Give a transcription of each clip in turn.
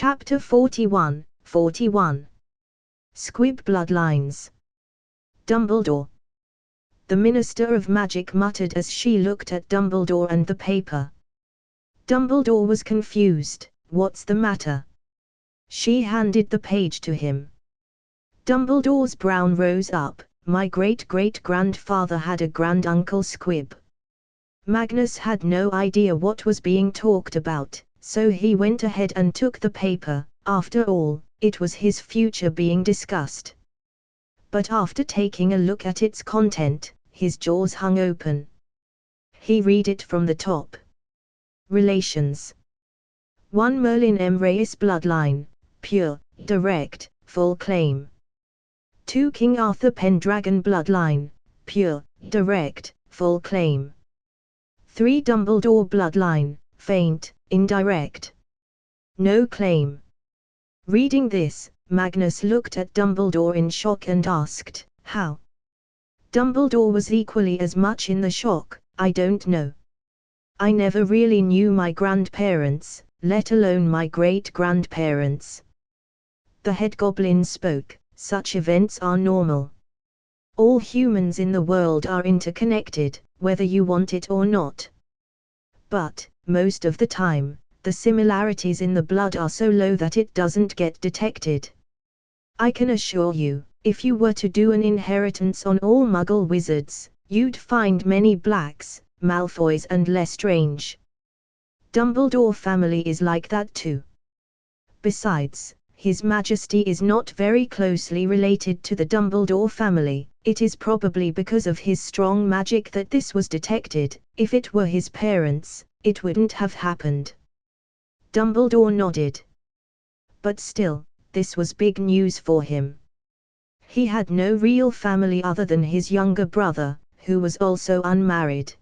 Chapter 41, 41. Squib Bloodlines. Dumbledore. The Minister of Magic muttered as she looked at Dumbledore and the paper. Dumbledore was confused. What's the matter? She handed the page to him. Dumbledore's brow rose up. My great-great-grandfather had a granduncle Squib. Magnus had no idea what was being talked about, so he went ahead and took the paper. After all, it was his future being discussed. But after taking a look at its content, his jaws hung open. He read it from the top. Relations. 1 Merlin M. Reyes bloodline, pure, direct, full claim. 2 King Arthur Pendragon bloodline, pure, direct, full claim. 3 Dumbledore bloodline, faint, indirect. No claim. Reading this, Magnus looked at Dumbledore in shock and asked, how? Dumbledore was equally as much in the shock. I don't know. I never really knew my grandparents, let alone my great-grandparents. The head goblin spoke. Such events are normal. All humans in the world are interconnected, whether you want it or not. But, most of the time, the similarities in the blood are so low that it doesn't get detected. I can assure you, if you were to do an inheritance on all Muggle wizards, you'd find many Blacks, Malfoys and Lestrange. Dumbledore family is like that too. Besides, His Majesty is not very closely related to the Dumbledore family. It is probably because of his strong magic that this was detected. If it were his parents, it wouldn't have happened. Dumbledore nodded. But still, this was big news for him. He had no real family other than his younger brother, who was also unmarried.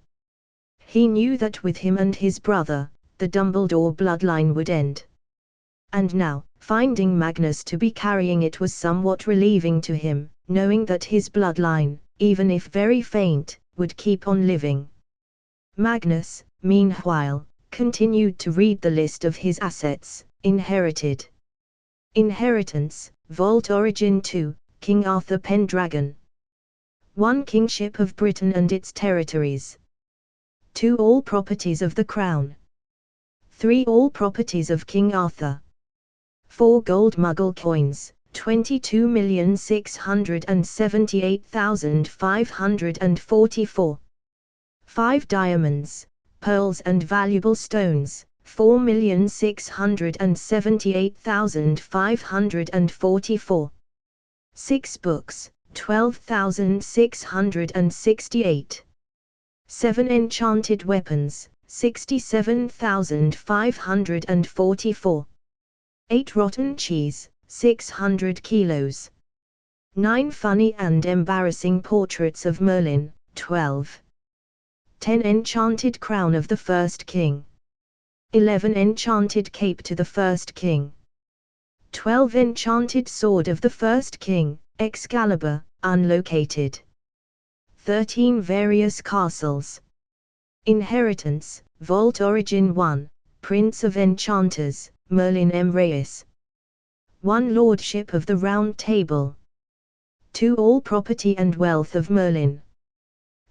He knew that with him and his brother, the Dumbledore bloodline would end. And now, finding Magnus to be carrying it was somewhat relieving to him, knowing that his bloodline, even if very faint, would keep on living. Magnus, meanwhile, continued to read the list of his assets. Inherited. Inheritance, Vault Origin 2, King Arthur Pendragon. 1 Kingship of Britain and its territories. 2 All properties of the Crown. 3 All properties of King Arthur. 4 Gold Muggle coins, 22,678,544. 5 Diamonds, pearls and valuable stones, 4,678,544. 6 books, 12,668. 7 enchanted weapons, 67,544. 8 rotten cheese, 600 kilos. 9 funny and embarrassing portraits of Merlin, 12. 10 enchanted crown of the first king. 11 enchanted cape to the first king. 12 enchanted sword of the first king, Excalibur, unlocated. 13 various castles. Inheritance, Vault Origin 1, Prince of Enchanters, Merlin M. Reyes. 1 Lordship of the Round Table. 2 All property and wealth of Merlin.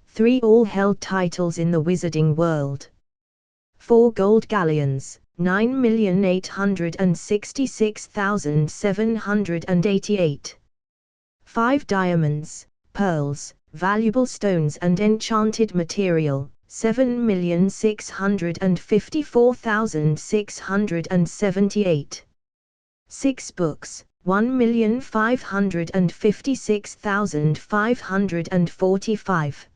3 All held titles in the wizarding world. 4 Gold galleons, 9,866,788. 5 Diamonds, pearls, valuable stones and enchanted material, 7,654,678. 6 books, 1,556,545.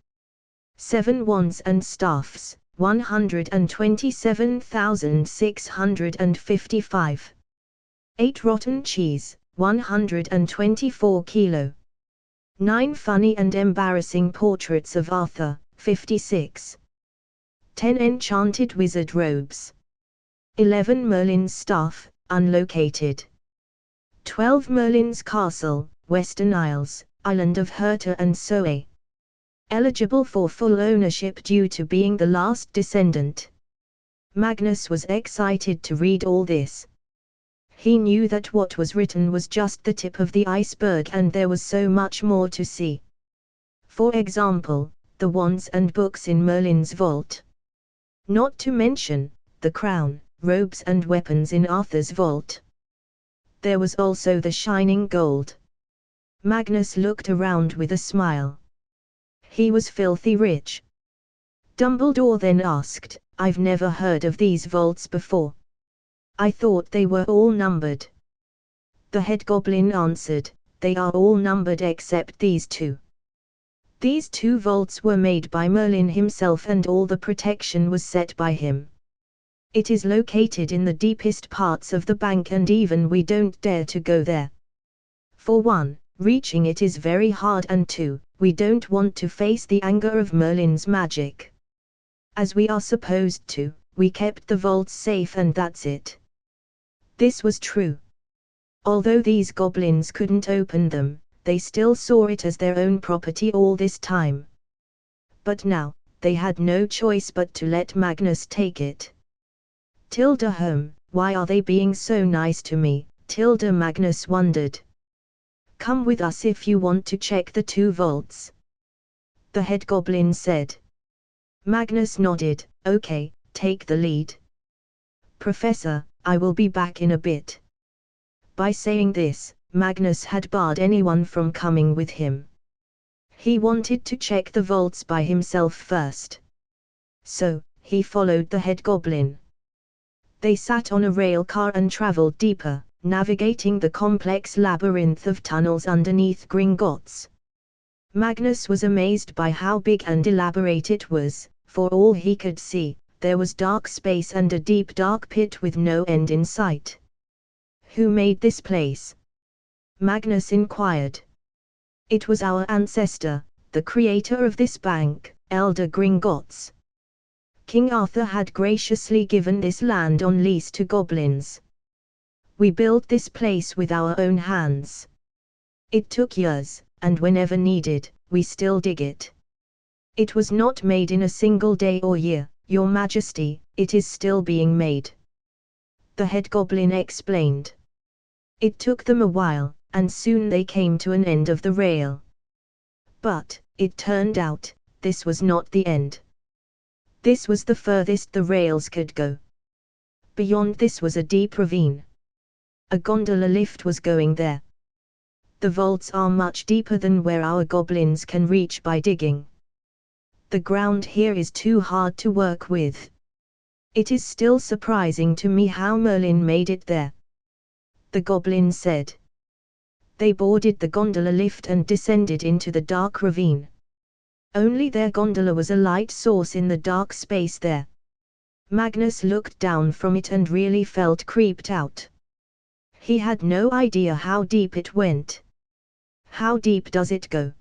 7 wands and staffs, 127,655. 8 rotten cheese, 124 kilo. 9 funny and embarrassing portraits of Arthur, 56. 10 enchanted wizard robes. 11 Merlin's staff, unlocated. 12 Merlin's castle, Western Isles, Island of Herta and Soe. Eligible for full ownership due to being the last descendant. Magnus was excited to read all this. He knew that what was written was just the tip of the iceberg and there was so much more to see. For example, the wands and books in Merlin's vault. Not to mention, the crown, robes and weapons in Arthur's vault. There was also the shining gold. Magnus looked around with a smile. He was filthy rich. Dumbledore then asked, "I've never heard of these vaults before. I thought they were all numbered." The head goblin answered, "They are all numbered except these two. These two vaults were made by Merlin himself and all the protection was set by him. It is located in the deepest parts of the bank and even we don't dare to go there. For one, reaching it is very hard and two, we don't want to face the anger of Merlin's magic. As we are supposed to, we kept the vaults safe and that's it." This was true. Although these goblins couldn't open them, they still saw it as their own property all this time. But now, they had no choice but to let Magnus take it. "Tilda home, why are they being so nice to me?" Tilda Magnus wondered. "Come with us if you want to check the two vaults," the head goblin said. Magnus nodded, "Okay, take the lead. Professor, I will be back in a bit." By saying this, Magnus had barred anyone from coming with him. He wanted to check the vaults by himself first. So, he followed the head goblin. They sat on a rail car and traveled deeper, navigating the complex labyrinth of tunnels underneath Gringotts. Magnus was amazed by how big and elaborate it was. For all he could see, there was dark space and a deep dark pit with no end in sight. "Who made this place?" Magnus inquired. "It was our ancestor, the creator of this bank, Elder Gringotts. King Arthur had graciously given this land on lease to goblins. We built this place with our own hands. It took years, and whenever needed, we still dig it. It was not made in a single day or year, Your Majesty, it is still being made," the head goblin explained. "It took them a while, and soon they came to an end of the rail. But, it turned out, this was not the end. This was the furthest the rails could go. Beyond this was a deep ravine. A gondola lift was going there. The vaults are much deeper than where our goblins can reach by digging. The ground here is too hard to work with. It is still surprising to me how Merlin made it there," the goblin said. They boarded the gondola lift and descended into the dark ravine. Only their gondola was a light source in the dark space there. Magnus looked down from it and really felt creeped out. He had no idea how deep it went. "How deep does it go?"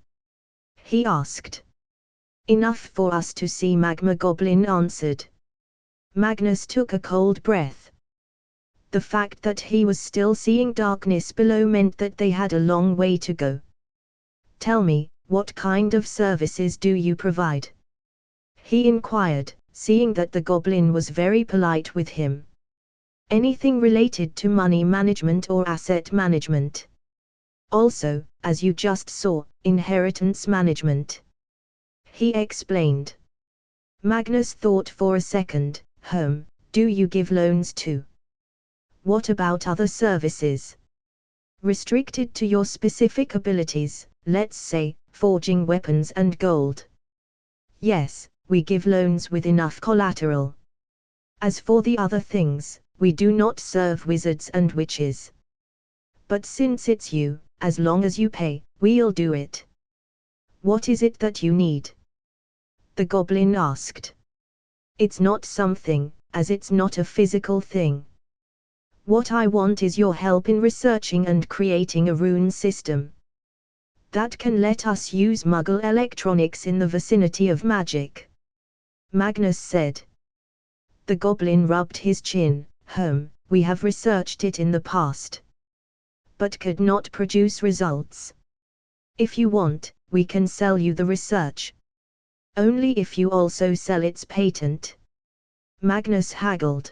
he asked. "Enough for us to see," Magma Goblin answered. Magnus took a cold breath. The fact that he was still seeing darkness below meant that they had a long way to go. "Tell me, what kind of services do you provide?" he inquired, seeing that the goblin was very polite with him. "Anything related to money management or asset management. Also, as you just saw, inheritance management," he explained. Magnus thought for a second. Do you give loans too? What about other services? Restricted to your specific abilities, let's say, forging weapons and gold?" "Yes, we give loans with enough collateral. As for the other things, we do not serve wizards and witches. But since it's you, as long as you pay, we'll do it." "What is it that you need?" the goblin asked. "It's not something, as it's not a physical thing. What I want is your help in researching and creating a rune system that can let us use Muggle electronics in the vicinity of magic," Magnus said. The goblin rubbed his chin. We have researched it in the past, but could not produce results. If you want, we can sell you the research. Only if you also sell its patent." Magnus haggled.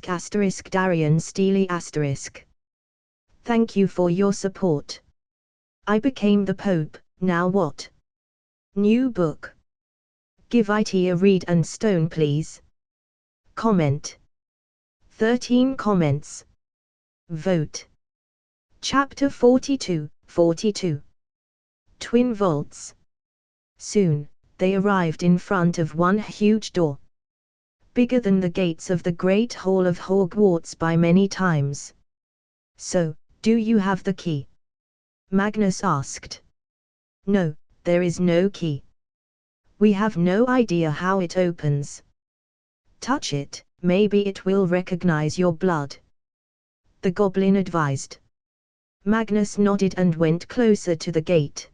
Darian Steely *. Thank you for your support. I became the Pope, now what? New book. Give it a read and stone please. Comment. 13 comments. Vote. Chapter 42, 42. Twin Vaults. Soon, they arrived in front of one huge door. Bigger than the gates of the Great Hall of Hogwarts by many times. So, do you have the key? Magnus asked. No, there is no key. We have no idea how it opens. Touch it, maybe it will recognize your blood. The goblin advised. Magnus nodded and went closer to the gate.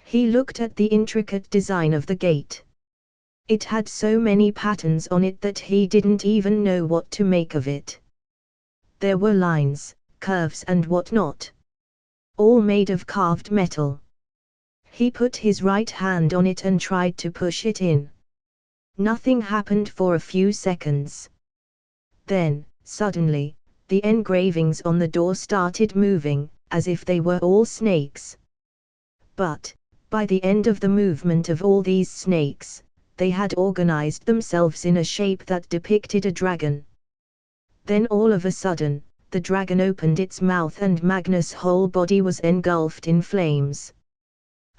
He looked at the intricate design of the gate. It had so many patterns on it that he didn't even know what to make of it. There were lines, curves and whatnot. All made of carved metal. He put his right hand on it and tried to push it in. Nothing happened for a few seconds. Then, suddenly, the engravings on the door started moving, as if they were all snakes. But, by the end of the movement of all these snakes, they had organized themselves in a shape that depicted a dragon. Then all of a sudden, the dragon opened its mouth and Magnus' whole body was engulfed in flames. ****.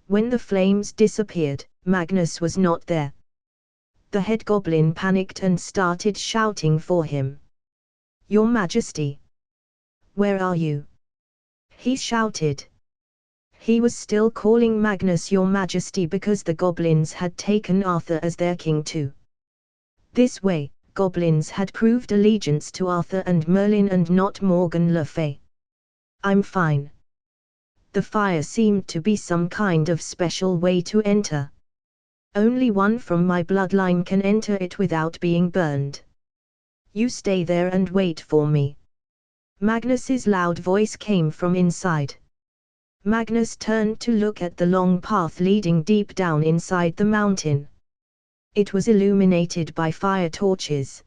When the flames disappeared, Magnus was not there. The head goblin panicked and started shouting for him. Your Majesty! Where are you? He shouted. He was still calling Magnus Your Majesty because the goblins had taken Arthur as their king too. This way, goblins had proved allegiance to Arthur and Merlin and not Morgan Le Fay. I'm fine. The fire seemed to be some kind of special way to enter. Only one from my bloodline can enter it without being burned. You stay there and wait for me. Magnus's loud voice came from inside. Magnus turned to look at the long path leading deep down inside the mountain. It was illuminated by fire torches.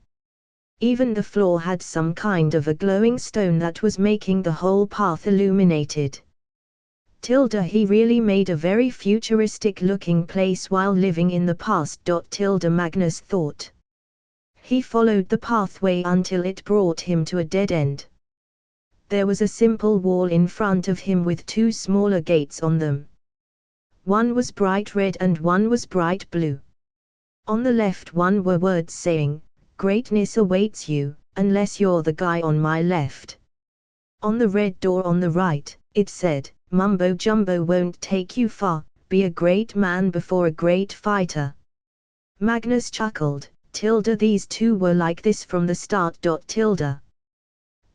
Even the floor had some kind of a glowing stone that was making the whole path illuminated. Tilda, he really made a very futuristic-looking place while living in the past. Tilda, Magnus thought. He followed the pathway until it brought him to a dead end. There was a simple wall in front of him with two smaller gates on them. One was bright red and one was bright blue. On the left one were words saying, "Greatness awaits you, unless you're the guy on my left." On the red door on the right, it said, "Mumbo Jumbo won't take you far, be a great man before a great fighter." Magnus chuckled, Tilda, these two were like this from the start. Tilda.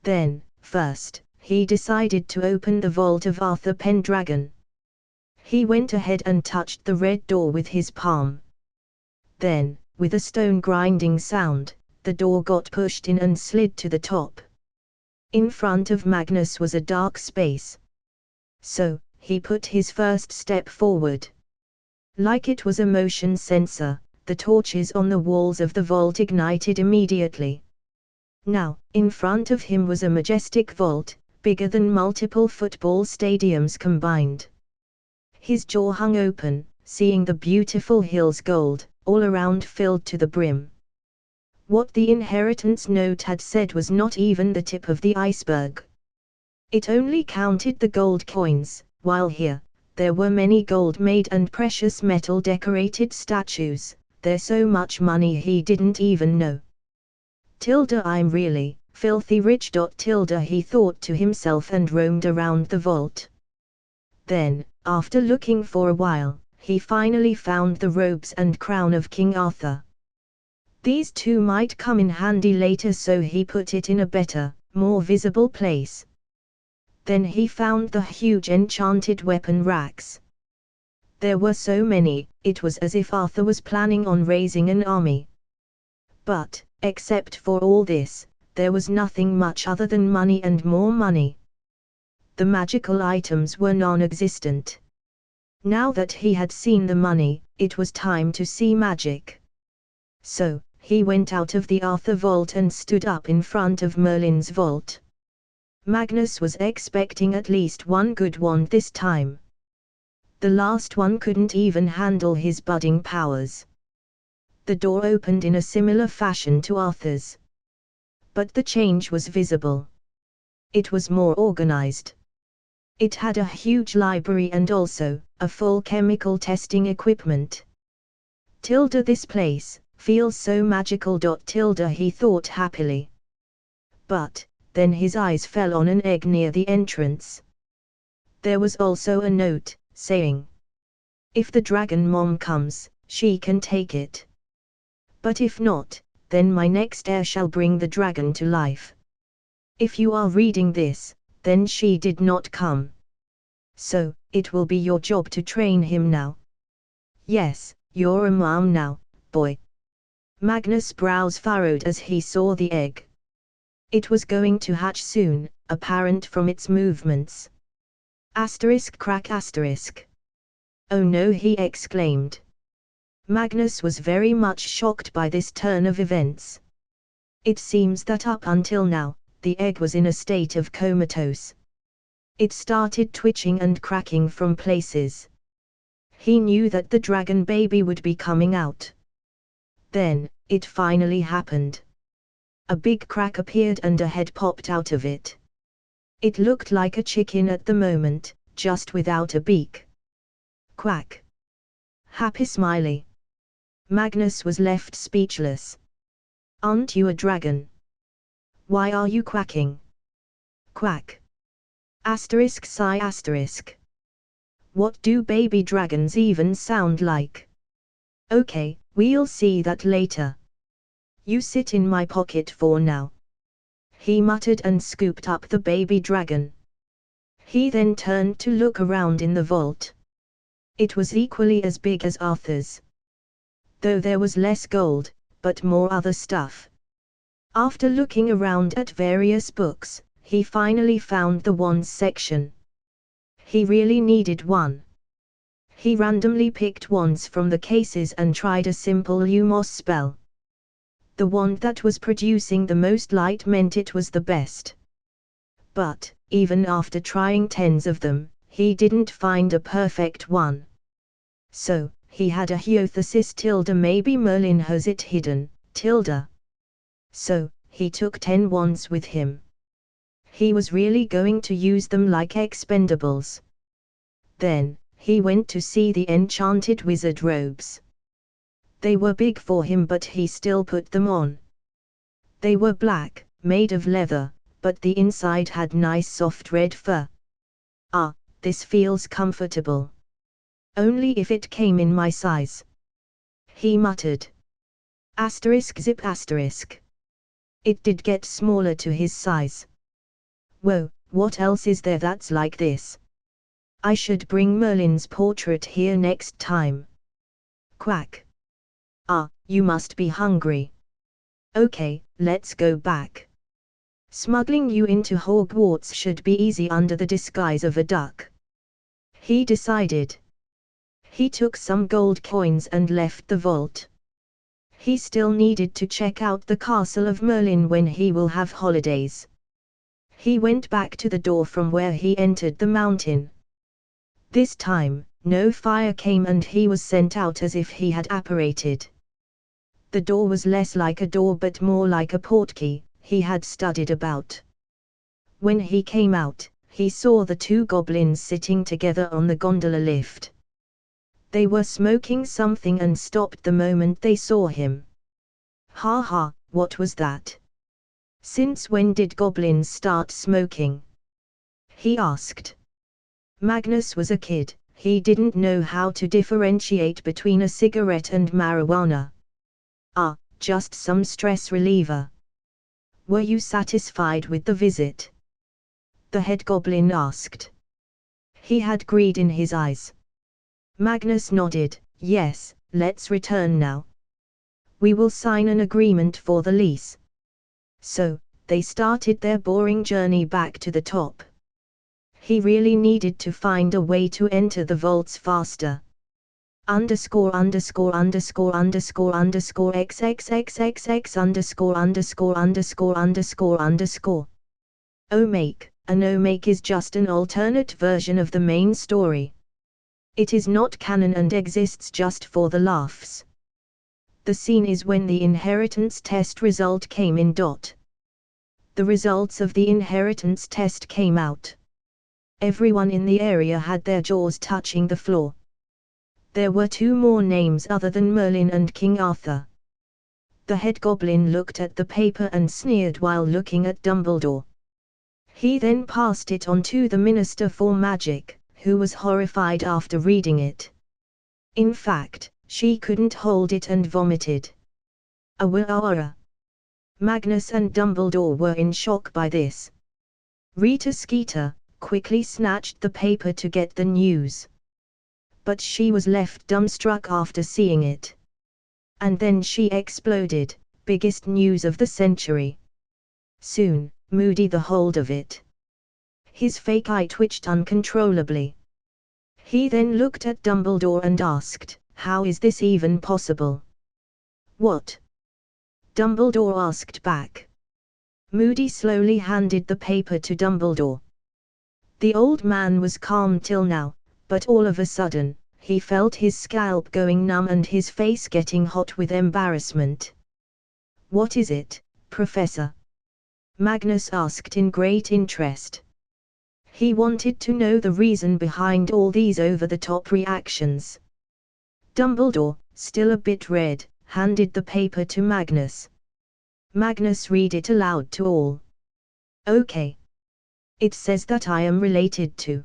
Then, first, he decided to open the vault of Arthur Pendragon. He went ahead and touched the red door with his palm. Then, with a stone grinding sound, the door got pushed in and slid to the top. In front of Magnus was a dark space. So, he put his first step forward. Like it was a motion sensor, the torches on the walls of the vault ignited immediately. Now, in front of him was a majestic vault, bigger than multiple football stadiums combined. His jaw hung open, seeing the beautiful hills gold, all around filled to the brim. What the inheritance note had said was not even the tip of the iceberg. It only counted the gold coins, while here, there were many gold-made and precious metal decorated statues. There's so much money he didn't even know. Tilda, I'm really filthy rich. Tilda, he thought to himself and roamed around the vault. Then, after looking for a while, he finally found the robes and crown of King Arthur. These two might come in handy later, so he put it in a better, more visible place. Then he found the huge enchanted weapon racks. There were so many, it was as if Arthur was planning on raising an army. But, except for all this, there was nothing much other than money and more money. The magical items were non-existent. Now that he had seen the money, it was time to see magic. So, he went out of the Arthur vault and stood up in front of Merlin's vault. Magnus was expecting at least one good wand this time. The last one couldn't even handle his budding powers. The door opened in a similar fashion to Arthur's. But the change was visible. It was more organized. It had a huge library and also, a full chemical testing equipment. Tilda, this place feels so magical. Tilda, he thought happily. But, then his eyes fell on an egg near the entrance. There was also a note, saying, "If the dragon mom comes, she can take it. But if not, then my next heir shall bring the dragon to life. If you are reading this, then she did not come. So, it will be your job to train him now. Yes, you're a mom now, boy." Magnus' brows furrowed as he saw the egg. It was going to hatch soon, apparent from its movements. Crack asterisk. "Oh no," he exclaimed. Magnus was very much shocked by this turn of events. It seems that up until now, the egg was in a state of comatose. It started twitching and cracking from places. He knew that the dragon baby would be coming out. Then, it finally happened. A big crack appeared and a head popped out of it. It looked like a chicken at the moment, just without a beak. Quack. Happy smiley. Magnus was left speechless. "Aren't you a dragon? Why are you quacking?" Quack. Sigh asterisk. What do baby dragons even sound like? Okay, we'll see that later. You sit in my pocket for now. He muttered and scooped up the baby dragon. He then turned to look around in the vault. It was equally as big as Arthur's, though there was less gold, but more other stuff. After looking around at various books, he finally found the wands section. He really needed one. He randomly picked wands from the cases and tried a simple Lumos spell. The wand that was producing the most light meant it was the best. But, even after trying tens of them, he didn't find a perfect one. So, he had a hypothesis maybe Merlin has it hidden, . So, he took 10 wands with him. He was really going to use them like expendables. Then, he went to see the enchanted wizard robes. They were big for him, but he still put them on. They were black, made of leather, but the inside had nice soft red fur. Ah, this feels comfortable. Only if it came in my size. He muttered. Asterisk zip asterisk. It did get smaller to his size. Whoa, what else is there that's like this? I should bring Merlin's portrait here next time. Quack. Ah, you must be hungry. Okay, let's go back. Smuggling you into Hogwarts should be easy under the disguise of a duck. He decided. He took some gold coins and left the vault. He still needed to check out the castle of Merlin when he will have holidays. He went back to the door from where he entered the mountain. This time, no fire came and he was sent out as if he had apparated. The door was less like a door but more like a portkey he had studied about. When he came out, he saw the 2 goblins sitting together on the gondola lift. They were smoking something and stopped the moment they saw him. Ha ha, what was that? Since when did goblins start smoking? He asked. Magnus was a kid, he didn't know how to differentiate between a cigarette and marijuana. Ah, just some stress reliever. Were you satisfied with the visit? The head goblin asked. He had greed in his eyes. Magnus nodded. Yes, let's return now. We will sign an agreement for the lease. So, they started their boring journey back to the top. He really needed to find a way to enter the vaults faster. Underscore underscore underscore underscore underscore xxxxx underscore underscore underscore underscore underscore. Omake. An omake is just an alternate version of the main story. It is not canon and exists just for the laughs. The scene is when the inheritance test result came in. The results of the inheritance test came out. Everyone in the area had their jaws touching the floor. There were 2 more names other than Merlin and King Arthur. The head goblin looked at the paper and sneered while looking at Dumbledore. He then passed it on to the Minister for Magic, who was horrified after reading it. In fact, she couldn't hold it and vomited. Awara. Magnus and Dumbledore were in shock by this. Rita Skeeter quickly snatched the paper to get the news. But she was left dumbstruck after seeing it. And then she exploded, biggest news of the century. Soon, Moody the hold of it. His fake eye twitched uncontrollably. He then looked at Dumbledore and asked, how is this even possible? What? Dumbledore asked back. Moody slowly handed the paper to Dumbledore. The old man was calm till now, but all of a sudden, he felt his scalp going numb and his face getting hot with embarrassment. What is it, Professor? Magnus asked in great interest. He wanted to know the reason behind all these over-the-top reactions. Dumbledore, still a bit red, handed the paper to Magnus. Magnus read it aloud to all. Okay. It says that I am related to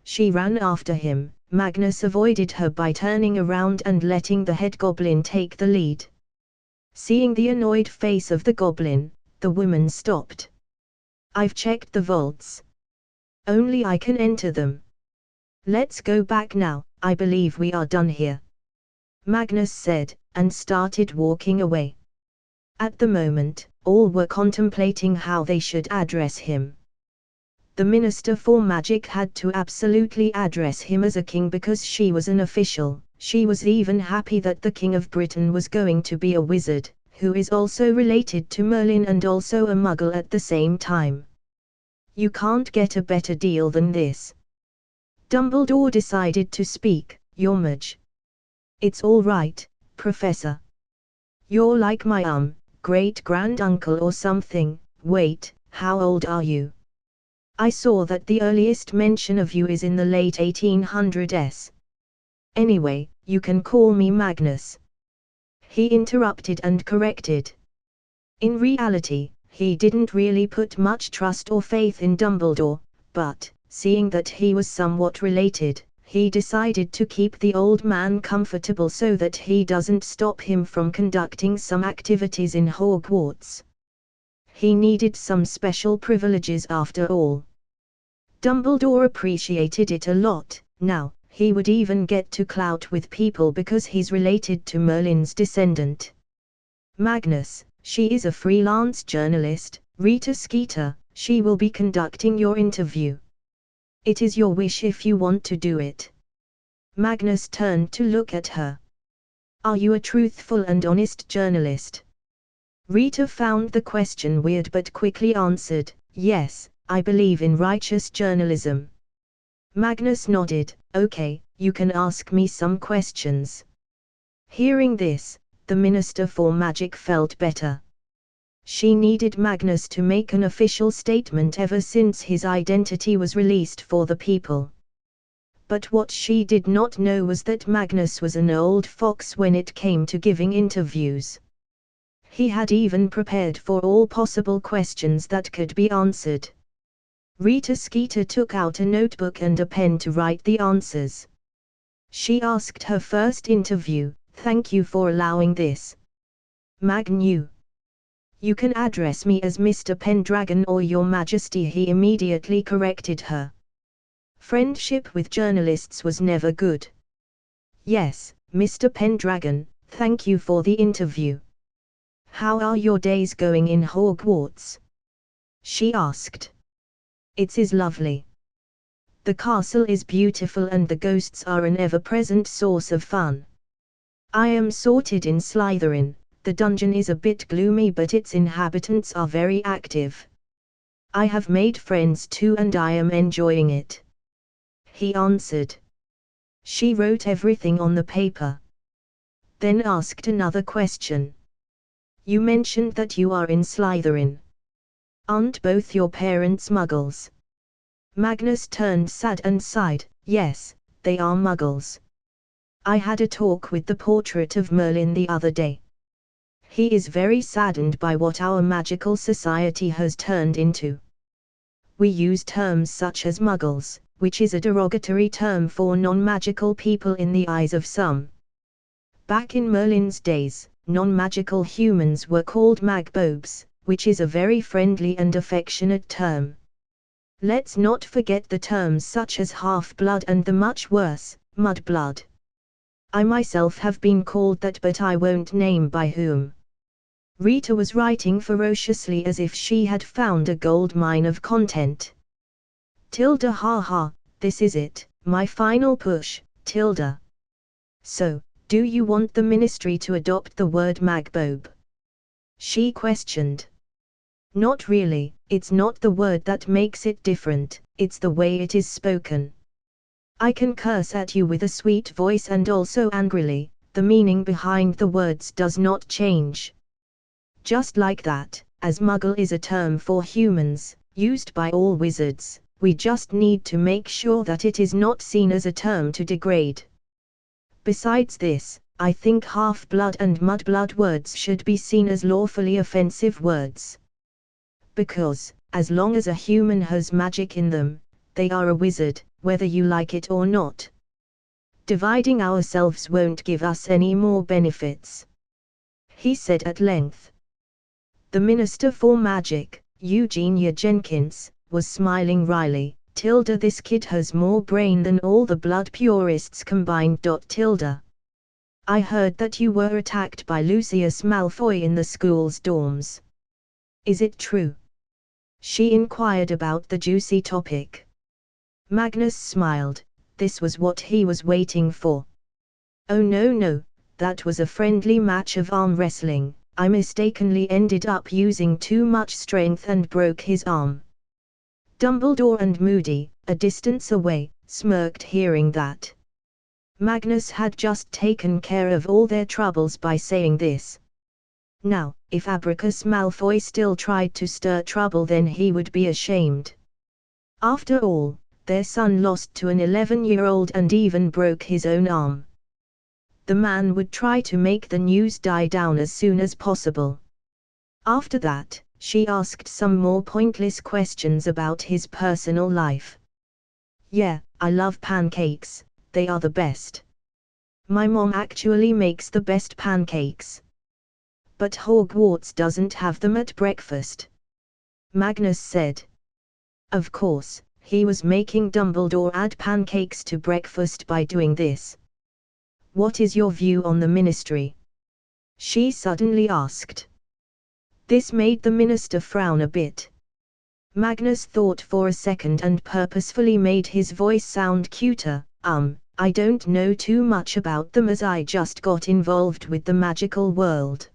She ran after him. Magnus avoided her by turning around and letting the head goblin take the lead. Seeing the annoyed face of the goblin, the woman stopped. "I've checked the vaults. Only I can enter them. Let's go back now, I believe we are done here," Magnus said, and started walking away. At the moment, all were contemplating how they should address him. The Minister for Magic had to absolutely address him as a king because she was an official. She was even happy that the King of Britain was going to be a wizard, who is also related to Merlin and also a muggle at the same time. You can't get a better deal than this. Dumbledore decided to speak. "Your Mage. It's all right, Professor. You're like my great-grand-uncle or something. Wait, how old are you? I saw that the earliest mention of you is in the late 1800s. Anyway, you can call me Magnus," he interrupted and corrected. In reality, he didn't really put much trust or faith in Dumbledore, but, seeing that he was somewhat related, he decided to keep the old man comfortable so that he doesn't stop him from conducting some activities in Hogwarts. He needed some special privileges after all. Dumbledore appreciated it a lot. Now, he would even get to clout with people because he's related to Merlin's descendant. "Magnus, she is a freelance journalist, Rita Skeeter. She will be conducting your interview. It is your wish if you want to do it." Magnus turned to look at her. "Are you a truthful and honest journalist?" Rita found the question weird but quickly answered, "Yes, I believe in righteous journalism." Magnus nodded. "Okay, you can ask me some questions." Hearing this, the Minister for Magic felt better. She needed Magnus to make an official statement ever since his identity was released for the people. But what she did not know was that Magnus was an old fox when it came to giving interviews. He had even prepared for all possible questions that could be answered. Rita Skeeter took out a notebook and a pen to write the answers. She asked her first interview, "Thank you for allowing this. Magnu. You can address me as Mr. Pendragon or Your Majesty," he immediately corrected her. Friendship with journalists was never good. "Yes, Mr. Pendragon, thank you for the interview. How are your days going in Hogwarts?" she asked. "It is lovely. The castle is beautiful and the ghosts are an ever-present source of fun. I am sorted in Slytherin. The dungeon is a bit gloomy but its inhabitants are very active. I have made friends too and I am enjoying it," he answered. She wrote everything on the paper. Then asked another question. "You mentioned that you are in Slytherin. Aren't both your parents muggles?" Magnus turned sad and sighed. "Yes, they are muggles. I had a talk with the portrait of Merlin the other day. He is very saddened by what our magical society has turned into. We use terms such as muggles, which is a derogatory term for non-magical people in the eyes of some. Back in Merlin's days, non-magical humans were called magbobes, which is a very friendly and affectionate term. Let's not forget the terms such as half-blood and the much worse, mudblood. I myself have been called that but I won't name by whom." Rita was writing ferociously as if she had found a gold mine of content. "Tilda haha, this is it, my final push, Tilda. So, do you want the ministry to adopt the word magbobe?" she questioned. "Not really, it's not the word that makes it different, it's the way it is spoken. I can curse at you with a sweet voice and also angrily, the meaning behind the words does not change. Just like that, as muggle is a term for humans, used by all wizards, we just need to make sure that it is not seen as a term to degrade. Besides this, I think half-blood and mudblood words should be seen as lawfully offensive words. Because, as long as a human has magic in them, they are a wizard, whether you like it or not. Dividing ourselves won't give us any more benefits," he said at length. The Minister for Magic, Eugenia Jenkins, was smiling wryly. "Tilda, this kid has more brain than all the blood purists combined. Tilda, I heard that you were attacked by Lucius Malfoy in the school's dorms. Is it true?" she inquired about the juicy topic. Magnus smiled. This was what he was waiting for. "Oh no, that was a friendly match of arm wrestling. I mistakenly ended up using too much strength and broke his arm." Dumbledore and Moody, a distance away, smirked hearing that. Magnus had just taken care of all their troubles by saying this. Now, if Abracus Malfoy still tried to stir trouble, then he would be ashamed. After all, their son lost to an 11-year-old and even broke his own arm. The man would try to make the news die down as soon as possible. After that, she asked some more pointless questions about his personal life. "Yeah, I love pancakes, they are the best. My mom actually makes the best pancakes. But Hogwarts doesn't have them at breakfast," Magnus said. Of course, he was making Dumbledore add pancakes to breakfast by doing this. "What is your view on the Ministry?" she suddenly asked. This made the minister frown a bit. Magnus thought for a second and purposefully made his voice sound cuter. I don't know too much about them as I just got involved with the magical world.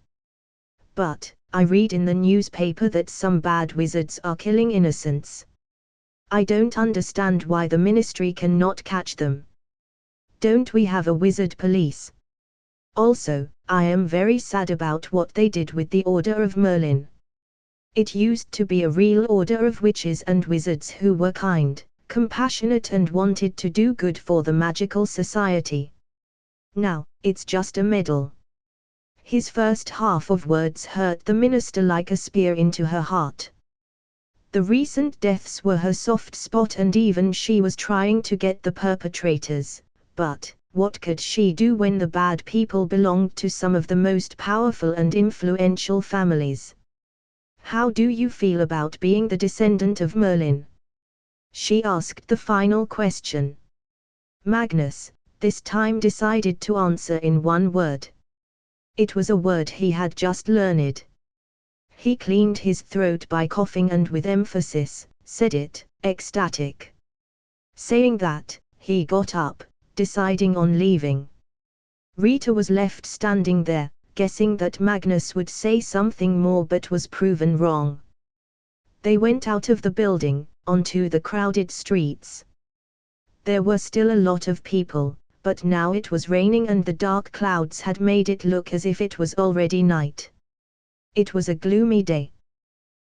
But, I read in the newspaper that some bad wizards are killing innocents. I don't understand why the Ministry cannot catch them. Don't we have a wizard police? Also, I am very sad about what they did with the Order of Merlin. It used to be a real order of witches and wizards who were kind, compassionate and wanted to do good for the magical society. Now, it's just a medal." His first half of words hurt the minister like a spear into her heart. The recent deaths were her soft spot and even she was trying to get the perpetrators, but what could she do when the bad people belonged to some of the most powerful and influential families? "How do you feel about being the descendant of Merlin?" she asked the final question. Magnus, this time, decided to answer in one word. It was a word he had just learned. He cleaned his throat by coughing and with emphasis, said it, ecstatic. Saying that, he got up, deciding on leaving. Rita was left standing there, guessing that Magnus would say something more, but was proven wrong. They went out of the building, onto the crowded streets. There were still a lot of people, but now it was raining and the dark clouds had made it look as if it was already night. It was a gloomy day.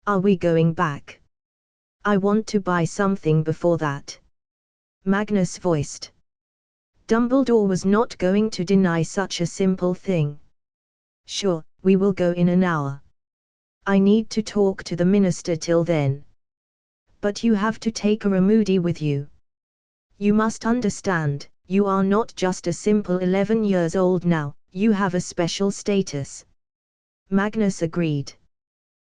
"Are we going back? I want to buy something before that," Magnus voiced. Dumbledore was not going to deny such a simple thing. "Sure, we will go in an hour. I need to talk to the minister till then. But you have to take a Moody with you. You must understand, you are not just a simple 11 years old now, you have a special status." Magnus agreed.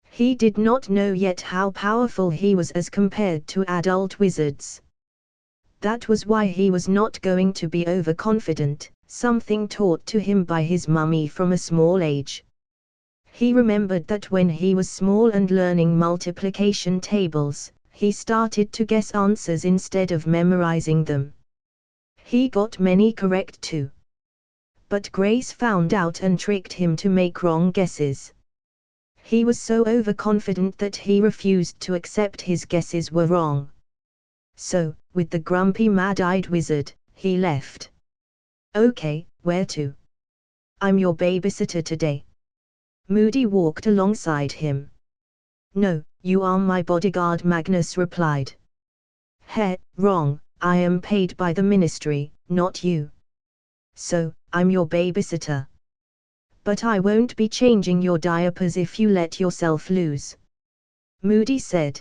He did not know yet how powerful he was as compared to adult wizards. That was why he was not going to be overconfident, something taught to him by his mummy from a small age. He remembered that when he was small and learning multiplication tables, he started to guess answers instead of memorizing them. He got many correct too. But Grace found out and tricked him to make wrong guesses. He was so overconfident that he refused to accept his guesses were wrong. So, with the grumpy mad-eyed wizard, he left. "Okay, where to?" "I'm your babysitter today." Moody walked alongside him. "No, you are my bodyguard," Magnus replied. Wrong, I am paid by the Ministry, not you. So, I'm your babysitter. But I won't be changing your diapers if you let yourself loose," Moody said.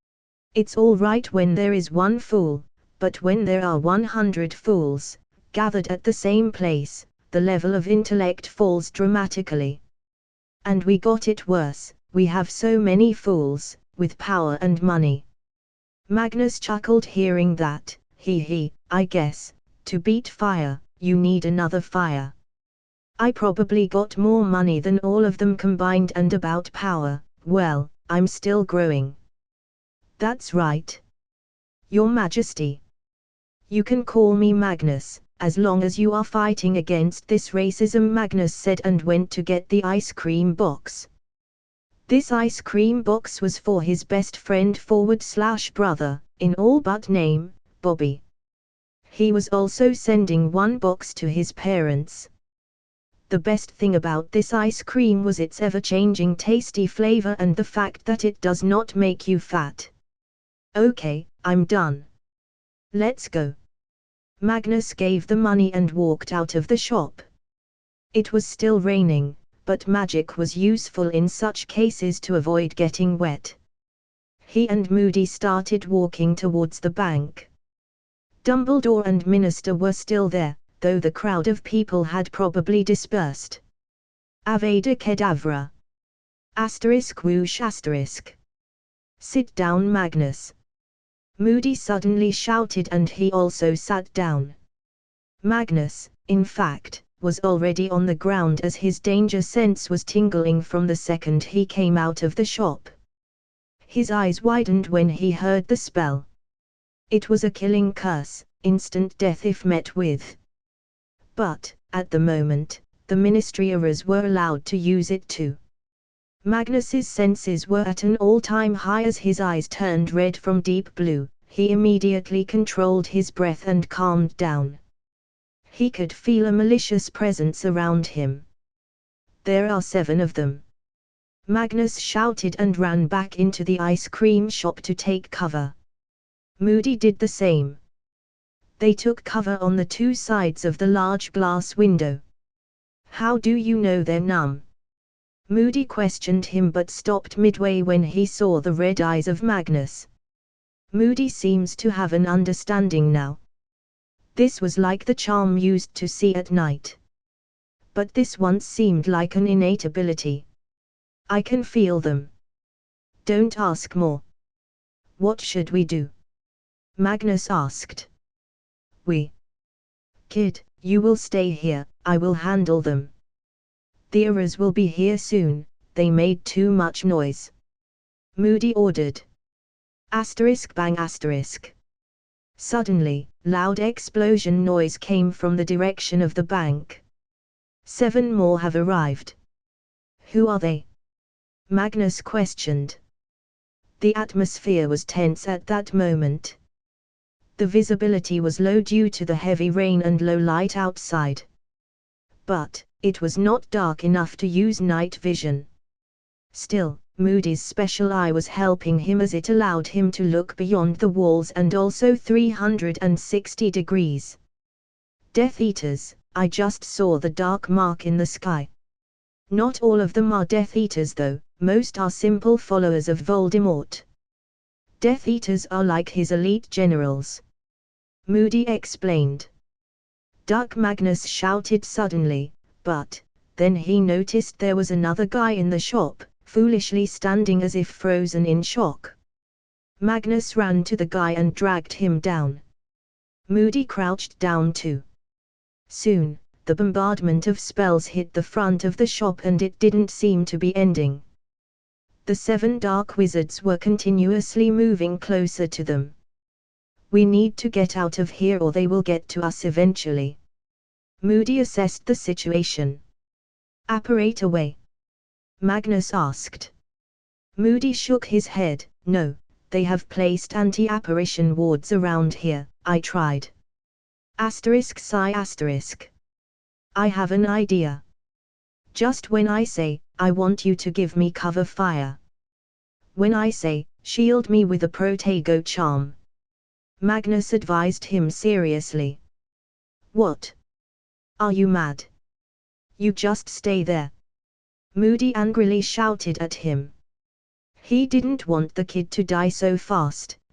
It's all right when there is one fool, but when there are 100 fools gathered at the same place, the level of intellect falls dramatically. And we got it worse, we have so many fools, with power and money. Magnus chuckled hearing that. I guess, to beat fire, you need another fire. I probably got more money than all of them combined, and about power, well, I'm still growing. That's right. Your Majesty. You can call me Magnus, as long as you are fighting against this racism, Magnus said, and went to get the ice cream box. This ice cream box was for his best friend / brother, in all but name, Bobby. He was also sending one box to his parents. The best thing about this ice cream was its ever-changing tasty flavor and the fact that it does not make you fat. Okay, I'm done. Let's go. Magnus gave the money and walked out of the shop. It was still raining, but magic was useful in such cases to avoid getting wet. He and Moody started walking towards the bank. Dumbledore and Minister were still there, though the crowd of people had probably dispersed. Avada Kedavra. *whoosh*. Sit down, Magnus. Moody suddenly shouted, and he also sat down. Magnus, in fact, was already on the ground, as his danger sense was tingling from the second he came out of the shop. His eyes widened when he heard the spell. It was a killing curse, instant death if met with. But, at the moment, the Ministryers were allowed to use it too. Magnus's senses were at an all-time high as his eyes turned red from deep blue. He immediately controlled his breath and calmed down. He could feel a malicious presence around him. There are 7 of them. Magnus shouted and ran back into the ice cream shop to take cover. Moody did the same. They took cover on the 2 sides of the large glass window. How do you know they're numb? Moody questioned him, but stopped midway when he saw the red eyes of Magnus. Moody seems to have an understanding now. This was like the charm used to see at night. But this once seemed like an innate ability. I can feel them. Don't ask more. What should we do? Magnus asked. Kid, you will stay here, I will handle them. The Aurors will be here soon, they made too much noise. Moody ordered. *bang*. Suddenly, loud explosion noise came from the direction of the bank. 7 more have arrived. Who are they? Magnus questioned. The atmosphere was tense at that moment. The visibility was low due to the heavy rain and low light outside. But it was not dark enough to use night vision. Still, Moody's special eye was helping him, as it allowed him to look beyond the walls and also 360 degrees. Death Eaters, I just saw the dark mark in the sky. Not all of them are Death Eaters though, most are simple followers of Voldemort. Death Eaters are like his elite generals. Moody explained. Duck, Magnus shouted suddenly, but then he noticed there was another guy in the shop, foolishly standing as if frozen in shock. Magnus ran to the guy and dragged him down. Moody crouched down too. Soon, the bombardment of spells hit the front of the shop and it didn't seem to be ending. The 7 dark wizards were continuously moving closer to them. We need to get out of here or they will get to us eventually. Moody assessed the situation. Apparate away? Magnus asked. Moody shook his head. No, they have placed anti-apparition wards around here, I tried. ****. I have an idea. Just when I say, I want you to give me cover fire. When I say, shield me with a Protego charm. Magnus advised him seriously. What? Are you mad? You just stay there. Moody angrily shouted at him. He didn't want the kid to die so fast,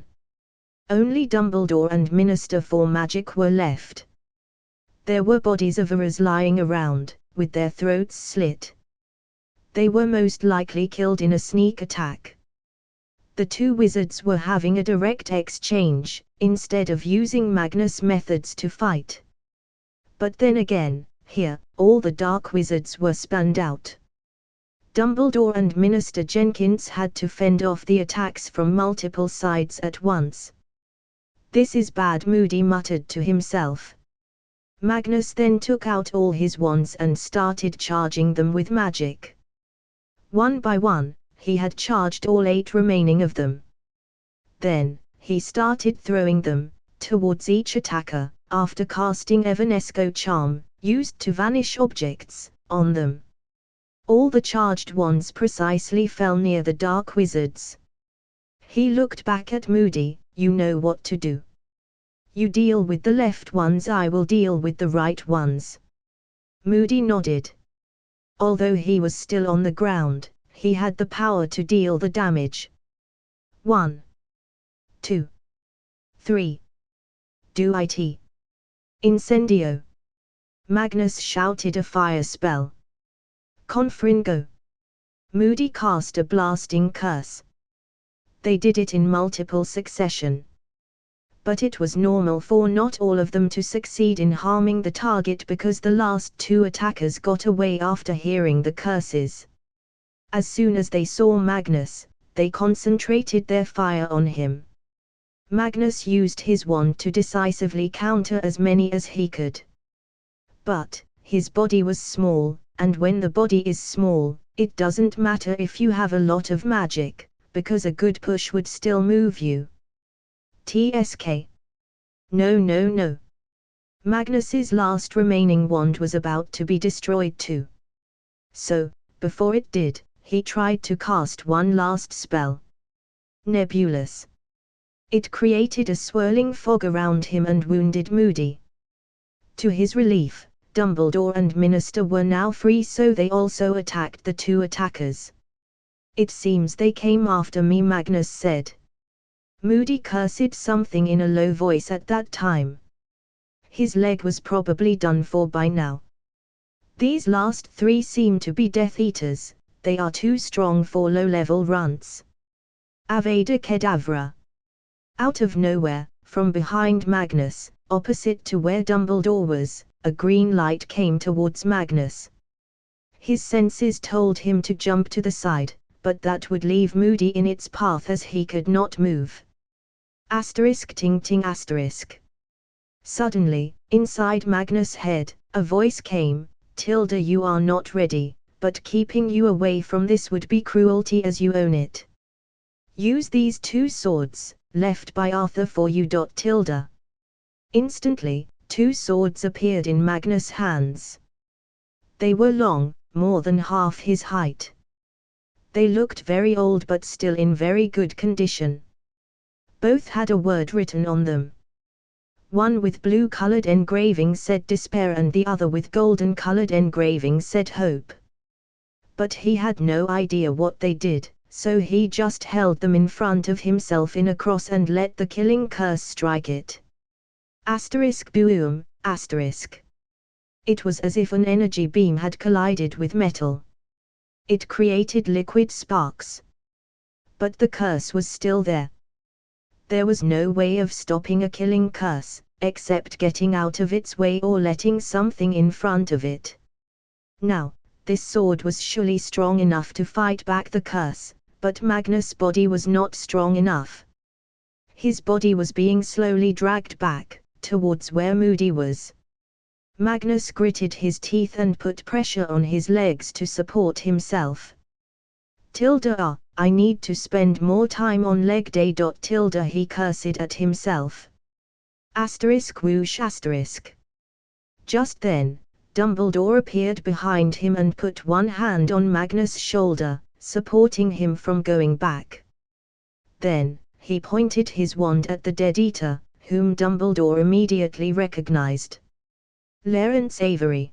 1. Only Dumbledore and Minister for Magic were left. There were bodies of Aurors lying around, with their throats slit. They were most likely killed in a sneak attack. The two wizards were having a direct exchange, instead of using Magnus methods to fight. But then again, here, all the dark wizards were spanned out. Dumbledore and Minister Jenkins had to fend off the attacks from multiple sides at once. "This is bad," Moody muttered to himself. Magnus then took out all his wands and started charging them with magic. One by one, he had charged all 8 remaining of them. Then, he started throwing them, towards each attacker, after casting Evanesco Charm, used to vanish objects, on them. All the charged wands precisely fell near the dark wizards. He looked back at Moody. "You know what to do. You deal with the left ones, I will deal with the right ones." Moody nodded. Although he was still on the ground, he had the power to deal the damage. 1, 2, 3. Do it. Incendio. Magnus shouted a fire spell. Confringo. Moody cast a blasting curse. They did it in multiple succession. But it was normal for not all of them to succeed in harming the target because the last 2 attackers got away after hearing the curses. As soon as they saw Magnus, they concentrated their fire on him. Magnus used his wand to decisively counter as many as he could. But, his body was small, and when the body is small, it doesn't matter if you have a lot of magic, because a good push would still move you. TSK. No. Magnus's last remaining wand was about to be destroyed too. So, before it did, he tried to cast one last spell. Nebulous. It created a swirling fog around him and wounded Moody. To his relief, Dumbledore and Minister were now free, so they also attacked the 2 attackers. "It seems they came after me," Magnus said. Moody cursed something in a low voice at that time. His leg was probably done for by now. "These last 3 seem to be Death Eaters, they are too strong for low-level runts." Avada Kedavra. Out of nowhere, from behind Magnus, opposite to where Dumbledore was, a green light came towards Magnus. His senses told him to jump to the side, but that would leave Moody in its path as he could not move. Ting ting asterisk. Suddenly, inside Magnus' head, a voice came, "Tilda, you are not ready, but keeping you away from this would be cruelty as you own it. Use these 2 swords, left by Arthur for you. Tilda." Instantly, 2 swords appeared in Magnus' hands. They were long, more than half his height. They looked very old but still in very good condition. Both had a word written on them. One with blue-colored engraving said despair and the other with golden-colored engraving said hope. But he had no idea what they did, so he just held them in front of himself in a cross and let the killing curse strike it. Boom, asterisk. It was as if an energy beam had collided with metal. It created liquid sparks. But the curse was still there. There was no way of stopping a killing curse, except getting out of its way or letting something in front of it. Now, this sword was surely strong enough to fight back the curse, but Magnus' body was not strong enough. His body was being slowly dragged back, towards where Moody was. Magnus gritted his teeth and put pressure on his legs to support himself. Tilda, I need to spend more time on leg day. Tilda, he cursed at himself. Asterisk whoosh asterisk. Just then, Dumbledore appeared behind him and put one hand on Magnus' shoulder, supporting him from going back. Then, he pointed his wand at the Dead Eater, whom Dumbledore immediately recognized. "Lawrence Avery!"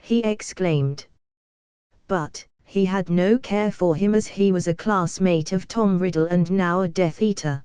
he exclaimed. But, he had no care for him as he was a classmate of Tom Riddle and now a Death Eater.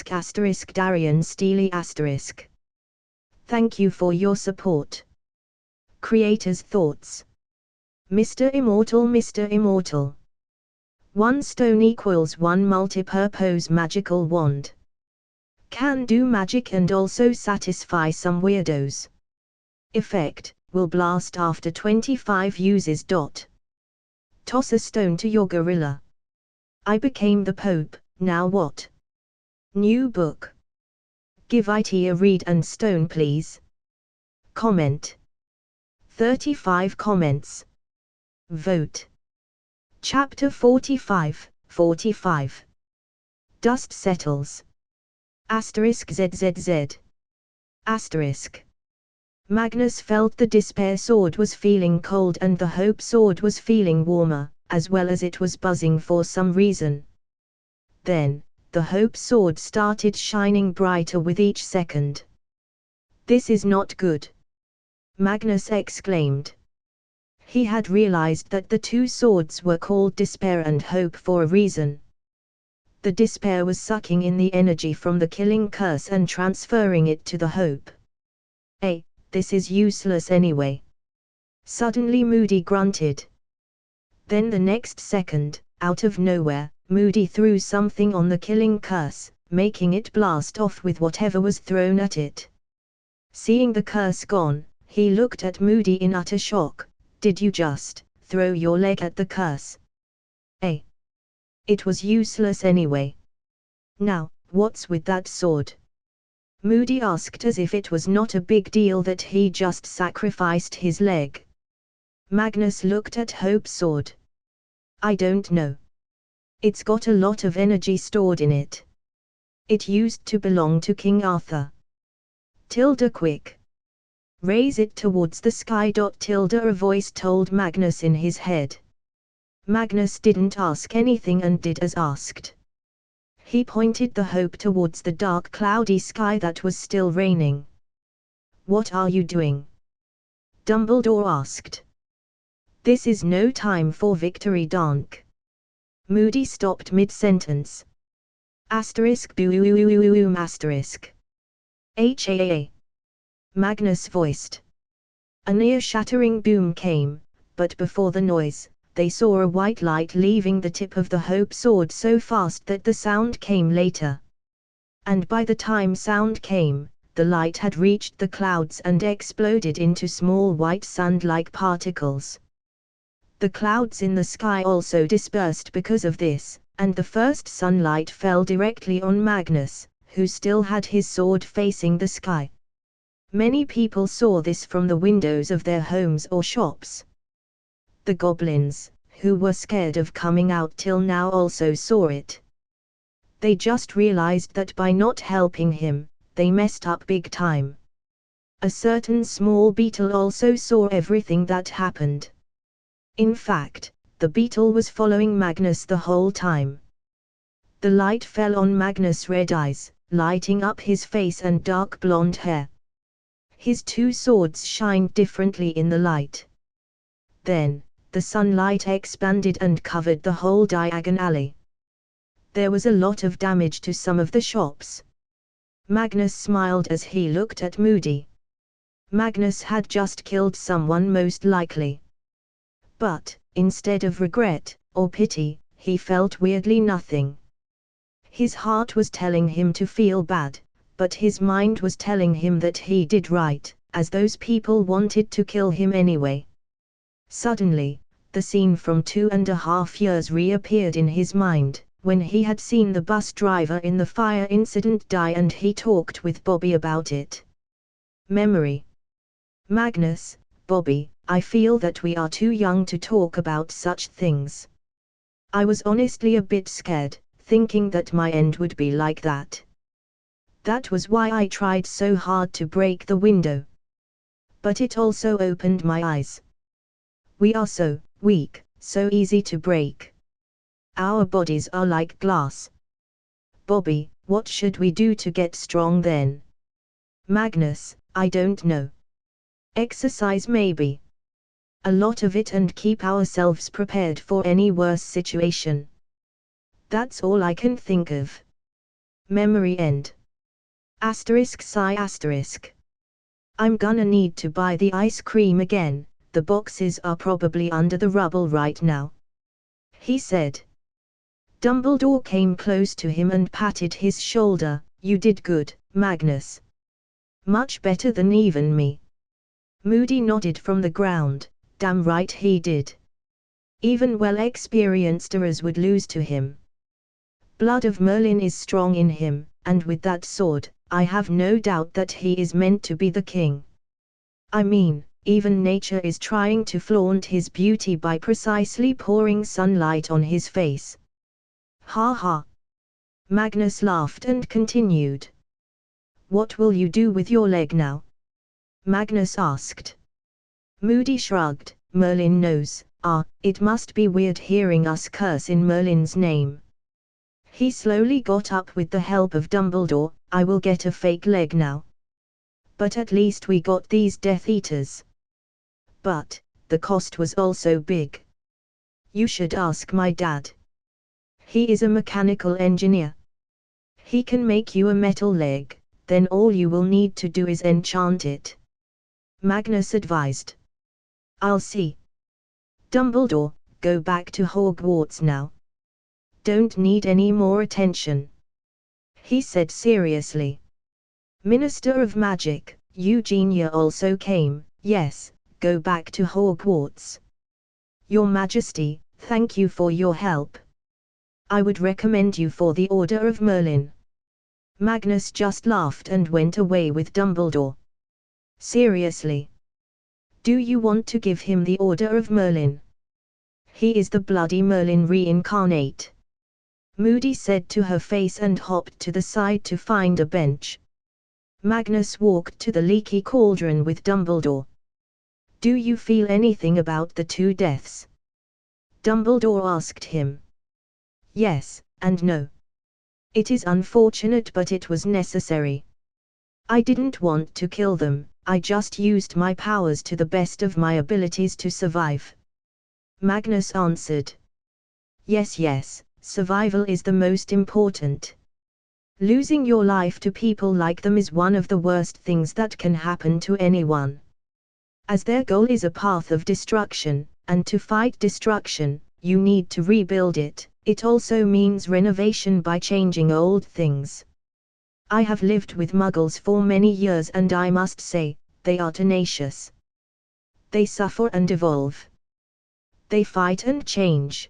asterisk Darian Steely asterisk. Thank you for your support. Creator's thoughts. Mr. Immortal, Mr. Immortal. 1 stone equals 1 multi-purpose magical wand. Can do magic and also satisfy some weirdos. Effect, will blast after 25 uses. Toss a stone to your gorilla. I became the Pope, now what? New book. Give it a read and stone please. Comment. 35 comments. Vote. Chapter 45, 45. Dust settles. Asterisk ZZZ. Asterisk. Magnus felt the despair sword was feeling cold and the hope sword was feeling warmer, as well as it was buzzing for some reason. Then, the hope sword started shining brighter with each second. This is not good, Magnus exclaimed. He had realized that the two swords were called despair and hope for a reason. The despair was sucking in the energy from the killing curse and transferring it to the hope. This is useless anyway. Suddenly Moody grunted. Then the next second, out of nowhere, Moody threw something on the killing curse, making it blast off with whatever was thrown at it. Seeing the curse gone, he looked at Moody in utter shock. Did you just throw your leg at the curse? It was useless anyway. Now, what's with that sword? Moody asked as if it was not a big deal that he just sacrificed his leg. Magnus looked at Hope's sword. I don't know. It's got a lot of energy stored in it. It used to belong to King Arthur. Quick. Raise it towards the sky. A voice told Magnus in his head. Magnus didn't ask anything and did as asked. He pointed the hope towards the dark cloudy sky that was still raining. What are you doing? Dumbledore asked. This is no time for victory dunk. Moody stopped mid-sentence. Asterisk boom asterisk. HAA. Magnus voiced. A near-shattering boom came, but before the noise, they saw a white light leaving the tip of the hope sword so fast that the sound came later. And by the time sound came, the light had reached the clouds and exploded into small white sand-like particles. The clouds in the sky also dispersed because of this, and the first sunlight fell directly on Magnus, who still had his sword facing the sky. Many people saw this from the windows of their homes or shops. The goblins, who were scared of coming out till now, also saw it. They just realized that by not helping him, they messed up big time. A certain small beetle also saw everything that happened. In fact, the beetle was following Magnus the whole time. The light fell on Magnus' red eyes, lighting up his face and dark blonde hair. His two swords shined differently in the light. Then, the sunlight expanded and covered the whole Diagon Alley. There was a lot of damage to some of the shops. Magnus smiled as he looked at Moody. Magnus had just killed someone, most likely. But, instead of regret, or pity, he felt weirdly nothing. His heart was telling him to feel bad, but his mind was telling him that he did right, as those people wanted to kill him anyway. Suddenly, the scene from 2.5 years reappeared in his mind, when he had seen the bus driver in the fire incident die and he talked with Bobby about it. Memory. Magnus, Bobby, I feel that we are too young to talk about such things. I was honestly a bit scared, thinking that my end would be like that. That was why I tried so hard to break the window. But it also opened my eyes. We are so weak, so easy to break. Our bodies are like glass. Bobby, what should we do to get strong then? Magnus, I don't know. Exercise maybe. A lot of it, and keep ourselves prepared for any worse situation. That's all I can think of. Memory end. ****. I'm gonna need to buy the ice cream again, the boxes are probably under the rubble right now. He said. Dumbledore came close to him and patted his shoulder. You did good, Magnus. Much better than even me. Moody nodded from the ground. Damn right he did. Even well-experienced Eras would lose to him. Blood of Merlin is strong in him, and with that sword, I have no doubt that he is meant to be the king. I mean, even nature is trying to flaunt his beauty by precisely pouring sunlight on his face. Ha ha. Magnus laughed and continued. What will you do with your leg now? Magnus asked. Moody shrugged. Merlin knows. It must be weird hearing us curse in Merlin's name. He slowly got up with the help of Dumbledore. I will get a fake leg now. But at least we got these Death Eaters. But, the cost was also big. You should ask my dad. He is a mechanical engineer. He can make you a metal leg, then all you will need to do is enchant it. Magnus advised. I'll see. Dumbledore, go back to Hogwarts now. Don't need any more attention. He said seriously. Minister of Magic, Eugenia also came. Yes, go back to Hogwarts. Your Majesty, thank you for your help. I would recommend you for the Order of Merlin. Magnus just laughed and went away with Dumbledore. Seriously. Do you want to give him the Order of Merlin? He is the bloody Merlin reincarnate. Moody said to her face and hopped to the side to find a bench. Magnus walked to the leaky cauldron with Dumbledore. Do you feel anything about the two deaths? Dumbledore asked him. Yes, and no. It is unfortunate, but it was necessary. I didn't want to kill them, I just used my powers to the best of my abilities to survive. Magnus answered. Yes, survival is the most important. Losing your life to people like them is one of the worst things that can happen to anyone. As their goal is a path of destruction, and to fight destruction, you need to rebuild it. It also means renovation by changing old things. I have lived with Muggles for many years and I must say, they are tenacious. They suffer and evolve. They fight and change.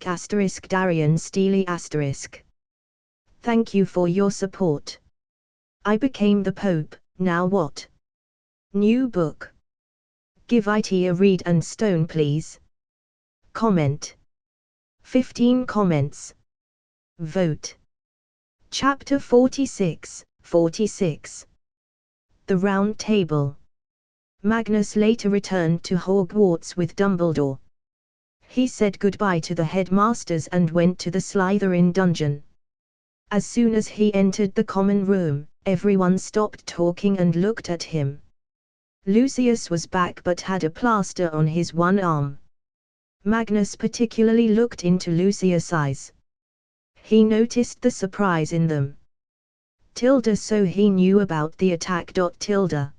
Darian Steely *. Thank you for your support. I became the Pope, now what? New book. Give it a read and stone please. Comment. 15 comments. Vote. Chapter 46, 46. The Round Table. Magnus later returned to Hogwarts with Dumbledore. He said goodbye to the headmasters and went to the Slytherin dungeon. As soon as he entered the common room, everyone stopped talking and looked at him. Lucius was back but had a plaster on his one arm. Magnus particularly looked into Lucius' eyes. He noticed the surprise in them. Tilda, so he knew about the attack. Tilda.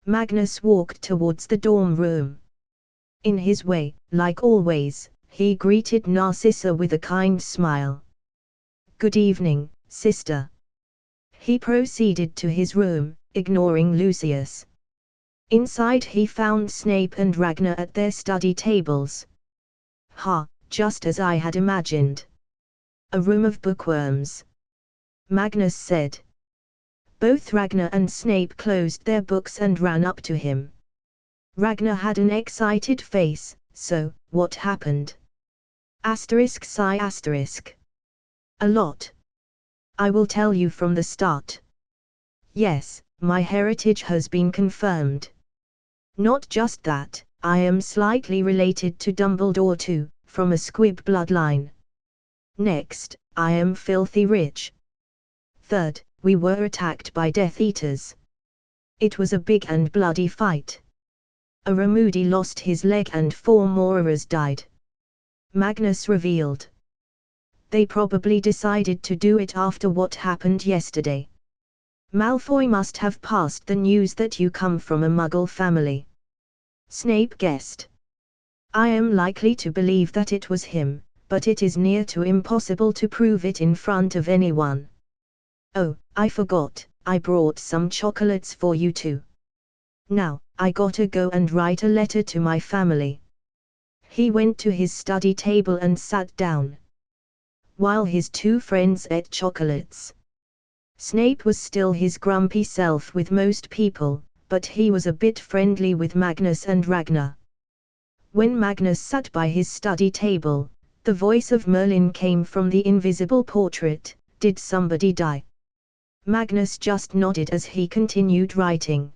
Magnus walked towards the dorm room. In his way, like always, he greeted Narcissa with a kind smile. Good evening, sister. He proceeded to his room, ignoring Lucius. Inside he found Snape and Ragnar at their study tables. Just as I had imagined. A room of bookworms. Magnus said. Both Ragnar and Snape closed their books and ran up to him. Ragnar had an excited face. So, what happened? Sigh. A lot. I will tell you from the start. Yes, my heritage has been confirmed. Not just that, I am slightly related to Dumbledore too, from a squib bloodline. Next, I am filthy rich. Third, we were attacked by Death Eaters. It was a big and bloody fight. Moody lost his leg and 4 Morars died. Magnus revealed. They probably decided to do it after what happened yesterday. Malfoy must have passed the news that you come from a Muggle family. Snape guessed. I am likely to believe that it was him, but it is near to impossible to prove it in front of anyone. Oh, I forgot, I brought some chocolates for you too. Now, I gotta go and write a letter to my family. He went to his study table and sat down. While his 2 friends ate chocolates. Snape was still his grumpy self with most people, but he was a bit friendly with Magnus and Ragnar. When Magnus sat by his study table, the voice of Merlin came from the invisible portrait. Did somebody die? Magnus just nodded as he continued writing.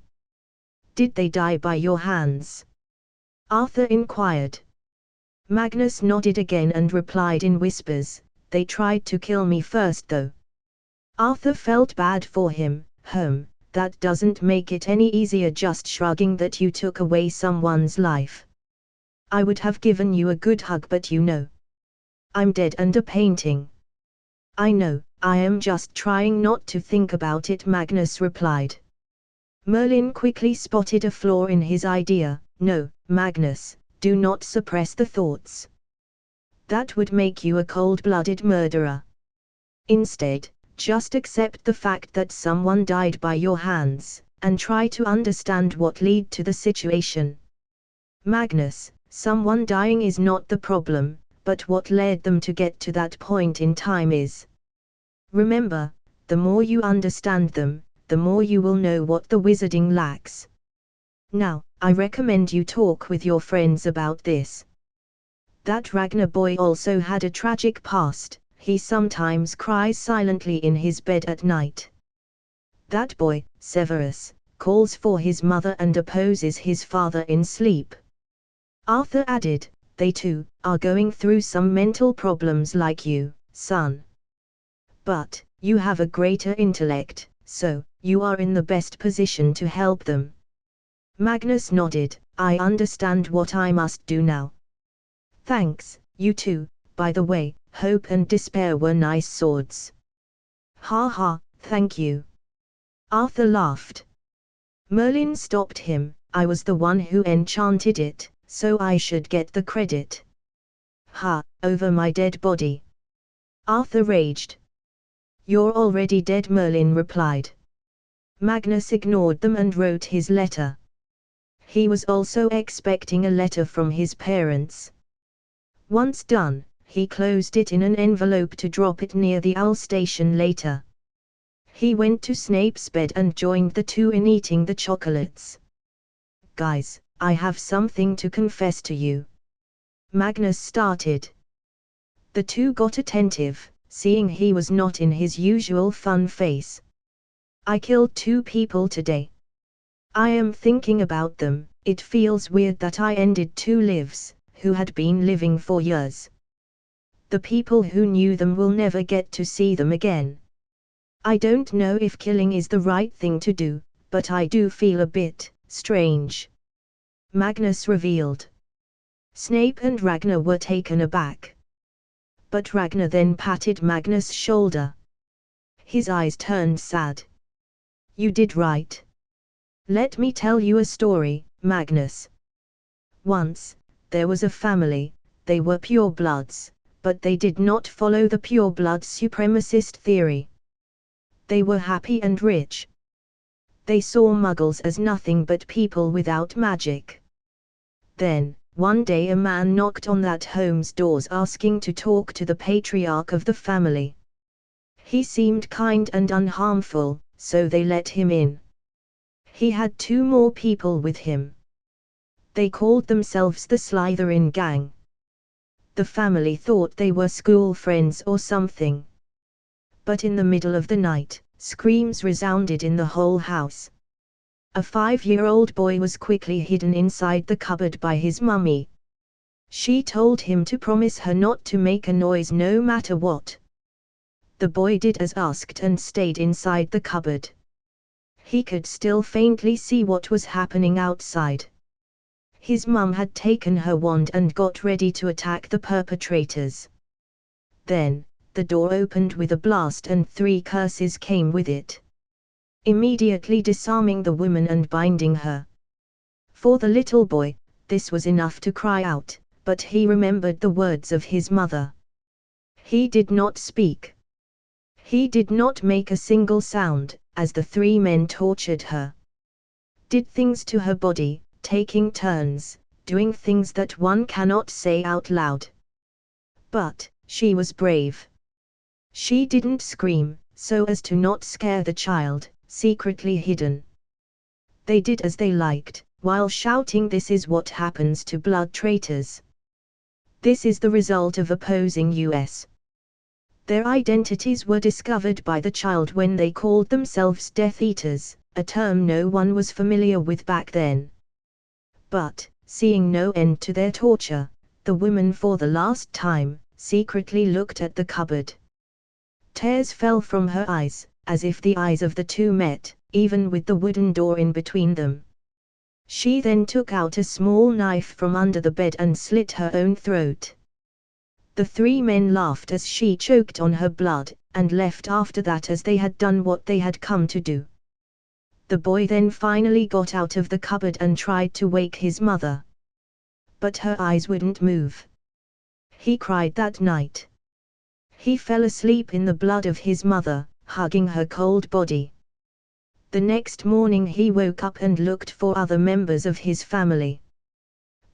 Did they die by your hands? Arthur inquired. Magnus nodded again and replied in whispers, they tried to kill me first though. Arthur felt bad for him. That doesn't make it any easier just shrugging that you took away someone's life. I would have given you a good hug but you know. I'm dead and a painting. I know, I am just trying not to think about it, Magnus replied. Merlin quickly spotted a flaw in his idea. No, Magnus, do not suppress the thoughts. That would make you a cold-blooded murderer. Instead, just accept the fact that someone died by your hands, and try to understand what led to the situation. Magnus, someone dying is not the problem, but what led them to get to that point in time is. Remember, the more you understand them, the more you will know what the wizarding lacks. Now, I recommend you talk with your friends about this. That Ragnar boy also had a tragic past. He sometimes cries silently in his bed at night. That boy, Severus, calls for his mother and opposes his father in sleep. Arthur added, they too are going through some mental problems like you, son. But, you have a greater intellect, so, you are in the best position to help them. Magnus nodded, I understand what I must do now. Thanks, you too, by the way. Hope and Despair were nice swords. Thank you. Arthur laughed. Merlin stopped him, I was the one who enchanted it, so I should get the credit. Over my dead body. Arthur raged. You're already dead, Merlin replied. Magnus ignored them and wrote his letter. He was also expecting a letter from his parents. Once done, he closed it in an envelope to drop it near the owl station later. He went to Snape's bed and joined the two in eating the chocolates. Guys, I have something to confess to you. Magnus started. The two got attentive, seeing he was not in his usual fun face. I killed 2 people today. I am thinking about them, it feels weird that I ended 2 lives, who had been living for years. The people who knew them will never get to see them again. I don't know if killing is the right thing to do, but I do feel a bit strange. Magnus revealed. Snape and Ragnar were taken aback. But Ragnar then patted Magnus' shoulder. His eyes turned sad. You did right. Let me tell you a story, Magnus. Once, there was a family, they were purebloods, but they did not follow the pureblood supremacist theory. They were happy and rich. They saw muggles as nothing but people without magic. Then, one day a man knocked on that home's doors asking to talk to the patriarch of the family. He seemed kind and unharmful, so they let him in. He had 2 more people with him. They called themselves the Slytherin Gang. The family thought they were school friends or something. But in the middle of the night, screams resounded in the whole house. A 5-year-old boy was quickly hidden inside the cupboard by his mummy. She told him to promise her not to make a noise no matter what. The boy did as asked and stayed inside the cupboard. He could still faintly see what was happening outside. His mum had taken her wand and got ready to attack the perpetrators. Then, the door opened with a blast and 3 curses came with it, immediately disarming the woman and binding her. For the little boy, this was enough to cry out, but he remembered the words of his mother. He did not speak. He did not make a single sound, as the 3 men tortured her. Did things to her body, taking turns, doing things that one cannot say out loud. But, she was brave. She didn't scream, so as to not scare the child, secretly hidden. They did as they liked, while shouting, "This is what happens to blood traitors. This is the result of opposing us." Their identities were discovered by the child when they called themselves Death Eaters, a term no one was familiar with back then. But, seeing no end to their torture, the woman for the last time, secretly looked at the cupboard. Tears fell from her eyes, as if the eyes of the 2 met, even with the wooden door in between them. She then took out a small knife from under the bed and slit her own throat. The 3 men laughed as she choked on her blood, and left after that as they had done what they had come to do. The boy then finally got out of the cupboard and tried to wake his mother. But her eyes wouldn't move. He cried that night. He fell asleep in the blood of his mother, hugging her cold body. The next morning he woke up and looked for other members of his family.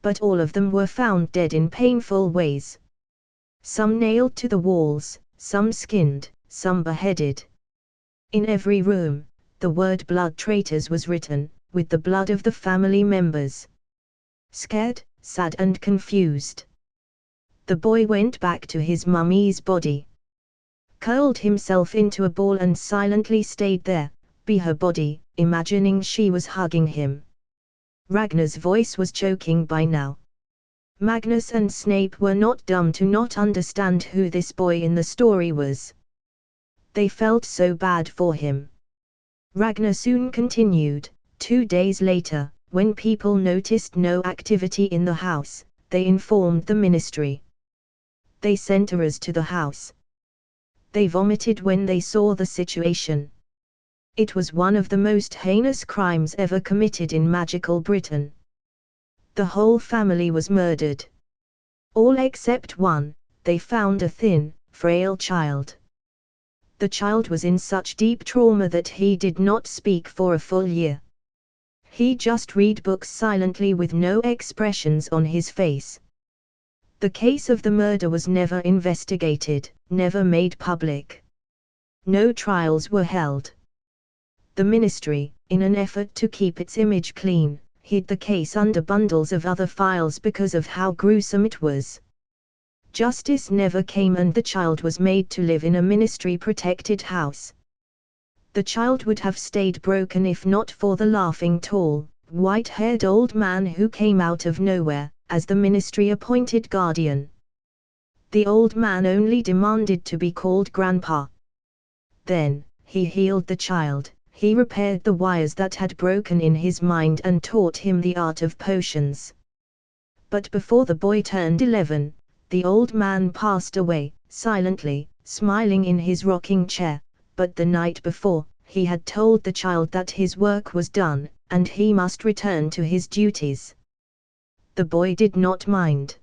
But all of them were found dead in painful ways. Some nailed to the walls, some skinned, some beheaded. In every room, the word "blood traitors" was written, with the blood of the family members. Scared, sad and confused, the boy went back to his mummy's body, curled himself into a ball and silently stayed there, by her body, imagining she was hugging him. Ragnar's voice was choking by now. Magnus and Snape were not dumb to not understand who this boy in the story was. They felt so bad for him. Ragnar soon continued. 2 days later, when people noticed no activity in the house, they informed the ministry. They sent us to the house. They vomited when they saw the situation. It was one of the most heinous crimes ever committed in magical Britain. The whole family was murdered. All except one. They found a thin, frail child. The child was in such deep trauma that he did not speak for a full year. He just read books silently with no expressions on his face. The case of the murder was never investigated, never made public. No trials were held. The ministry, in an effort to keep its image clean, hid the case under bundles of other files because of how gruesome it was. Justice never came and the child was made to live in a ministry-protected house. The child would have stayed broken if not for the laughing tall, white-haired old man who came out of nowhere, as the ministry-appointed guardian. The old man only demanded to be called Grandpa. Then, he healed the child, he repaired the wires that had broken in his mind and taught him the art of potions. But before the boy turned 11, the old man passed away, silently, smiling in his rocking chair, but the night before, he had told the child that his work was done, and he must return to his duties. The boy did not mind,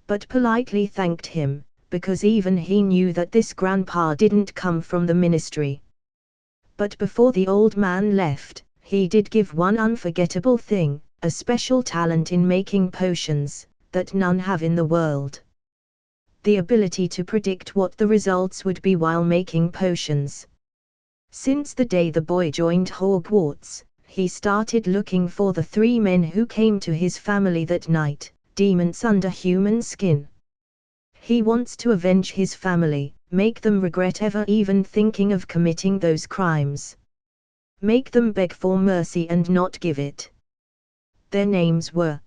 but politely thanked him, because even he knew that this grandpa didn't come from the ministry. But before the old man left, he did give one unforgettable thing, a special talent in making potions, that none have in the world. The ability to predict what the results would be while making potions. Since the day the boy joined Hogwarts, he started looking for the 3 men who came to his family that night, demons under human skin. He wants to avenge his family, make them regret ever even thinking of committing those crimes. Make them beg for mercy and not give it. Their names were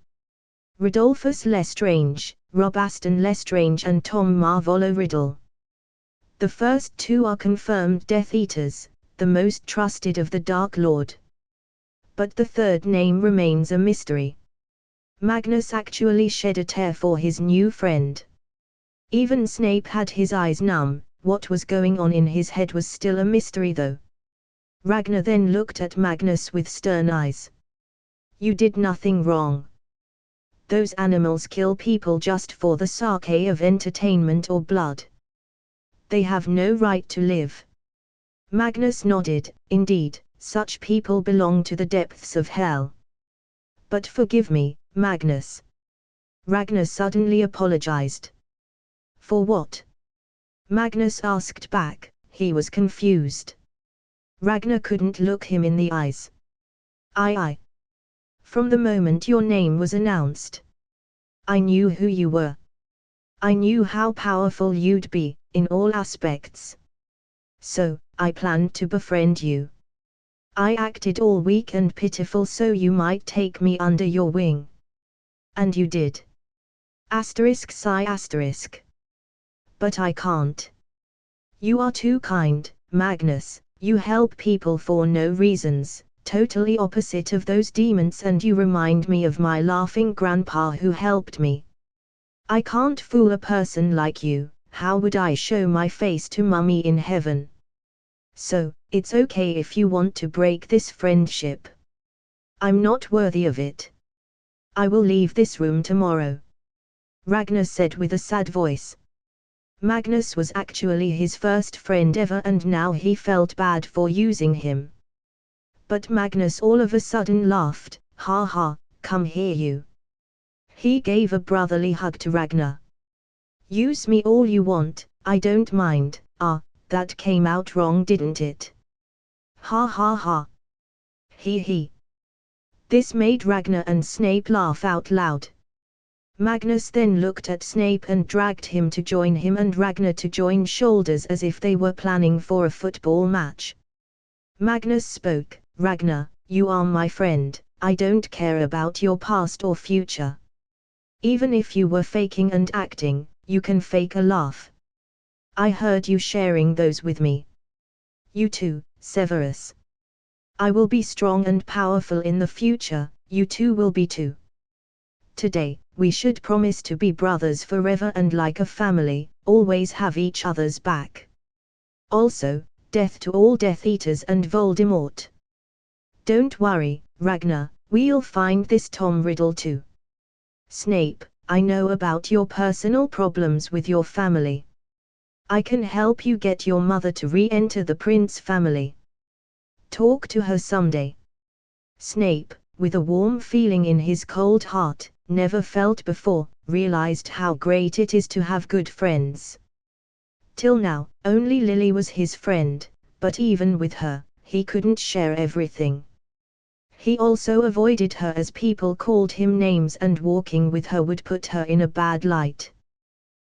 Rodolphus Lestrange, Rob Aston Lestrange and Tom Marvolo Riddle. The first 2 are confirmed Death Eaters, the most trusted of the Dark Lord. But the third name remains a mystery. Magnus actually shed a tear for his new friend. Even Snape had his eyes numb. What was going on in his head was still a mystery though. Ragnar then looked at Magnus with stern eyes. You did nothing wrong. Those animals kill people just for the sake of entertainment or blood. They have no right to live. Magnus nodded. Indeed, such people belong to the depths of hell. But forgive me, Magnus. Ragnar suddenly apologized. For what? Magnus asked back. He was confused. Ragnar couldn't look him in the eyes. I. From the moment your name was announced, I knew who you were. I knew how powerful you'd be, in all aspects. So, I planned to befriend you. I acted all weak and pitiful so you might take me under your wing. And you did. ****. But I can't. You are too kind, Magnus, you help people for no reasons, totally opposite of those demons, and you remind me of my laughing grandpa who helped me. I can't fool a person like you. How would I show my face to Mummy in heaven? So, it's okay if you want to break this friendship. I'm not worthy of it. I will leave this room tomorrow. Ragnar said with a sad voice. Magnus was actually his first friend ever and now he felt bad for using him. But Magnus all of a sudden laughed. Ha ha, come here you. He gave a brotherly hug to Ragnar. Use me all you want, I don't mind. That came out wrong didn't it? Ha ha ha. He. This made Ragnar and Snape laugh out loud. Magnus then looked at Snape and dragged him to join him and Ragnar to join shoulders as if they were planning for a football match. Magnus spoke. Ragnar, you are my friend, I don't care about your past or future. Even if you were faking and acting, you can fake a laugh. I heard you sharing those with me. You too, Severus. I will be strong and powerful in the future, you too will be too. Today, we should promise to be brothers forever and like a family, always have each other's back. Also, death to all Death Eaters and Voldemort. Don't worry, Ragnar, we'll find this Tom Riddle too. Snape, I know about your personal problems with your family. I can help you get your mother to re-enter the Prince family. Talk to her someday. Snape, with a warm feeling in his cold heart, never felt before, realized how great it is to have good friends. Till now, only Lily was his friend, but even with her, he couldn't share everything. He also avoided her as people called him names and walking with her would put her in a bad light.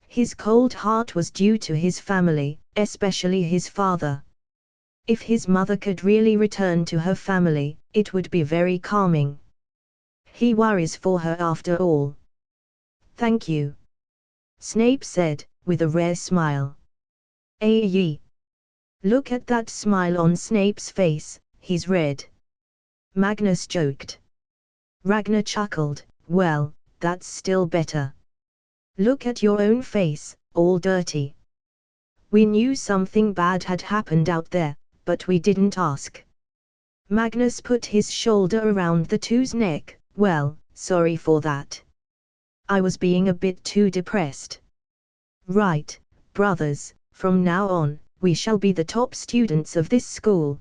His cold heart was due to his family, especially his father. If his mother could really return to her family, it would be very calming. He worries for her after all. Thank you. Snape said, with a rare smile. Aye. Look at that smile on Snape's face, he's red. Magnus joked. Ragnar chuckled, well, that's still better. Look at your own face, all dirty. We knew something bad had happened out there, but we didn't ask. Magnus put his shoulder around the two's neck. Well, sorry for that. I was being a bit too depressed. Right, brothers, from now on, we shall be the top students of this school,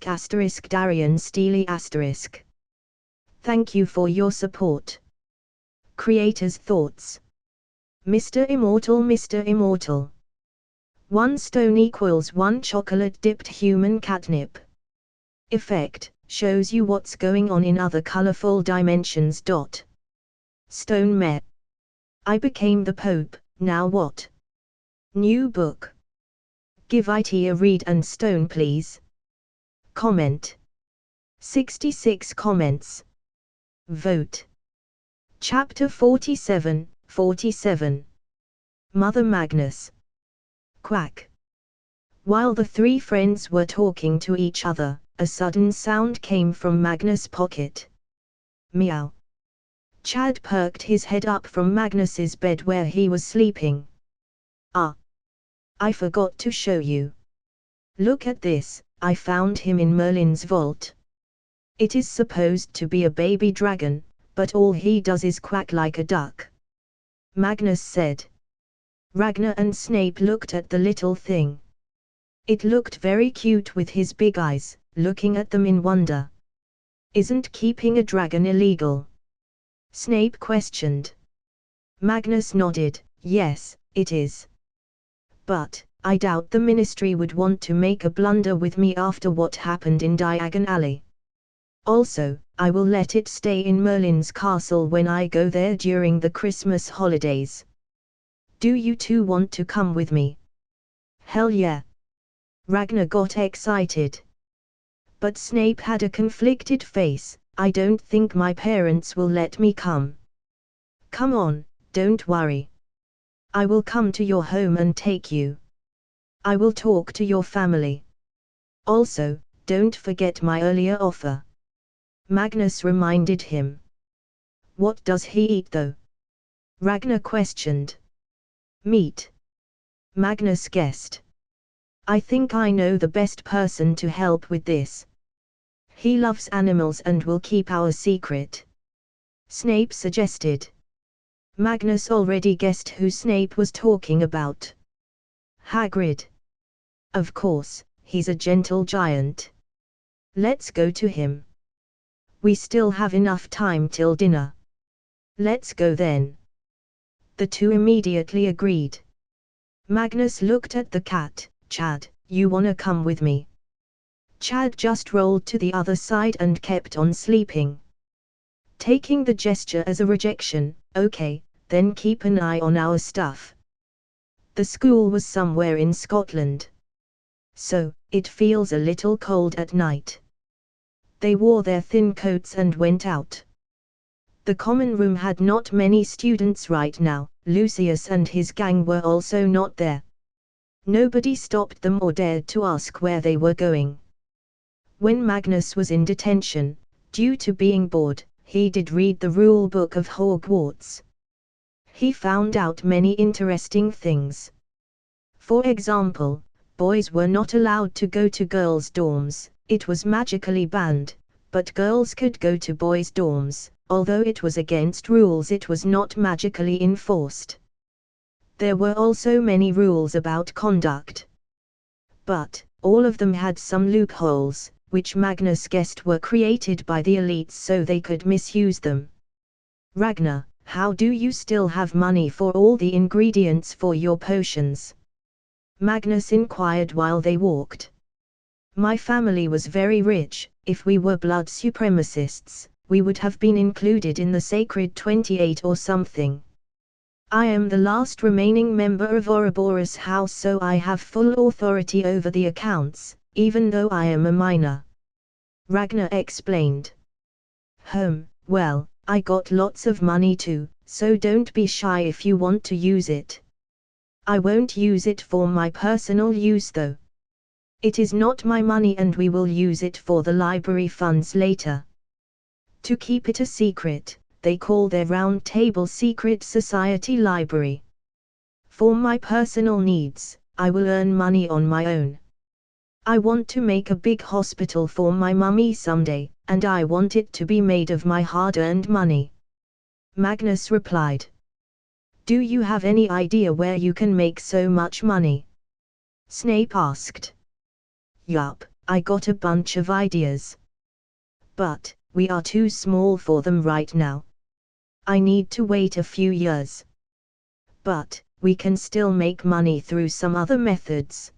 Darian Steely *. Thank you for your support. Creator's thoughts. Mr. Immortal. 1 stone equals 1 chocolate-dipped human catnip. Effect, shows you what's going on in other colorful dimensions. Stone Meh. I became the Pope, now what? New book. Give it a read and stone please. Comment. 66 comments. Vote. Chapter 47. Mother Magnus. Quack. While the three friends were talking to each other, a sudden sound came from Magnus' pocket. Meow. Chad perked his head up from Magnus's bed where he was sleeping. Ah! I forgot to show you. Look at this, I found him in Merlin's vault. It is supposed to be a baby dragon, but all he does is quack like a duck. Magnus said. Ragnar and Snape looked at the little thing. It looked very cute with his big eyes, looking at them in wonder. Isn't keeping a dragon illegal? Snape questioned. Magnus nodded, yes, it is. But, I doubt the Ministry would want to make a blunder with me after what happened in Diagon Alley. Also, I will let it stay in Merlin's castle when I go there during the Christmas holidays. Do you two want to come with me? Hell yeah! Ragnar got excited. But Snape had a conflicted face. I don't think my parents will let me come. Come on, don't worry. I will come to your home and take you. I will talk to your family. Also, don't forget my earlier offer. Magnus reminded him. What does he eat though? Ragnar questioned. Meat. Magnus guessed. I think I know the best person to help with this. He loves animals and will keep our secret. Snape suggested. Magnus already guessed who Snape was talking about. Hagrid. Of course, he's a gentle giant. Let's go to him. We still have enough time till dinner. Let's go then. The two immediately agreed. Magnus looked at the cat. Chad, you wanna come with me? Chad just rolled to the other side and kept on sleeping. Taking the gesture as a rejection, okay, then keep an eye on our stuff. The school was somewhere in Scotland. So, it feels a little cold at night. They wore their thin coats and went out. The common room had not many students right now. Lucius and his gang were also not there. Nobody stopped them or dared to ask where they were going. When Magnus was in detention, due to being bored, he did read the rule book of Hogwarts. He found out many interesting things. For example, boys were not allowed to go to girls' dorms, it was magically banned, but girls could go to boys' dorms. Although it was against rules, it was not magically enforced. There were also many rules about conduct. But, all of them had some loopholes, which Magnus guessed were created by the elites so they could misuse them. Ragnar, how do you still have money for all the ingredients for your potions? Magnus inquired while they walked. My family was very rich. If we were blood supremacists, we would have been included in the sacred 28 or something. I am the last remaining member of Ouroboros House, so I have full authority over the accounts, even though I am a minor. Ragnar explained. Well, I got lots of money too, so don't be shy if you want to use it. I won't use it for my personal use though. It is not my money and we will use it for the library funds later. To keep it a secret, they call their round table secret society library. For my personal needs, I will earn money on my own. I want to make a big hospital for my mummy someday, and I want it to be made of my hard-earned money. Magnus replied. Do you have any idea where you can make so much money? Snape asked. Yup, I got a bunch of ideas. But, we are too small for them right now. I need to wait a few years. But, we can still make money through some other methods.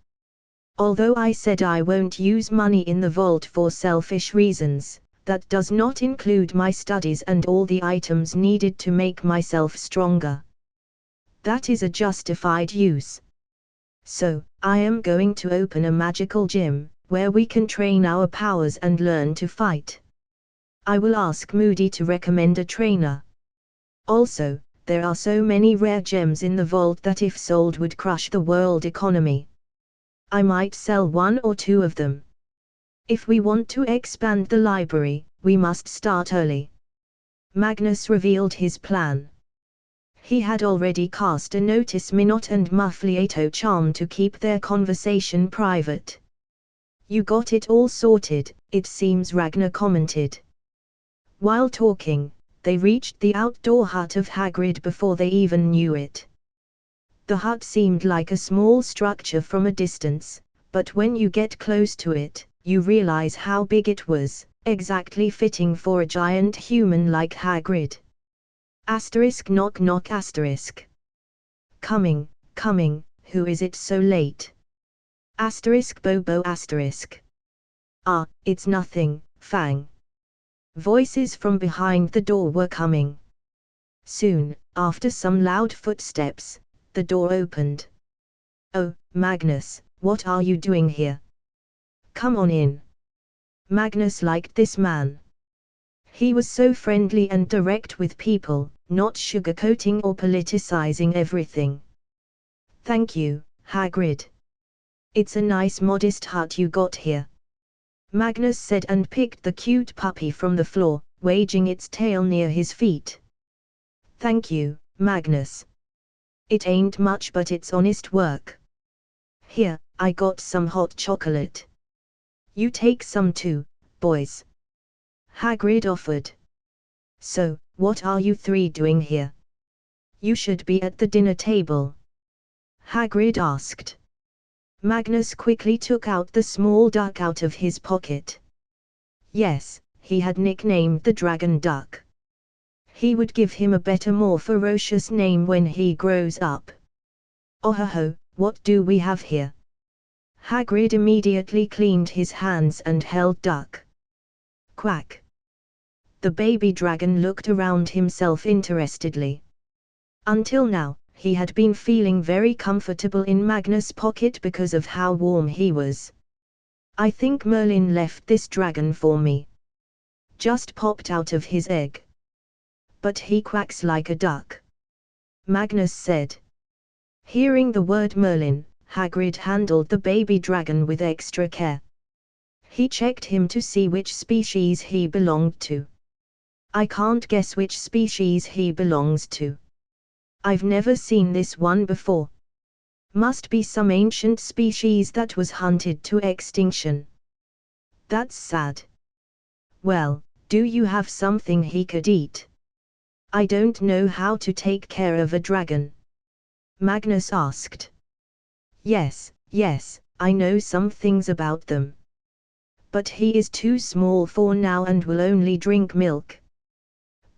Although I said I won't use money in the vault for selfish reasons, that does not include my studies and all the items needed to make myself stronger. That is a justified use. So, I am going to open a magical gym, where we can train our powers and learn to fight. I will ask Moody to recommend a trainer. Also, there are so many rare gems in the vault that if sold would crush the world economy. I might sell 1 or 2 of them. If we want to expand the library, we must start early. Magnus revealed his plan. He had already cast a notice Minot and Muffliato charm to keep their conversation private. You got it all sorted, it seems, Ragnar commented. While talking, they reached the outdoor hut of Hagrid before they even knew it. The hut seemed like a small structure from a distance, but when you get close to it, you realize how big it was, exactly fitting for a giant human like Hagrid. Knock knock asterisk. Coming, who is it so late? Bobo asterisk. Ah, it's nothing, Fang. Voices from behind the door were coming. Soon, after some loud footsteps, the door opened. Oh, Magnus, what are you doing here? Come on in. Magnus liked this man. He was so friendly and direct with people, not sugarcoating or politicizing everything. Thank you, Hagrid. It's a nice modest hut you got here. Magnus said and picked the cute puppy from the floor, waging its tail near his feet. Thank you, Magnus. It ain't much but it's honest work. Here, I got some hot chocolate. You take some too, boys. Hagrid offered. So, what are you 3 doing here? You should be at the dinner table. Hagrid asked. Magnus quickly took out the small duck out of his pocket. Yes, he had nicknamed the dragon duck. He would give him a better, more ferocious name when he grows up. Oh ho ho, what do we have here? Hagrid immediately cleaned his hands and held Duck. Quack. The baby dragon looked around himself interestedly. Until now, he had been feeling very comfortable in Magnus' pocket because of how warm he was. I think Merlin left this dragon for me. Just popped out of his egg. But he quacks like a duck, Magnus said. Hearing the word Merlin, Hagrid handled the baby dragon with extra care. He checked him to see which species he belonged to. I can't guess which species he belongs to. I've never seen this one before. Must be some ancient species that was hunted to extinction. That's sad. Well, do you have something he could eat? I don't know how to take care of a dragon, Magnus asked. Yes, I know some things about them. But he is too small for now and will only drink milk.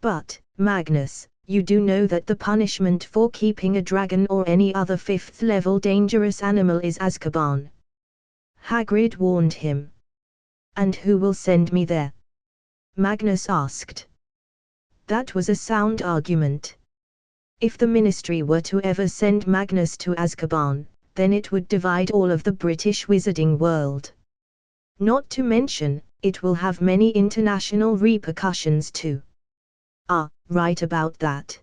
But, Magnus, you do know that the punishment for keeping a dragon or any other 5th level dangerous animal is Azkaban. Hagrid warned him. And who will send me there? Magnus asked. That was a sound argument. If the Ministry were to ever send Magnus to Azkaban, then it would divide all of the British wizarding world. Not to mention, it will have many international repercussions too. Ah, right about that.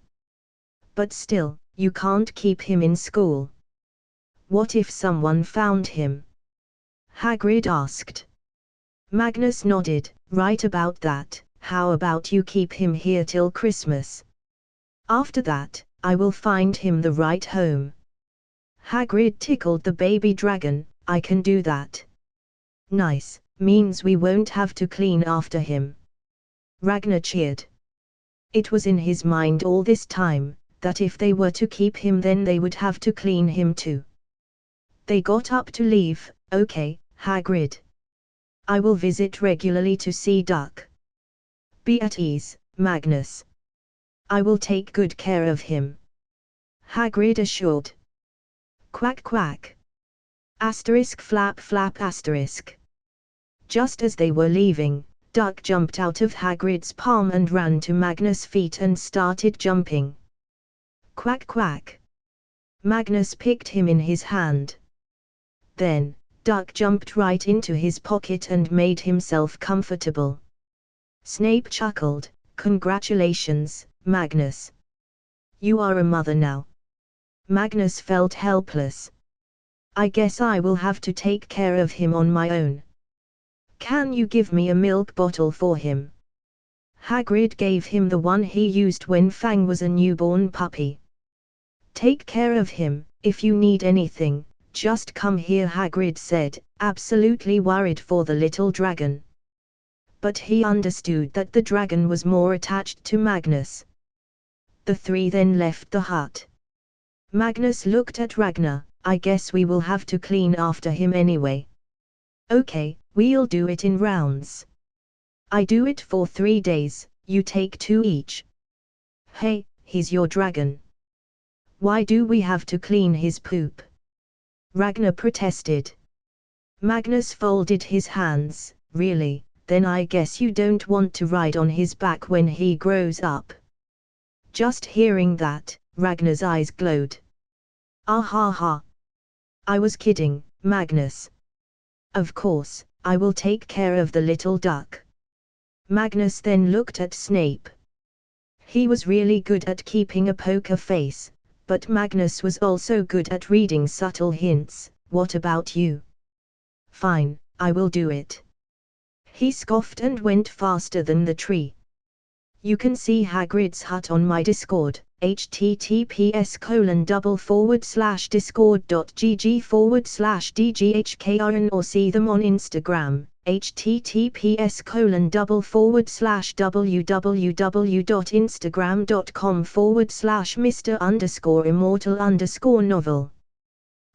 But still, you can't keep him in school. What if someone found him? Hagrid asked. Magnus nodded. Right about that. How about you keep him here till Christmas? After that, I will find him the right home. Hagrid tickled the baby dragon. I can do that. Nice, means we won't have to clean after him. Ragnar cheered. It was in his mind all this time, that if they were to keep him then they would have to clean him too. They got up to leave. Okay, Hagrid. I will visit regularly to see Duck. Be at ease, Magnus. I will take good care of him, Hagrid assured. Quack quack. Asterisk flap flap asterisk. Just as they were leaving, Duck jumped out of Hagrid's palm and ran to Magnus' feet and started jumping. Quack quack. Magnus picked him in his hand. Then, Duck jumped right into his pocket and made himself comfortable. Snape chuckled. Congratulations, Magnus. You are a mother now. Magnus felt helpless. I guess I will have to take care of him on my own. Can you give me a milk bottle for him? Hagrid gave him the one he used when Fang was a newborn puppy. Take care of him. If you need anything, just come here, Hagrid said, absolutely worried for the little dragon. But he understood that the dragon was more attached to Magnus. The three then left the hut. Magnus looked at Ragnar. I guess we will have to clean after him anyway. Okay, we'll do it in rounds. I do it for 3 days, you take 2 each. Hey, he's your dragon. Why do we have to clean his poop? Ragnar protested. Magnus folded his hands. Really? Then I guess you don't want to ride on his back when he grows up. Just hearing that, Ragnar's eyes glowed. Ah ha ha. I was kidding, Magnus. Of course, I will take care of the little duck. Magnus then looked at Snape. He was really good at keeping a poker face, but Magnus was also good at reading subtle hints. What about you? Fine, I will do it. He scoffed and went faster than the tree. You can see Hagrid's hut on my Discord, https://discord.gg/dghkrn, or see them on Instagram, https://www.instagram.com/Mr_immortal_novel.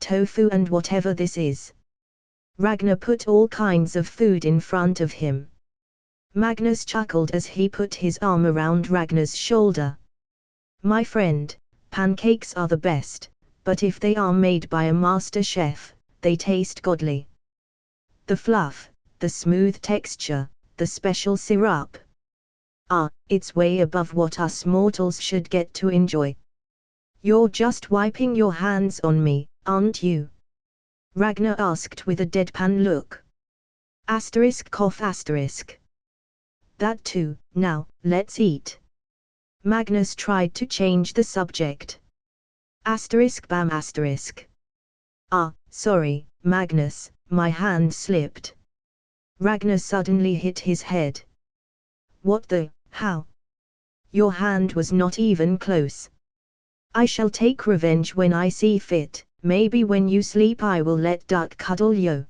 tofu and whatever this is. Ragnar put all kinds of food in front of him. Magnus chuckled as he put his arm around Ragnar's shoulder. My friend, pancakes are the best, but if they are made by a master chef, they taste godly. The fluff, the smooth texture, the special syrup. It's way above what us mortals should get to enjoy. You're just wiping your hands on me, aren't you? Ragnar asked with a deadpan look. Cough. That too, now, let's eat. Magnus tried to change the subject. Bam. Sorry, Magnus, my hand slipped. Ragnar suddenly hit his head. What the, how? Your hand was not even close. I shall take revenge when I see fit, maybe when you sleep I will let Duck cuddle you.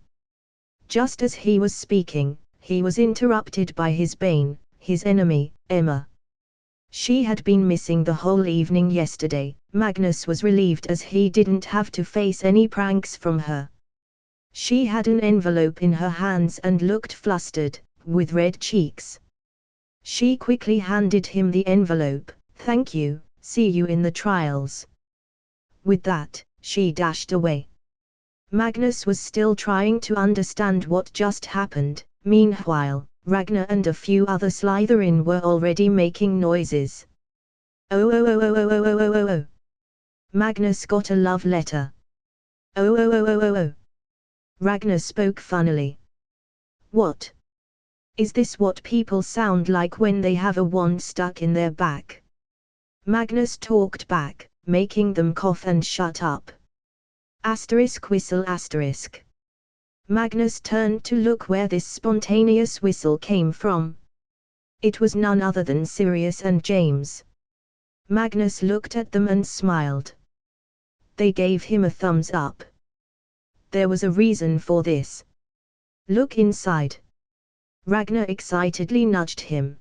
Just as he was speaking, he was interrupted by his bane, his enemy, Emma. She had been missing the whole evening yesterday. Magnus was relieved as he didn't have to face any pranks from her. She had an envelope in her hands and looked flustered, with red cheeks. She quickly handed him the envelope. Thank you, see you in the trials. With that, she dashed away. Magnus was still trying to understand what just happened. Meanwhile, Ragnar and a few other Slytherin were already making noises. Oh. Magnus got a love letter. Oh. Ragnar spoke funnily. What? Is this what people sound like when they have a wand stuck in their back? Magnus talked back, making them cough and shut up. Whistle. Magnus turned to look where this spontaneous whistle came from. It was none other than Sirius and James. Magnus looked at them and smiled. They gave him a thumbs up. There was a reason for this. Look inside. Ragnar excitedly nudged him.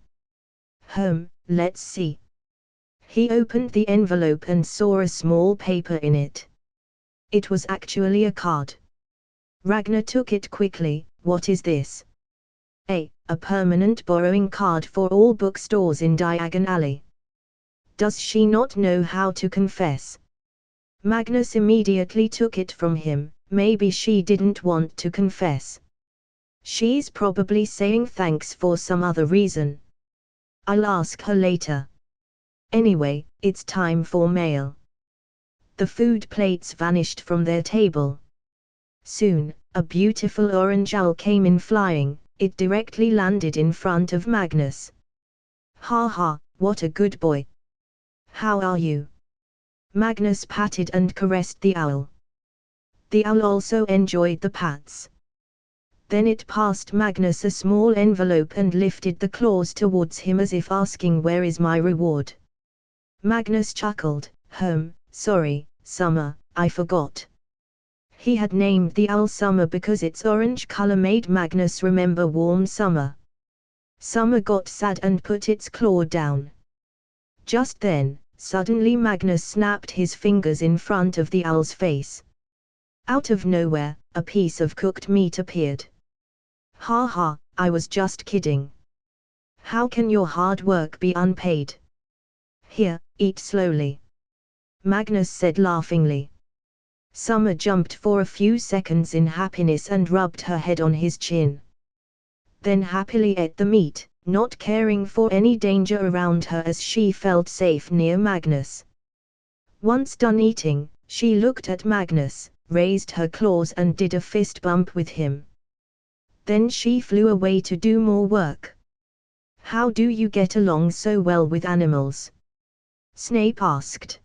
Let's see. He opened the envelope and saw a small paper in it. It was actually a card. Ragnar took it quickly. What is this? A permanent borrowing card for all bookstores in Diagon Alley. Does she not know how to confess? Magnus immediately took it from him. Maybe she didn't want to confess. She's probably saying thanks for some other reason. I'll ask her later. Anyway, it's time for mail. The food plates vanished from their table. Soon, a beautiful orange owl came in flying. It directly landed in front of Magnus. Ha, what a good boy. How are you? Magnus patted and caressed the owl. The owl also enjoyed the pats. Then it passed Magnus a small envelope and lifted the claws towards him as if asking, where is my reward? Magnus chuckled. Sorry, Summer, I forgot. He had named the owl Summer because its orange color made Magnus remember warm summer. Summer got sad and put its claw down. Just then, suddenly Magnus snapped his fingers in front of the owl's face. Out of nowhere, a piece of cooked meat appeared. Ha, I was just kidding. How can your hard work be unpaid? Here, eat slowly. Magnus said laughingly. Summer jumped for a few seconds in happiness and rubbed her head on his chin. Then happily ate the meat, not caring for any danger around her as she felt safe near Magnus. Once done eating, she looked at Magnus, raised her claws and did a fist bump with him. Then she flew away to do more work. How do you get along so well with animals? Snape asked.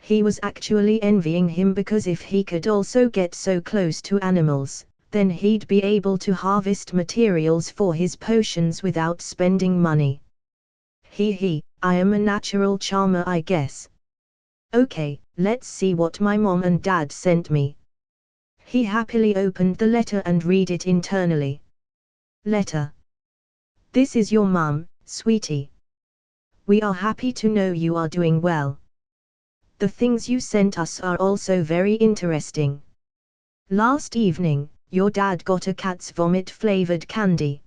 He was actually envying him because if he could also get so close to animals, then he'd be able to harvest materials for his potions without spending money. I am a natural charmer, I guess. Okay, let's see what my mom and dad sent me. He happily opened the letter and read it internally. Letter. This is your mom, sweetie. We are happy to know you are doing well. The things you sent us are also very interesting. Last evening, your dad got a cat's vomit-flavored candy.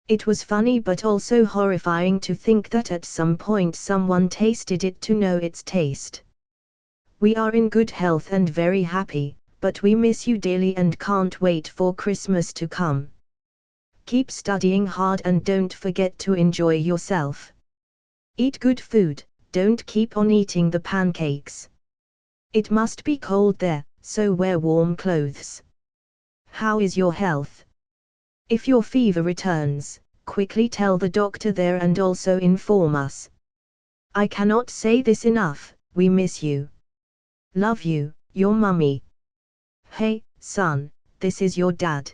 It was funny but also horrifying to think that at some point someone tasted it to know its taste. We are in good health and very happy, but we miss you dearly and can't wait for Christmas to come. Keep studying hard and don't forget to enjoy yourself. Eat good food, don't keep on eating the pancakes. It must be cold there, so wear warm clothes. How is your health? If your fever returns, quickly tell the doctor there and also inform us. I cannot say this enough, we miss you. Love you, your mummy. Hey, son, this is your dad.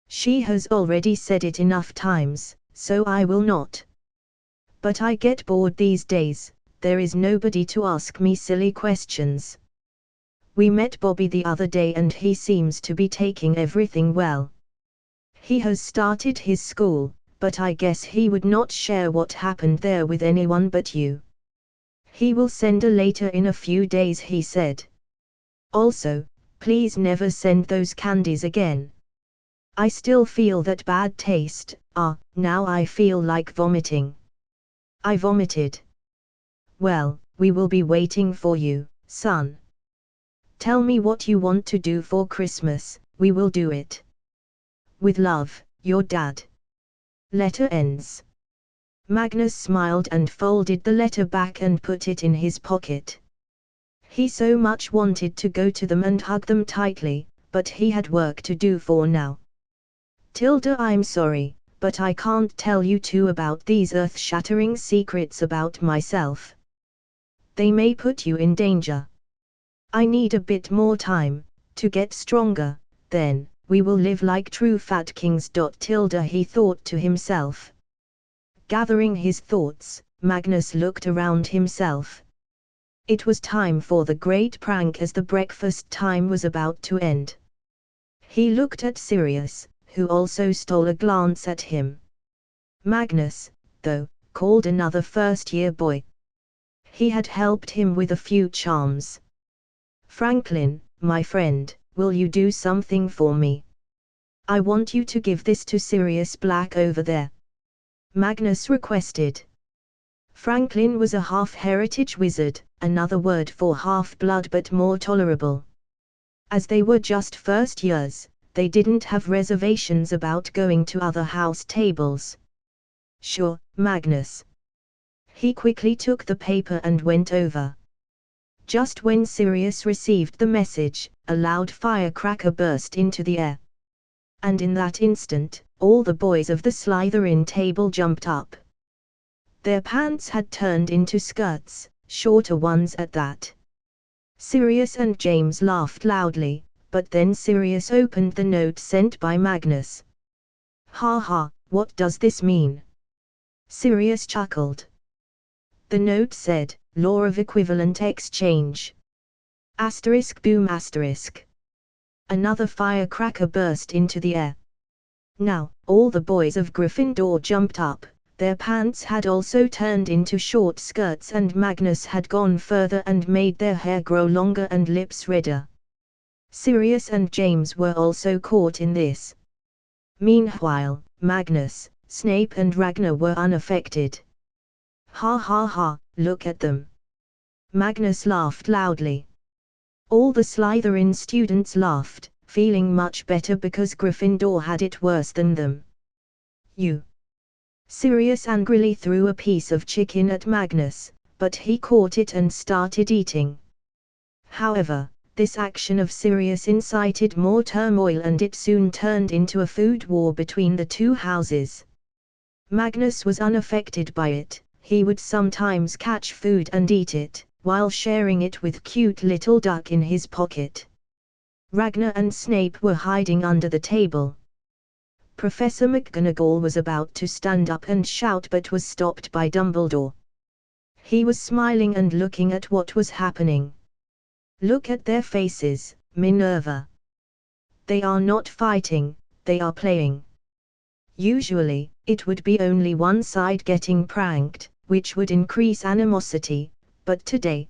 She has already said it enough times, so I will not. But I get bored these days, there is nobody to ask me silly questions. We met Bobby the other day and he seems to be taking everything well. He has started his school, but I guess he would not share what happened there with anyone but you. He will send a letter in a few days, he said. Also, please never send those candies again. I still feel that bad taste. Now I feel like vomiting. I vomited. Well, we will be waiting for you, son. Tell me what you want to do for Christmas, we will do it. With love, your dad. Letter ends. Magnus smiled and folded the letter back and put it in his pocket. He so much wanted to go to them and hug them tightly, but he had work to do for now. Tilda, I'm sorry, but I can't tell you two about these earth-shattering secrets about myself. They may put you in danger. I need a bit more time, to get stronger, then, we will live like true fat kings. Tilda, he thought to himself. Gathering his thoughts, Magnus looked around himself. It was time for the great prank as the breakfast time was about to end. He looked at Sirius, who also stole a glance at him. Magnus, though, called another first-year boy. He had helped him with a few charms. Franklin, my friend, will you do something for me? I want you to give this to Sirius Black over there. Magnus requested. Franklin was a half-heritage wizard, another word for half-blood but more tolerable. As they were just first years, they didn't have reservations about going to other house tables. Sure, Magnus. He quickly took the paper and went over. Just when Sirius received the message, a loud firecracker burst into the air. And in that instant, all the boys of the Slytherin table jumped up. Their pants had turned into skirts, shorter ones at that. Sirius and James laughed loudly, but then Sirius opened the note sent by Magnus. Ha ha, what does this mean? Sirius chuckled. The note said, Law of Equivalent Exchange. Asterisk boom asterisk. Another firecracker burst into the air. Now, all the boys of Gryffindor jumped up, their pants had also turned into short skirts and Magnus had gone further and made their hair grow longer and lips redder. Sirius and James were also caught in this. Meanwhile, Magnus, Snape and Ragnar were unaffected. Ha ha ha, look at them. Magnus laughed loudly. All the Slytherin students laughed, feeling much better because Gryffindor had it worse than them. You. Sirius angrily threw a piece of chicken at Magnus, but he caught it and started eating. However, this action of Sirius incited more turmoil and it soon turned into a food war between the two houses. Magnus was unaffected by it, he would sometimes catch food and eat it, while sharing it with cute little duck in his pocket. Ragnar and Snape were hiding under the table. Professor McGonagall was about to stand up and shout but was stopped by Dumbledore. He was smiling and looking at what was happening. Look at their faces, Minerva. They are not fighting, they are playing. Usually, it would be only one side getting pranked, which would increase animosity, but today,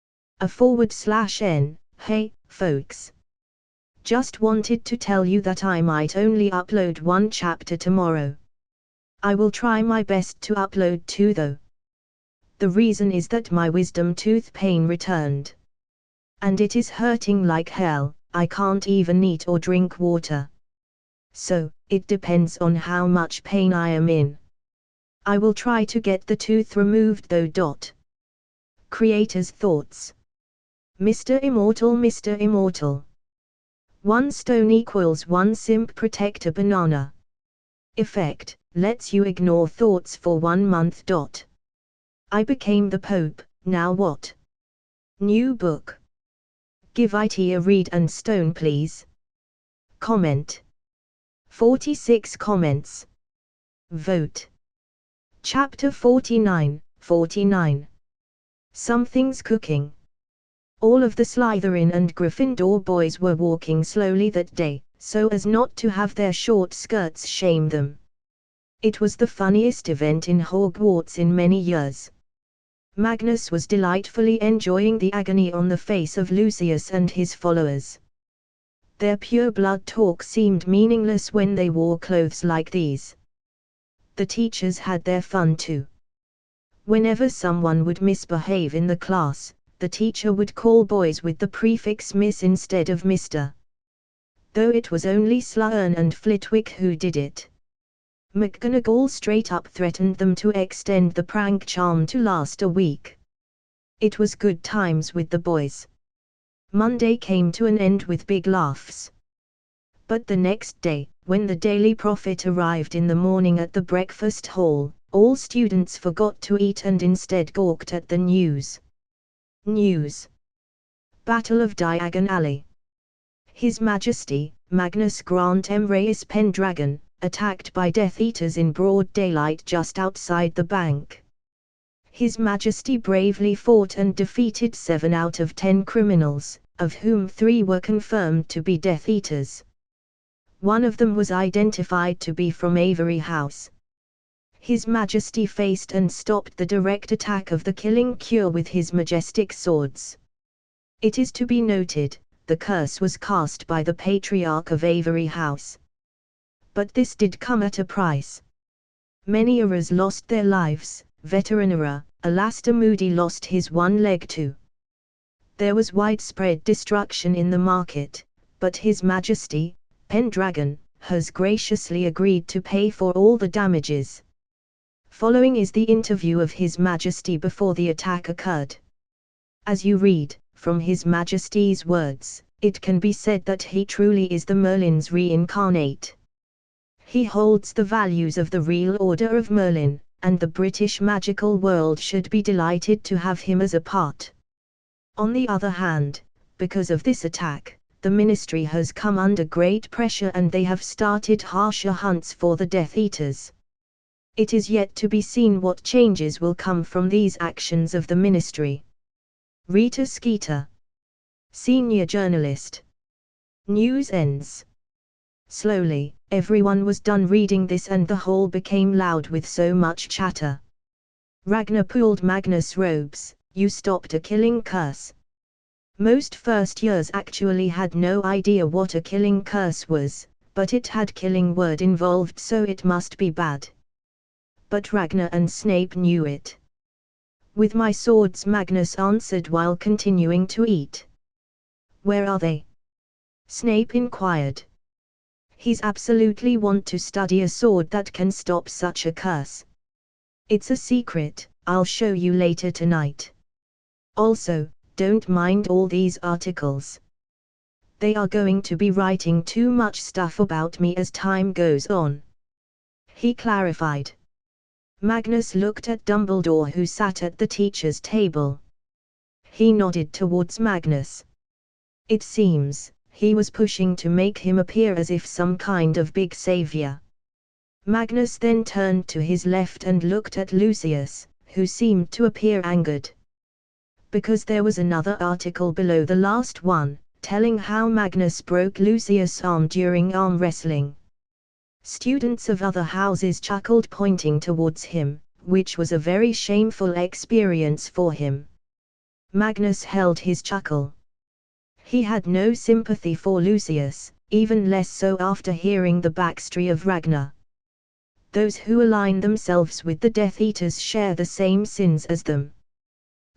/n. Hey, folks. Just wanted to tell you that I might only upload one chapter tomorrow. I will try my best to upload 2 though. The reason is that my wisdom tooth pain returned. And it is hurting like hell, I can't even eat or drink water. So, it depends on how much pain I am in. I will try to get the tooth removed though. Creator's thoughts. Mr. Immortal, Mr. Immortal. 1 stone equals 1 simp protector banana. Effect, lets you ignore thoughts for 1 month. I became the Pope, now what? New book. Give it a read and stone please. Comment. 46 comments. Vote. Chapter 49, 49. Something's cooking. All of the Slytherin and Gryffindor boys were walking slowly that day, so as not to have their short skirts shame them. It was the funniest event in Hogwarts in many years. Magnus was delightfully enjoying the agony on the face of Lucius and his followers. Their pure-blood talk seemed meaningless when they wore clothes like these. The teachers had their fun too. Whenever someone would misbehave in the class, the teacher would call boys with the prefix Miss instead of Mr. Though it was only Slurn and Flitwick who did it. McGonagall straight up threatened them to extend the prank charm to last a week. It was good times with the boys. Monday came to an end with big laughs. But the next day, when the Daily Prophet arrived in the morning at the breakfast hall, all students forgot to eat and instead gawked at the news. News. Battle of Diagon Alley. His Majesty, Magnus Grant Emrys Pendragon, attacked by Death Eaters in broad daylight just outside the bank. His Majesty bravely fought and defeated 7 out of 10 criminals, of whom 3 were confirmed to be Death Eaters. One of them was identified to be from Avery House. His Majesty faced and stopped the direct attack of the Killing Cure with his majestic swords. It is to be noted, the curse was cast by the Patriarch of Avery House. But this did come at a price. Many Aras lost their lives, Veteranera, Alastair Moody lost his 1 leg too. There was widespread destruction in the market, but His Majesty, Pendragon, has graciously agreed to pay for all the damages. Following is the interview of His Majesty before the attack occurred. As you read, from His Majesty's words, it can be said that he truly is the Merlin's reincarnate. He holds the values of the real Order of Merlin, and the British magical world should be delighted to have him as a part. On the other hand, because of this attack, the Ministry has come under great pressure and they have started harsher hunts for the Death Eaters. It is yet to be seen what changes will come from these actions of the Ministry. Rita Skeeter, Senior Journalist. News ends. Slowly, everyone was done reading this and the hall became loud with so much chatter. Ragnar pulled Magnus' robes. You stopped a killing curse. Most first years actually had no idea what a killing curse was, but it had killing word involved so it must be bad. But Ragnar and Snape knew it. With my swords, Magnus answered while continuing to eat. Where are they? Snape inquired. He's absolutely want to study a sword that can stop such a curse. It's a secret, I'll show you later tonight. Also, don't mind all these articles. They are going to be writing too much stuff about me as time goes on. He clarified. Magnus looked at Dumbledore who sat at the teacher's table. He nodded towards Magnus. It seems, he was pushing to make him appear as if some kind of big savior. Magnus then turned to his left and looked at Lucius, who seemed to appear angered. Because there was another article below the last one, telling how Magnus broke Lucius' arm during arm wrestling. Students of other houses chuckled pointing towards him, which was a very shameful experience for him. Magnus held his chuckle. He had no sympathy for Lucius, even less so after hearing the backstory of Ragnar. Those who align themselves with the Death Eaters share the same sins as them.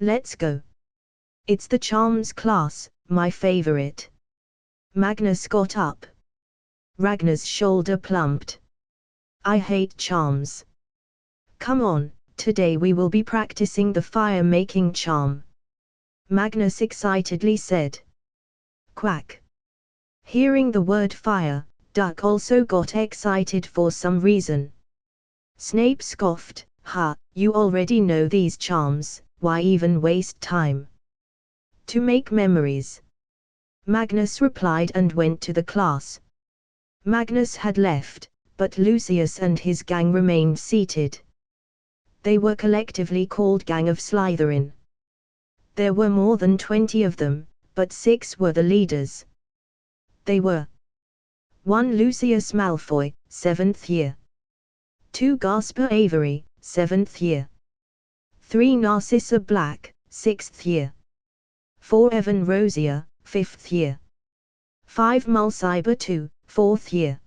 Let's go. It's the charms class, my favorite. Magnus got up. Ragnar's shoulder plumped. I hate charms. Come on, today we will be practicing the fire-making charm. Magnus excitedly said. Quack. Hearing the word fire, Duck also got excited for some reason. Snape scoffed, Ha, you already know these charms, why even waste time? To make memories. Magnus replied and went to the class. Magnus had left, but Lucius and his gang remained seated. They were collectively called Gang of Slytherin. There were more than 20 of them, but 6 were the leaders. They were 1. Lucius Malfoy, 7th year. 2. Gasper Avery, 7th year. 3. Narcissa Black, 6th year. 4. Evan Rosier, 5th year. 5. Mulciber II, 4th year.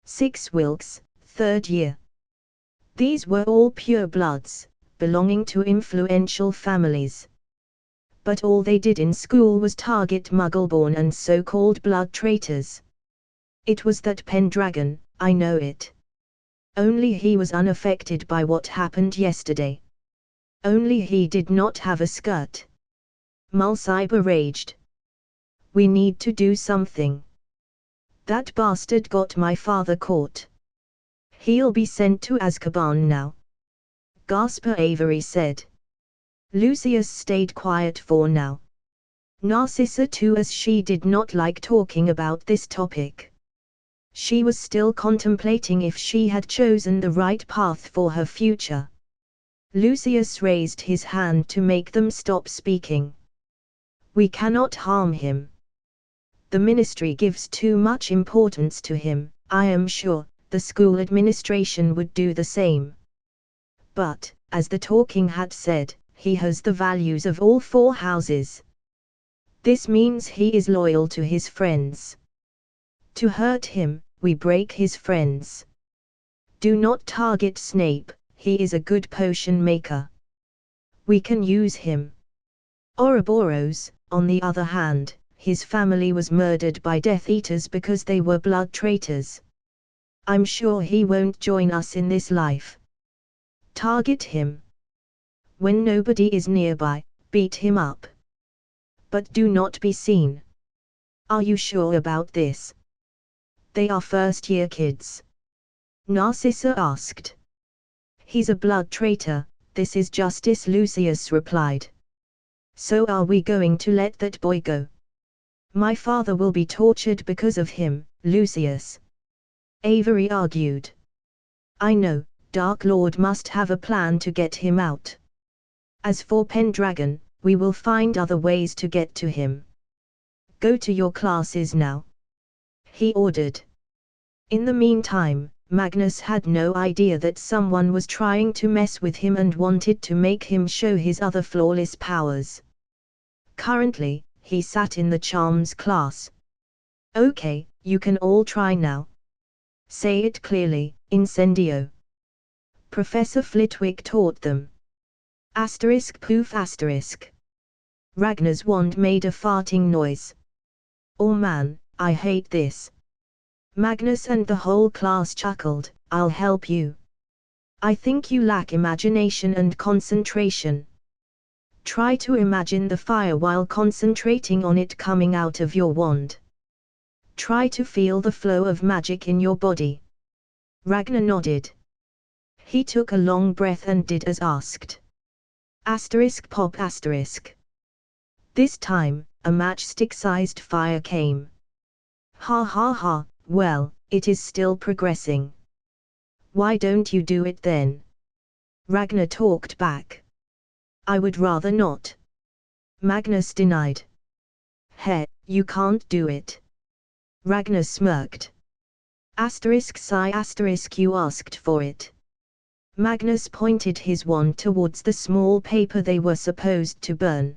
6. Wilkes, 3rd year. These were all purebloods, belonging to influential families. But all they did in school was target Muggleborn and so-called blood traitors. It was that Pendragon, I know it. Only he was unaffected by what happened yesterday. Only he did not have a skirt. Mulciber raged. We need to do something. That bastard got my father caught. He'll be sent to Azkaban now. Gasper Avery said. Lucius stayed quiet for now. Narcissa too, as she did not like talking about this topic. She was still contemplating if she had chosen the right path for her future. Lucius raised his hand to make them stop speaking. We cannot harm him. The ministry gives too much importance to him. I am sure the school administration would do the same. But, as the talking hat said, he has the values of all 4 houses. This means he is loyal to his friends. To hurt him, we break his friends. Do not target Snape, he is a good potion maker. We can use him. Ouroboros, on the other hand, his family was murdered by Death Eaters because they were blood traitors. I'm sure he won't join us in this life. Target him. When nobody is nearby, beat him up. But do not be seen. Are you sure about this? They are first-year kids. Narcissa asked. He's a blood traitor, this is justice, Lucius replied. So are we going to let that boy go? My father will be tortured because of him, Lucius. Avery argued. I know, Dark Lord must have a plan to get him out. As for Pendragon, we will find other ways to get to him. Go to your classes now. He ordered. In the meantime, Magnus had no idea that someone was trying to mess with him and wanted to make him show his other flawless powers. Currently, he sat in the charms class. Okay, you can all try now. Say it clearly, Incendio. Professor Flitwick taught them. Asterisk poof asterisk. Ragnar's wand made a farting noise. Oh man, I hate this. Magnus and the whole class chuckled. I'll help you. I think you lack imagination and concentration. Try to imagine the fire while concentrating on it coming out of your wand. Try to feel the flow of magic in your body. Ragnar nodded. He took a long breath and did as asked. Asterisk pop asterisk. This time, a matchstick-sized fire came. Ha ha ha, well, it is still progressing. Why don't you do it then? Ragnar talked back. I would rather not. Magnus denied. Heh, you can't do it. Ragnar smirked. Asterisk sigh asterisk you asked for it. Magnus pointed his wand towards the small paper they were supposed to burn.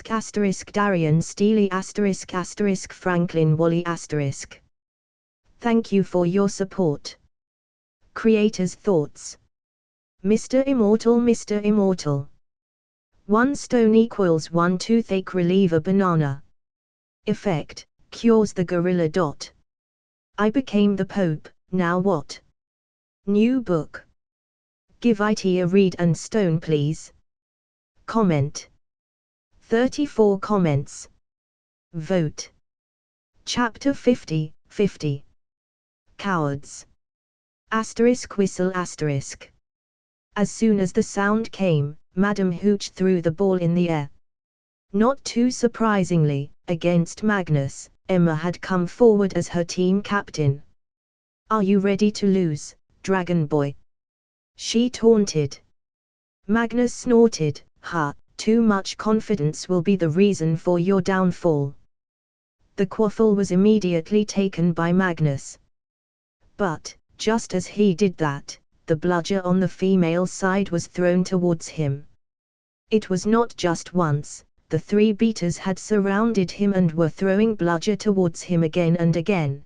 Darian Steely Franklin Wally Thank you for your support. Creator's thoughts. Mr. Immortal. 1 stone equals 1 toothache reliever banana. Effect, cures the gorilla. I became the Pope, now what? New book. Give it a read and stone please. Comment. 34 comments. Vote. Chapter 50. Cowards. Whistle. As soon as the sound came, Madame Hooch threw the ball in the air. Not too surprisingly, against Magnus, Emma had come forward as her team captain. Are you ready to lose, dragon boy!" she taunted. Magnus snorted, "Ha, too much confidence will be the reason for your downfall." The quaffle was immediately taken by Magnus. But, just as he did that, the bludger on the female side was thrown towards him. It was not just once, the three beaters had surrounded him and were throwing bludger towards him again and again.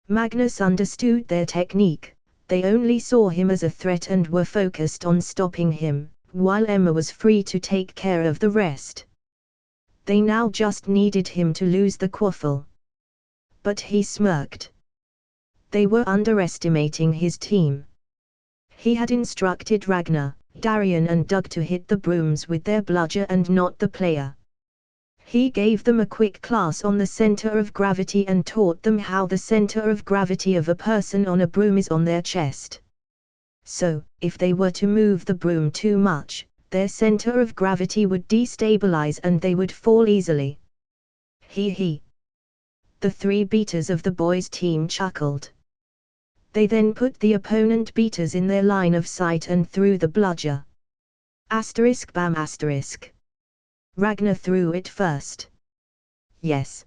Magnus understood their technique, they only saw him as a threat and were focused on stopping him, while Emma was free to take care of the rest. They now just needed him to lose the quaffle. But he smirked. They were underestimating his team. He had instructed Ragnar, Darian and Doug to hit the brooms with their bludger and not the player. He gave them a quick class on the center of gravity and taught them how the center of gravity of a person on a broom is on their chest. So, if they were to move the broom too much, their center of gravity would destabilize and they would fall easily. He. The three beaters of the boys' team chuckled. They then put the opponent beaters in their line of sight and threw the bludger. Asterisk bam asterisk. Ragnar threw it first. Yes.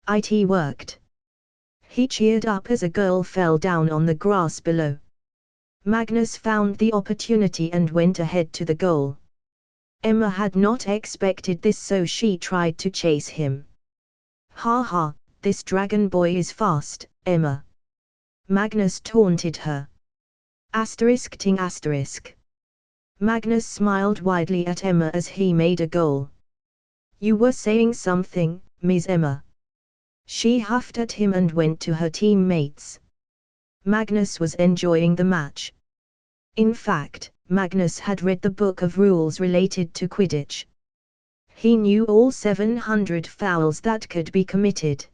It worked. He cheered up as a girl fell down on the grass below. Magnus found the opportunity and went ahead to the goal. Emma had not expected this, so she tried to chase him. "Ha ha, this dragon boy is fast, Emma," Magnus taunted her. Asterisk ting asterisk. Magnus smiled widely at Emma as he made a goal. "You were saying something, Miss Emma." She huffed at him and went to her teammates. Magnus was enjoying the match. In fact, Magnus had read the book of rules related to Quidditch. He knew all 700 fouls that could be committed.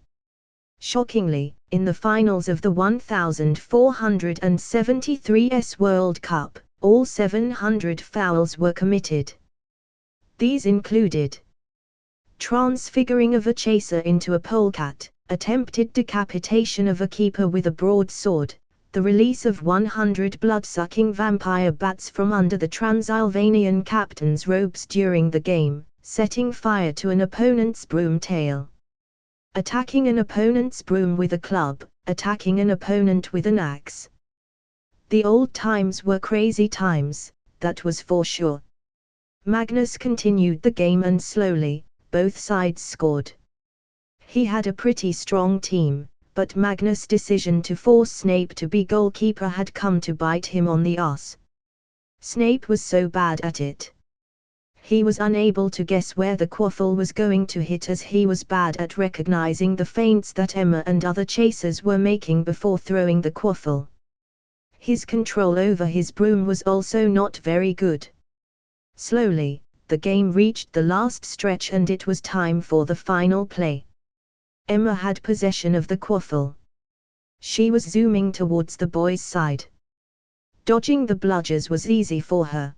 Shockingly, in the finals of the 1473's World Cup, all 700 fouls were committed. These included transfiguring of a chaser into a polecat, attempted decapitation of a keeper with a broadsword, the release of 100 blood-sucking vampire bats from under the Transylvanian captain's robes during the game, setting fire to an opponent's broom tail, attacking an opponent's broom with a club, attacking an opponent with an axe. The old times were crazy times, that was for sure. Magnus continued the game and slowly, both sides scored. He had a pretty strong team, but Magnus' decision to force Snape to be goalkeeper had come to bite him on the ass. Snape was so bad at it. He was unable to guess where the quaffle was going to hit, as he was bad at recognizing the feints that Emma and other chasers were making before throwing the quaffle. His control over his broom was also not very good. Slowly, the game reached the last stretch and it was time for the final play. Emma had possession of the quaffle. She was zooming towards the boys' side. Dodging the bludgers was easy for her.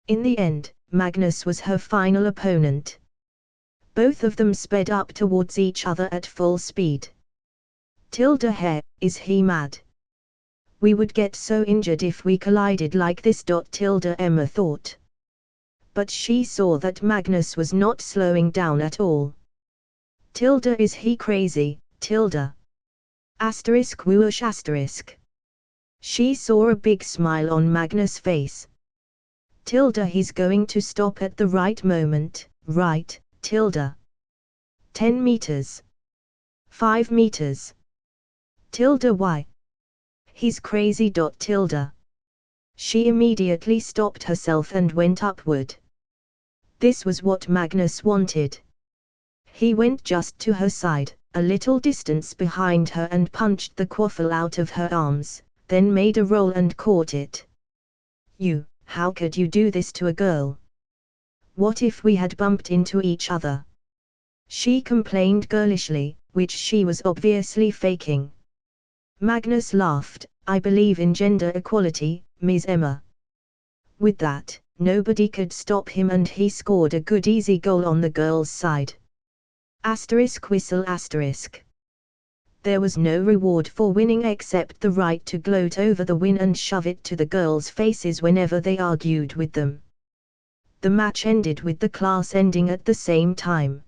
In the end, Magnus was her final opponent. Both of them sped up towards each other at full speed. Hair, is he mad? We would get so injured if we collided like this. Emma thought. But she saw that Magnus was not slowing down at all. Is he crazy, Asterisk whoosh asterisk. She saw a big smile on Magnus' face. He's going to stop at the right moment, right, 10 meters. 5 meters. Why? He's crazy. She immediately stopped herself and went upward. This was what Magnus wanted. He went just to her side, a little distance behind her, and punched the quaffle out of her arms, then made a roll and caught it. How could you do this to a girl? What if we had bumped into each other? She complained girlishly, which she was obviously faking. Magnus laughed. I believe in gender equality, Ms. Emma. With that, nobody could stop him and he scored a good easy goal on the girls' side. Asterisk whistle asterisk. There was no reward for winning except the right to gloat over the win and shove it to the girls' faces whenever they argued with them. The match ended with the class ending at the same time.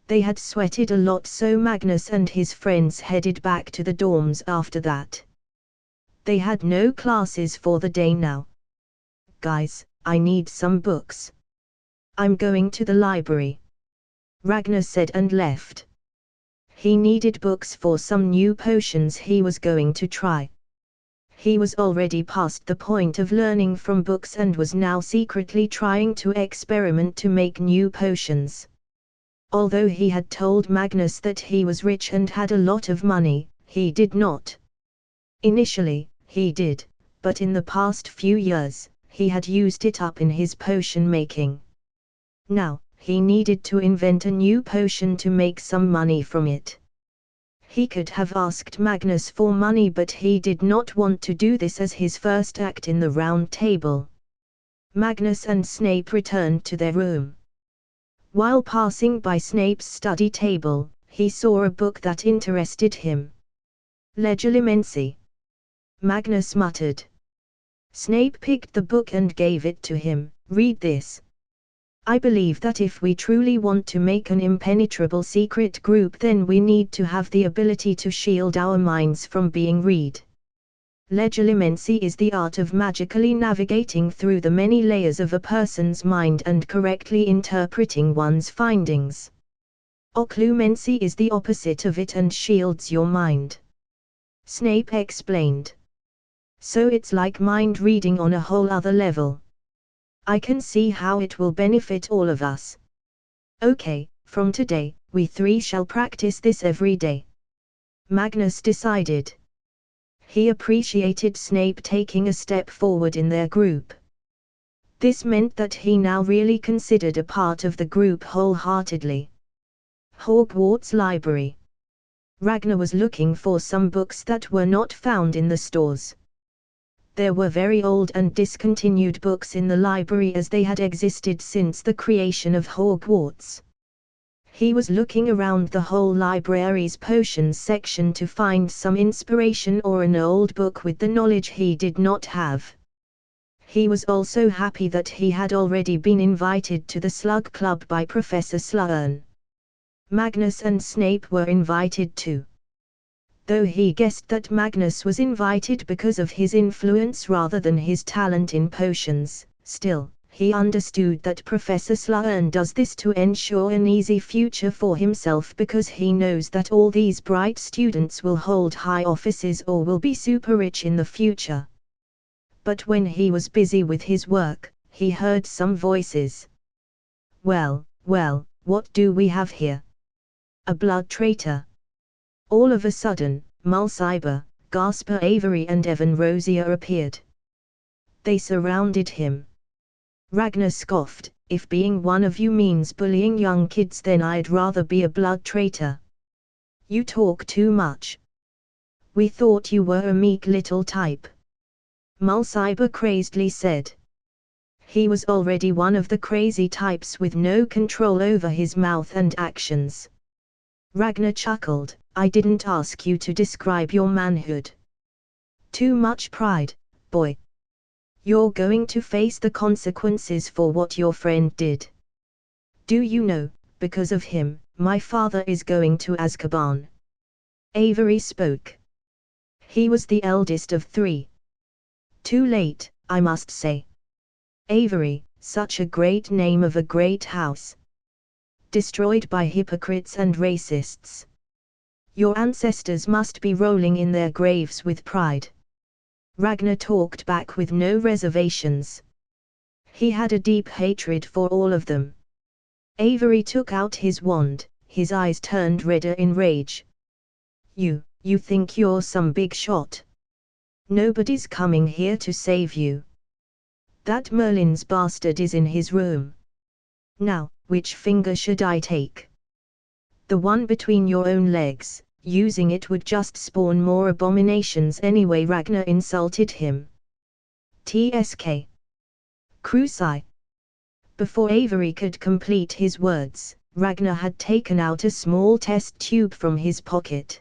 They had sweated a lot, so Magnus and his friends headed back to the dorms after that. They had no classes for the day now. Guys, I need some books. I'm going to the library, Ragnar said and left. He needed books for some new potions he was going to try. He was already past the point of learning from books and was now secretly trying to experiment to make new potions. Although he had told Magnus that he was rich and had a lot of money, he did not. Initially, he did, but in the past few years, he had used it up in his potion making. Now, he needed to invent a new potion to make some money from it. He could have asked Magnus for money, but he did not want to do this as his first act in the round table. Magnus and Snape returned to their room. While passing by Snape's study table, he saw a book that interested him. Legilimency, Magnus muttered. Snape picked the book and gave it to him. Read this. I believe that if we truly want to make an impenetrable secret group, then we need to have the ability to shield our minds from being read. Legilimency is the art of magically navigating through the many layers of a person's mind and correctly interpreting one's findings. Occlumency is the opposite of it and shields your mind. Snape explained. So it's like mind reading on a whole other level. I can see how it will benefit all of us. Okay, from today, we three shall practice this every day, Magnus decided. He appreciated Snape taking a step forward in their group. This meant that he now really considered a part of the group wholeheartedly. Hogwarts Library. Ragnar was looking for some books that were not found in the stores. There were very old and discontinued books in the library as they had existed since the creation of Hogwarts. He was looking around the whole library's potions section to find some inspiration or an old book with the knowledge he did not have. He was also happy that he had already been invited to the Slug Club by Professor Slughorn. Magnus and Snape were invited too. Though he guessed that Magnus was invited because of his influence rather than his talent in potions, still, he understood that Professor Slughorn does this to ensure an easy future for himself because he knows that all these bright students will hold high offices or will be super rich in the future. But when he was busy with his work, he heard some voices. Well, what do we have here? A blood traitor. All of a sudden, Mulciber, Gasper Avery and Evan Rosier appeared. They surrounded him. Ragnar scoffed, if being one of you means bullying young kids, then I'd rather be a blood traitor. You talk too much. We thought you were a meek little type, Mulciber crazedly said. He was already one of the crazy types with no control over his mouth and actions. Ragnar chuckled, I didn't ask you to describe your manhood. Too much pride, boy. You're going to face the consequences for what your friend did. Do you know, because of him, my father is going to Azkaban. Avery spoke. He was the eldest of three. Too late, I must say. Avery, such a great name of a great house. Destroyed by hypocrites and racists. Your ancestors must be rolling in their graves with pride. Ragnar talked back with no reservations. He had a deep hatred for all of them. Avery took out his wand, his eyes turned redder in rage. You think you're some big shot? Nobody's coming here to save you. That Merlin's bastard is in his room. Now, which finger should I take? The one between your own legs. Using it would just spawn more abominations anyway. Ragnar insulted him. TSK. Cruci. Before Avery could complete his words, Ragnar had taken out a small test tube from his pocket.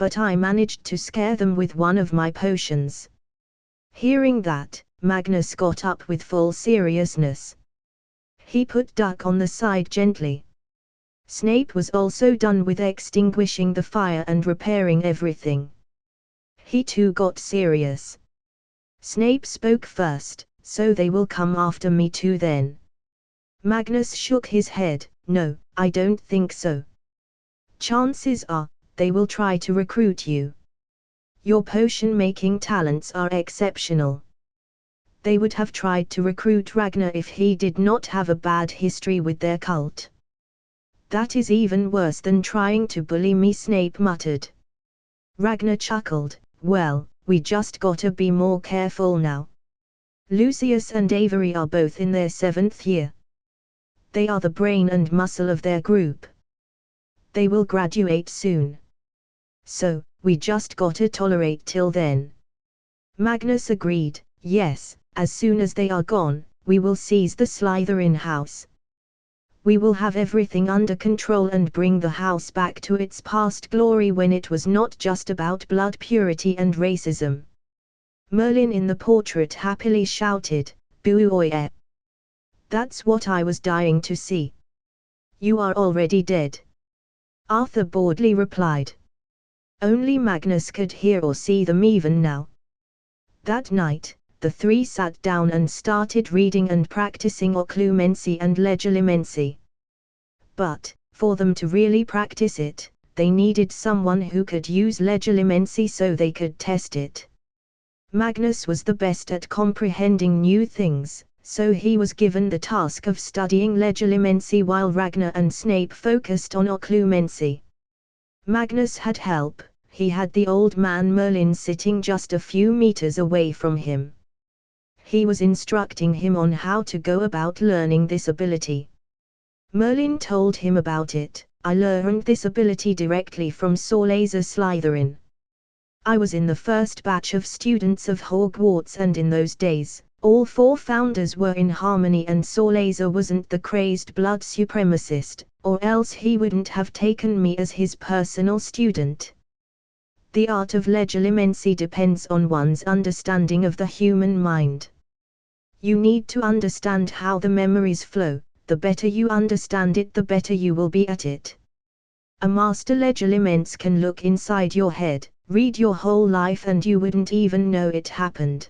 but I managed to scare them with one of my potions." Hearing that, Magnus got up with full seriousness. He put Duck on the side gently. Snape was also done with extinguishing the fire and repairing everything. He too got serious. "Snape spoke first, so they will come after me too then." Magnus shook his head. "No, I don't think so. Chances are, they will try to recruit you. Your potion-making talents are exceptional. They would have tried to recruit Ragnar if he did not have a bad history with their cult." "That is even worse than trying to bully me," Snape muttered. Ragnar chuckled. "Well, we just gotta be more careful now. Lucius and Avery are both in their 7th year. They are the brain and muscle of their group. They will graduate soon. So, we just gotta tolerate till then." Magnus agreed. "Yes, as soon as they are gone, we will seize the Slytherin house. We will have everything under control and bring the house back to its past glory when it was not just about blood purity and racism." Merlin in the portrait happily shouted, "Boo-oye! That's what I was dying to see." "You are already dead," Arthur boredly replied. Only Magnus could hear or see them even now. That night, the three sat down and started reading and practicing occlumency and legilimency. But, for them to really practice it, they needed someone who could use legilimency so they could test it. Magnus was the best at comprehending new things, so he was given the task of studying legilimency while Ragnar and Snape focused on occlumency. Magnus had help. He had the old man Merlin sitting just a few meters away from him. He was instructing him on how to go about learning this ability. Merlin told him about it. "I learned this ability directly from Salazar Slytherin. I was in the first batch of students of Hogwarts, and in those days, all 4 founders were in harmony and Salazar wasn't the crazed blood supremacist, or else he wouldn't have taken me as his personal student." The art of legilimency depends on one's understanding of the human mind. You need to understand how the memories flow. The better you understand it, the better you will be at it. A master legilimens can look inside your head, read your whole life, and you wouldn't even know it happened.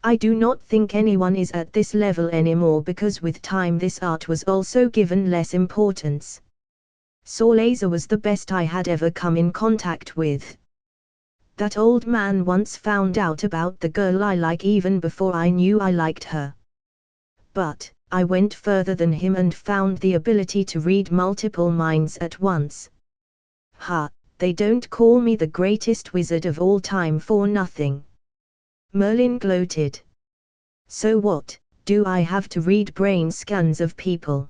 I do not think anyone is at this level anymore because with time this art was also given less importance. Salazar was the best I had ever come in contact with. That old man once found out about the girl I like even before I knew I liked her. But, I went further than him and found the ability to read multiple minds at once. Ha, they don't call me the greatest wizard of all time for nothing." Merlin gloated. "So what, do I have to read brain scans of people?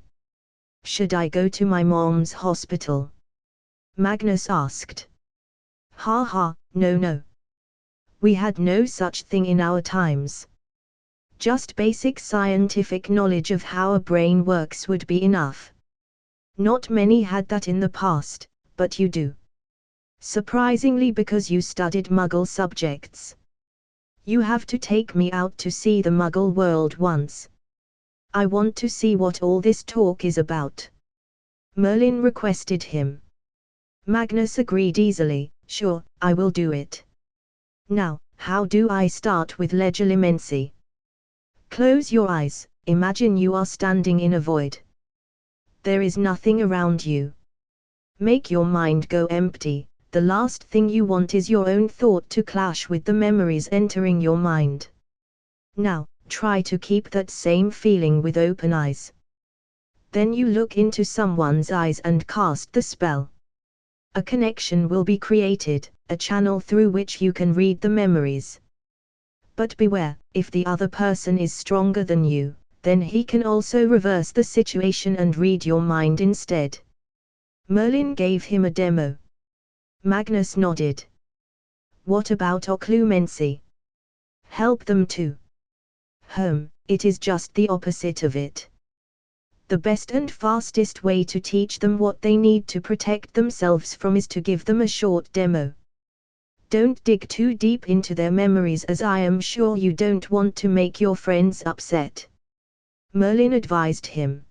Should I go to my mom's hospital?" Magnus asked. "Ha ha, no. We had no such thing in our times. Just basic scientific knowledge of how a brain works would be enough. Not many had that in the past, but you do. Surprisingly, because you studied Muggle subjects. You have to take me out to see the Muggle world once. I want to see what all this talk is about." Merlin requested him. Magnus agreed easily. "Sure, I will do it. Now, how do I start with legilimency?" Close your eyes, imagine you are standing in a void. There is nothing around you. Make your mind go empty. The last thing you want is your own thought to clash with the memories entering your mind. Now, try to keep that same feeling with open eyes. Then you look into someone's eyes and cast the spell. A connection will be created, a channel through which you can read the memories. But beware, if the other person is stronger than you, then he can also reverse the situation and read your mind instead. Merlin gave him a demo. Magnus nodded. "What about occlumency? Help them too?" It is just the opposite of it. The best and fastest way to teach them what they need to protect themselves from is to give them a short demo. Don't dig too deep into their memories, as I am sure you don't want to make your friends upset. Merlin advised him.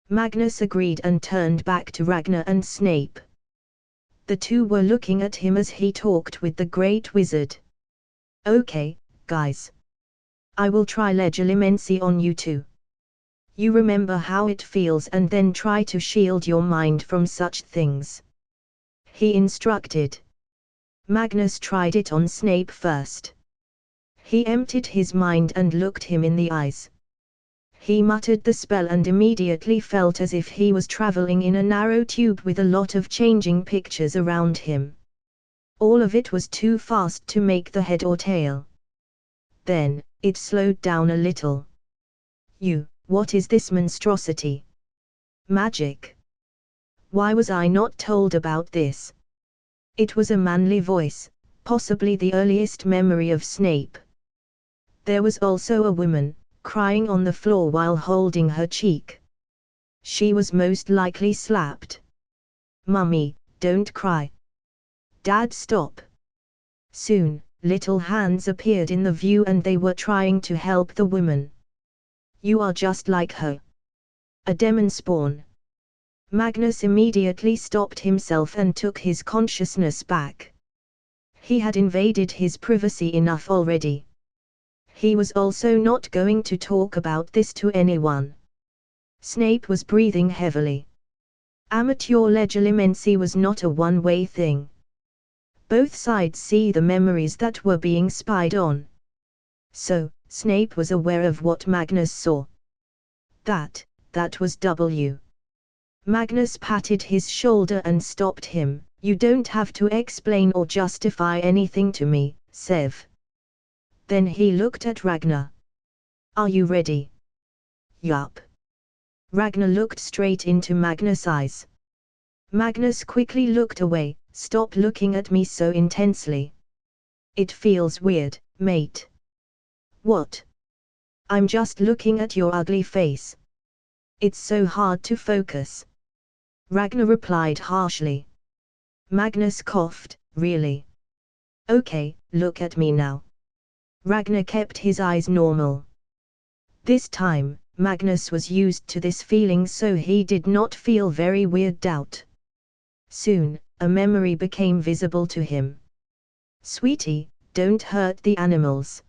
Magnus agreed and turned back to Ragnar and Snape. The two were looking at him as he talked with the Great Wizard. Okay, guys. I will try Legilimency on you too. You remember how it feels and then try to shield your mind from such things. He instructed. Magnus tried it on Snape first. He emptied his mind and looked him in the eyes. He muttered the spell and immediately felt as if he was traveling in a narrow tube with a lot of changing pictures around him. All of it was too fast to make the head or tail. Then, it slowed down a little. What is this monstrosity? Magic. Why was I not told about this? It was a manly voice, possibly the earliest memory of Snape. There was also a woman, crying on the floor while holding her cheek. She was most likely slapped. Mummy, don't cry. Dad, stop. Soon, little hands appeared in the view and they were trying to help the woman. You are just like her. A demon spawn. Magnus immediately stopped himself and took his consciousness back. He had invaded his privacy enough already. He was also not going to talk about this to anyone. Snape was breathing heavily. Amateur Legilimency was not a one-way thing. Both sides see the memories that were being spied on. So, Snape was aware of what Magnus saw. That was W. Magnus patted his shoulder and stopped him. You don't have to explain or justify anything to me, Sev. Then he looked at Ragnar. Are you ready? Yup. Ragnar looked straight into Magnus' eyes. Magnus quickly looked away. Stop looking at me so intensely. It feels weird, mate. What? I'm just looking at your ugly face. It's so hard to focus. Ragnar replied harshly. Magnus coughed. Really? Okay, look at me now. Ragnar kept his eyes normal. This time, Magnus was used to this feeling, so he did not feel very weirded out. Soon, a memory became visible to him. Sweetie, don't hurt the animals.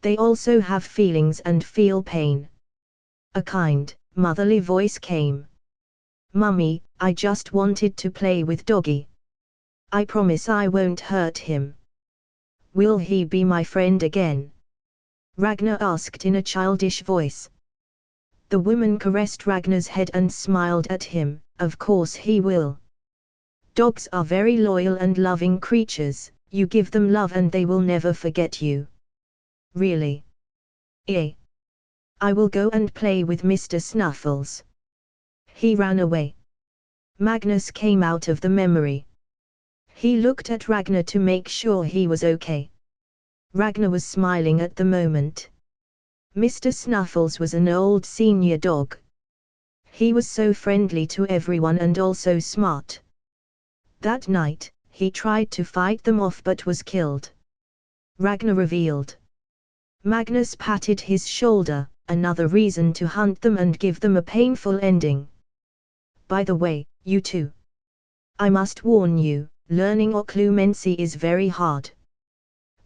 They also have feelings and feel pain. A kind, motherly voice came. Mummy, I just wanted to play with Doggy. I promise I won't hurt him. Will he be my friend again? Ragnar asked in a childish voice. The woman caressed Ragnar's head and smiled at him. Of course he will. Dogs are very loyal and loving creatures. You give them love and they will never forget you. Really? Eh? I will go and play with Mr. Snuffles. He ran away. Magnus came out of the memory. He looked at Ragnar to make sure he was okay. Ragnar was smiling at the moment. Mr. Snuffles was an old senior dog. He was so friendly to everyone and also smart. That night, he tried to fight them off but was killed. Ragnar revealed. Magnus patted his shoulder, another reason to hunt them and give them a painful ending. By the way, you two. I must warn you, learning occlumency is very hard.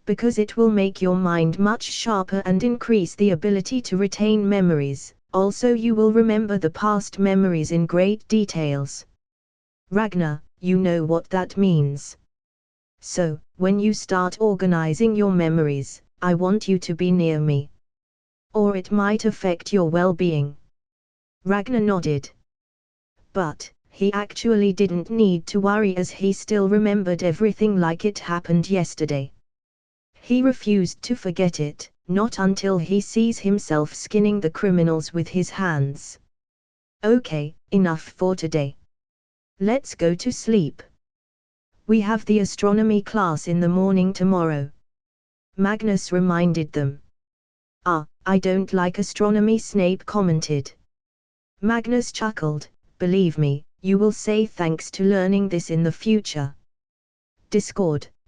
Because it will make your mind much sharper and increase the ability to retain memories, also you will remember the past memories in great details. Ragnar, you know what that means. So, when you start organizing your memories, I want you to be near me. Or it might affect your well-being. Ragnar nodded. But, he actually didn't need to worry as he still remembered everything like it happened yesterday. He refused to forget it, not until he sees himself skinning the criminals with his hands. Okay, enough for today. Let's go to sleep. We have the astronomy class in the morning tomorrow. Magnus reminded them. I don't like astronomy, Snape commented. Magnus chuckled. Believe me, you will say thanks to learning this in the future. Discord,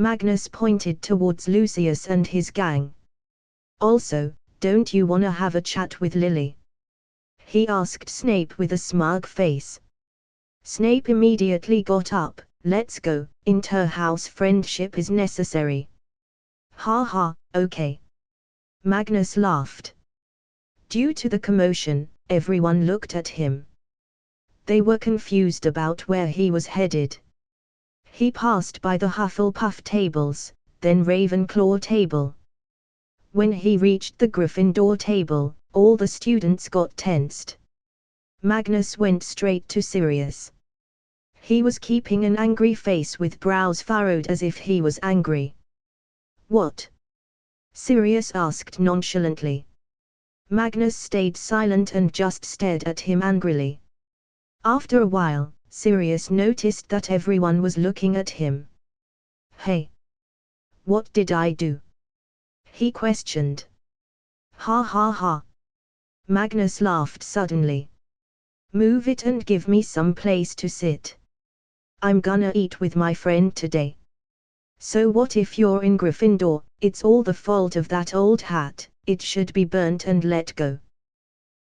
Magnus pointed towards Lucius and his gang. Also, don't you wanna have a chat with Lily? He asked Snape with a smug face. Snape immediately got up. Let's go, inter-house friendship is necessary. Ha ha, okay. Magnus laughed. Due to the commotion, everyone looked at him. They were confused about where he was headed. He passed by the Hufflepuff tables, then Ravenclaw table. When he reached the Gryffindor table, all the students got tensed. Magnus went straight to Sirius. He was keeping an angry face with brows furrowed as if he was angry. What? Sirius asked nonchalantly. Magnus stayed silent and just stared at him angrily. After a while, Sirius noticed that everyone was looking at him. Hey! What did I do? He questioned. Ha ha ha! Magnus laughed suddenly. Move it and give me some place to sit. I'm gonna eat with my friend today. So what if you're in Gryffindor? It's all the fault of that old hat, it should be burnt and let go.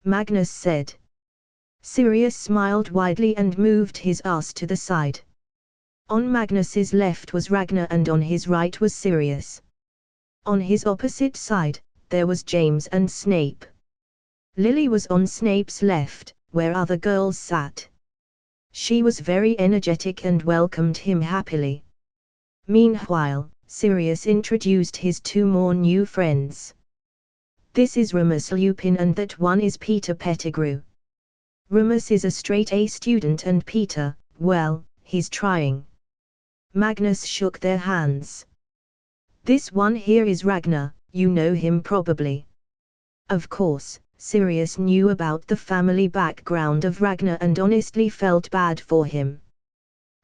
Magnus said. Sirius smiled widely and moved his ass to the side. On Magnus's left was Ragnar and on his right was Sirius. On his opposite side, there was James and Snape. Lily was on Snape's left, where other girls sat. She was very energetic and welcomed him happily. Meanwhile, Sirius introduced his two more new friends. This is Remus Lupin and that one is Peter Pettigrew. Remus is a straight-A student and Peter, well, he's trying. Magnus shook their hands. This one here is Ragnar, you know him probably. Of course, Sirius knew about the family background of Ragnar and honestly felt bad for him.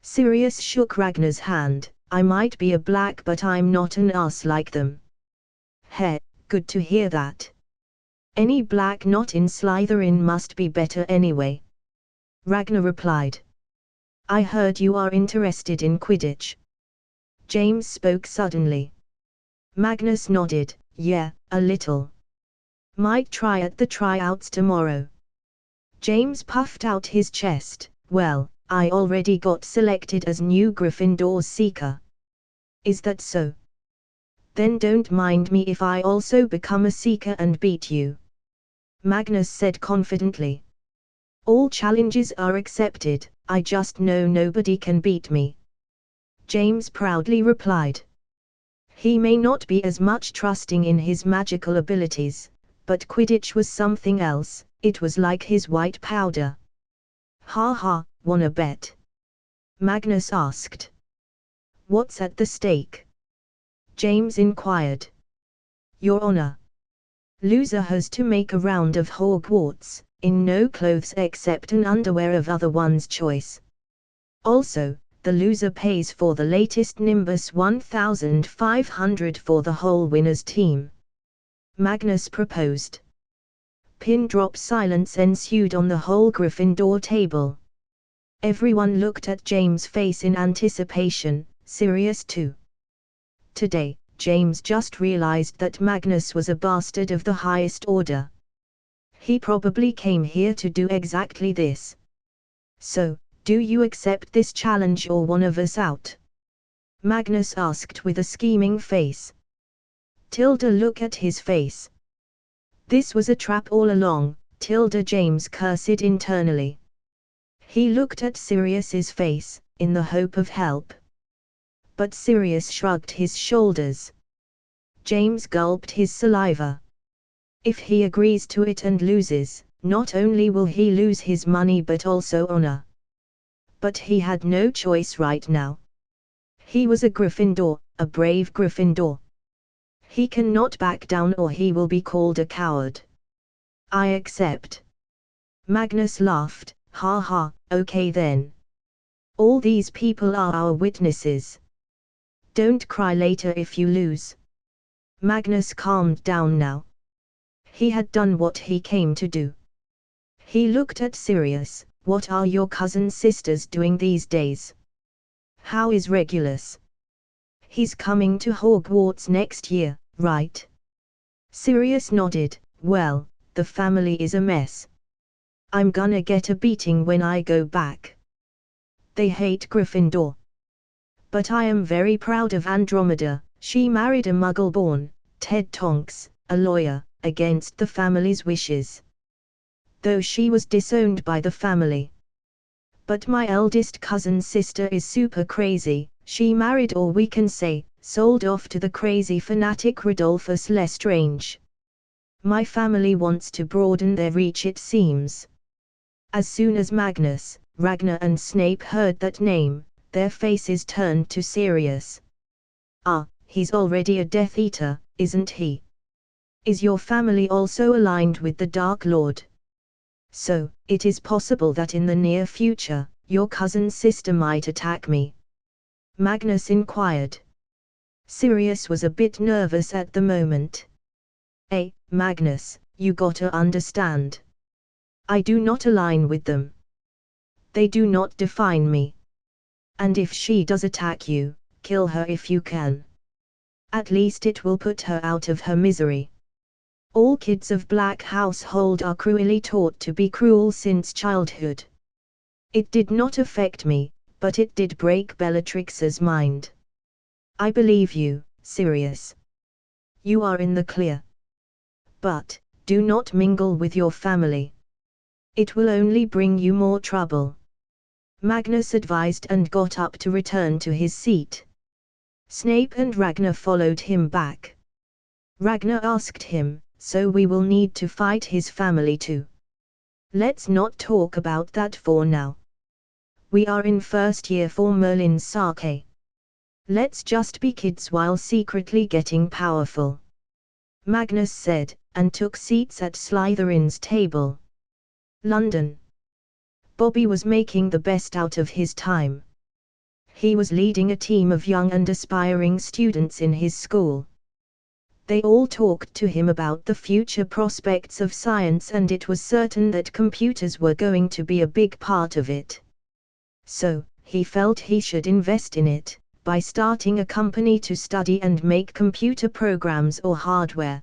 Sirius shook Ragnar's hand. I might be a black but I'm not an ass like them. Heh, good to hear that. Any black not in Slytherin must be better anyway. Ragnar replied. I heard you are interested in Quidditch. James spoke suddenly. Magnus nodded, yeah, a little. Might try at the tryouts tomorrow. James puffed out his chest, well, I already got selected as new Gryffindor's Seeker. Is that so? Then don't mind me if I also become a Seeker and beat you. Magnus said confidently. All challenges are accepted, I just know nobody can beat me. James proudly replied. He may not be as much trusting in his magical abilities, but Quidditch was something else, it was like his white powder. Ha ha, wanna bet? Magnus asked. What's at the stake? James inquired. Your Honor. Loser has to make a round of Hogwarts, in no clothes except an underwear of other one's choice. Also, the loser pays for the latest Nimbus 1500 for the whole winner's team. Magnus proposed. Pin drop silence ensued on the whole Gryffindor table. Everyone looked at James' face in anticipation, Sirius too. Today, James just realized that Magnus was a bastard of the highest order. He probably came here to do exactly this. So, do you accept this challenge or one of us out? Magnus asked with a scheming face. Tilda looked at his face. This was a trap all along, James cursed internally. He looked at Sirius's face, in the hope of help. But Sirius shrugged his shoulders. James gulped his saliva. If he agrees to it and loses, not only will he lose his money but also honor. But he had no choice right now. He was a Gryffindor, a brave Gryffindor. He cannot back down or he will be called a coward. I accept. Magnus laughed, ha ha, okay then. All these people are our witnesses. Don't cry later if you lose. Magnus calmed down now. He had done what he came to do. He looked at Sirius. What are your cousin sisters doing these days? How is Regulus? He's coming to Hogwarts next year, right? Sirius nodded. Well, the family is a mess. I'm gonna get a beating when I go back. They hate Gryffindor. But I am very proud of Andromeda. She married a Muggle-born, Ted Tonks, a lawyer, against the family's wishes. Though she was disowned by the family. But my eldest cousin's sister is super crazy. She married, or we can say, sold off to the crazy fanatic Rodolphus Lestrange. My family wants to broaden their reach, it seems. As soon as Magnus, Ragnar and Snape heard that name, their faces turned to Sirius. Ah, he's already a Death Eater, isn't he? Is your family also aligned with the Dark Lord? So, it is possible that in the near future, your cousin's sister might attack me? Magnus inquired. Sirius was a bit nervous at the moment. Magnus, you gotta understand. I do not align with them. They do not define me. And if she does attack you, kill her if you can. At least it will put her out of her misery. All kids of black household are cruelly taught to be cruel since childhood. It did not affect me, but it did break Bellatrix's mind. I believe you, Sirius. You are in the clear. But, do not mingle with your family. It will only bring you more trouble. Magnus advised and got up to return to his seat. Snape and Ragnar followed him back. Ragnar asked him, so we will need to fight his family too? Let's not talk about that for now. We are in first year for Merlin's sake. Let's just be kids while secretly getting powerful. Magnus said, and took seats at Slytherin's table. London. Bobby was making the best out of his time. He was leading a team of young and aspiring students in his school. They all talked to him about the future prospects of science, and it was certain that computers were going to be a big part of it. So, he felt he should invest in it, by starting a company to study and make computer programs or hardware.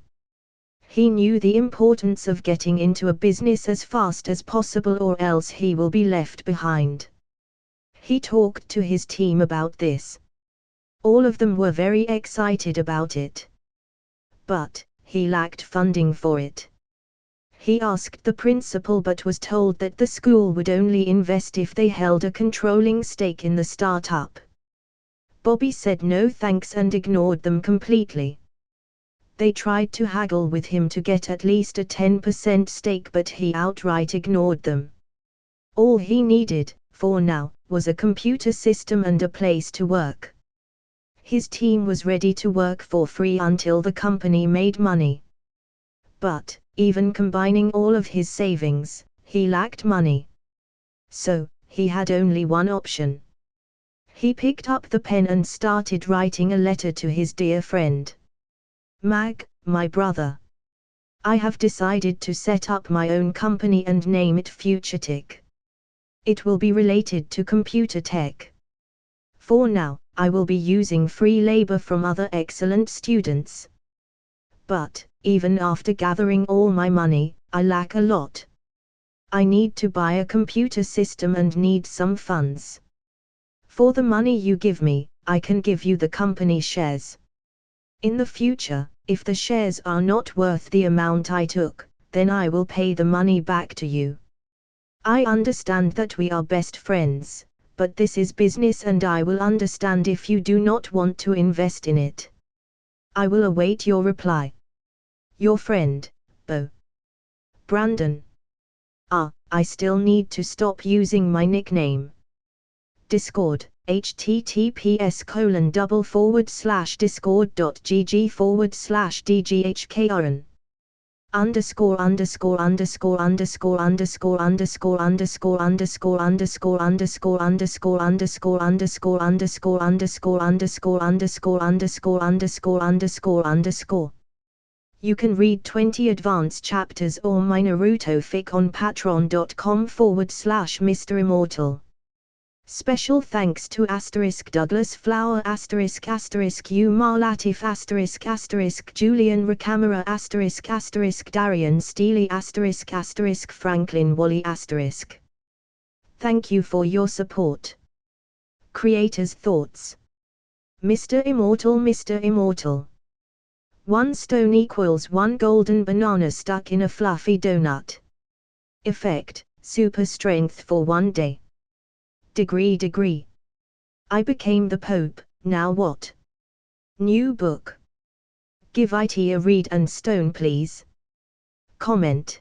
He knew the importance of getting into a business as fast as possible, or else he will be left behind. He talked to his team about this. All of them were very excited about it. But, he lacked funding for it. He asked the principal but was told that the school would only invest if they held a controlling stake in the startup. Bobby said no thanks and ignored them completely. They tried to haggle with him to get at least a 10% stake, but he outright ignored them. All he needed, for now, was a computer system and a place to work. His team was ready to work for free until the company made money. But, even combining all of his savings, he lacked money. So, he had only one option. He picked up the pen and started writing a letter to his dear friend. Mag, my brother. I have decided to set up my own company and name it FutureTech. It will be related to computer tech. For now, I will be using free labor from other excellent students. But, even after gathering all my money, I lack a lot. I need to buy a computer system and need some funds. For the money you give me, I can give you the company shares. In the future, if the shares are not worth the amount I took, then I will pay the money back to you. I understand that we are best friends, but this is business and I will understand if you do not want to invest in it. I will await your reply. Your friend, Bo. Brandon. I still need to stop using my nickname. Discord, https://discord.gg/dghkaren _______________________________________________________________________________________________________________________ You can read 20 advanced chapters or my Naruto fic on patreon.com/Mr. Immortal. Special thanks to Douglas Flower ***** Umar Latif ****, Julian Ricamera ****, Darian Steely ****, Franklin Wally ****. Thank you for your support. Creator's thoughts. Mr. Immortal. 1 stone equals 1 golden banana stuck in a fluffy donut. Effect, super strength for 1 day. Degree. I became the Pope, now what? New book. Give it a read and stone please. Comment.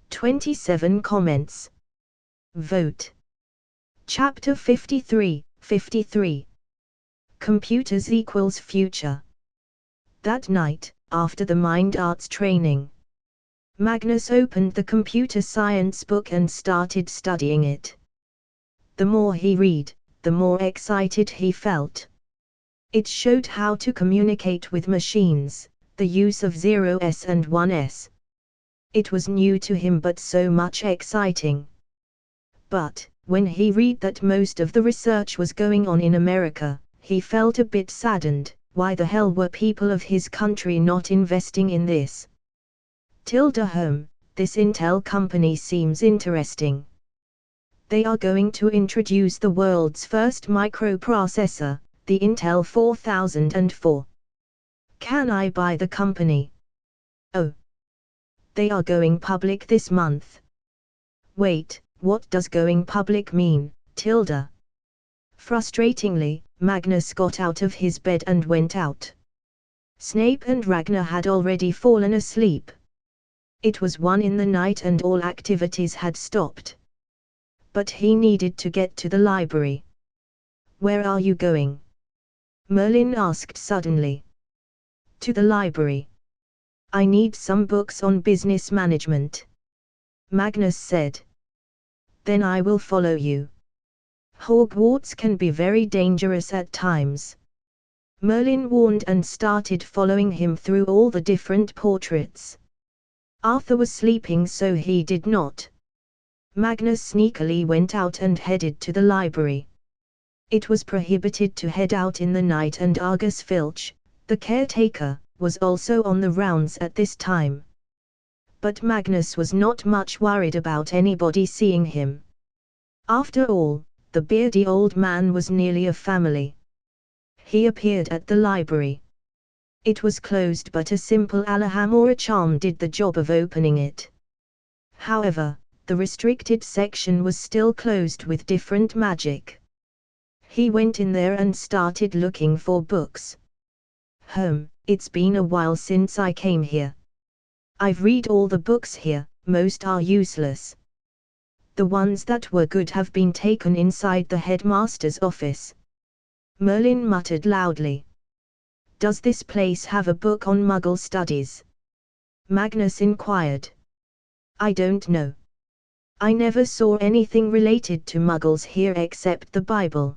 27 comments. Vote. Chapter 53. Computers equals future. That night, after the mind arts training, Magnus opened the computer science book and started studying it. The more he read, the more excited he felt. It showed how to communicate with machines, the use of 0s and 1s. It was new to him but so much exciting. But, when he read that most of the research was going on in America, he felt a bit saddened. Why the hell were people of his country not investing in this? This Intel company seems interesting. They are going to introduce the world's first microprocessor, the Intel 4004. Can I buy the company? Oh. They are going public this month. Wait, what does going public mean, tilde? Frustratingly, Magnus got out of his bed and went out. Snape and Ragnar had already fallen asleep. It was 1 in the night and all activities had stopped. But he needed to get to the library. Where are you going? Merlin asked suddenly. To the library. I need some books on business management. Magnus said. Then I will follow you. Hogwarts can be very dangerous at times. Merlin warned and started following him through all the different portraits. Arthur was sleeping so he did not. Magnus sneakily went out and headed to the library. It was prohibited to head out in the night and Argus Filch, the caretaker, was also on the rounds at this time. But Magnus was not much worried about anybody seeing him. After all, the beardy old man was nearly a family. He appeared at the library. It was closed but a simple alaham or a charm did the job of opening it. However, the restricted section was still closed with different magic. He went in there and started looking for books. It's been a while since I came here. I've read all the books here, most are useless. The ones that were good have been taken inside the headmaster's office. Merlin muttered loudly. Does this place have a book on Muggle studies? Magnus inquired. I don't know. I never saw anything related to Muggles here except the Bible.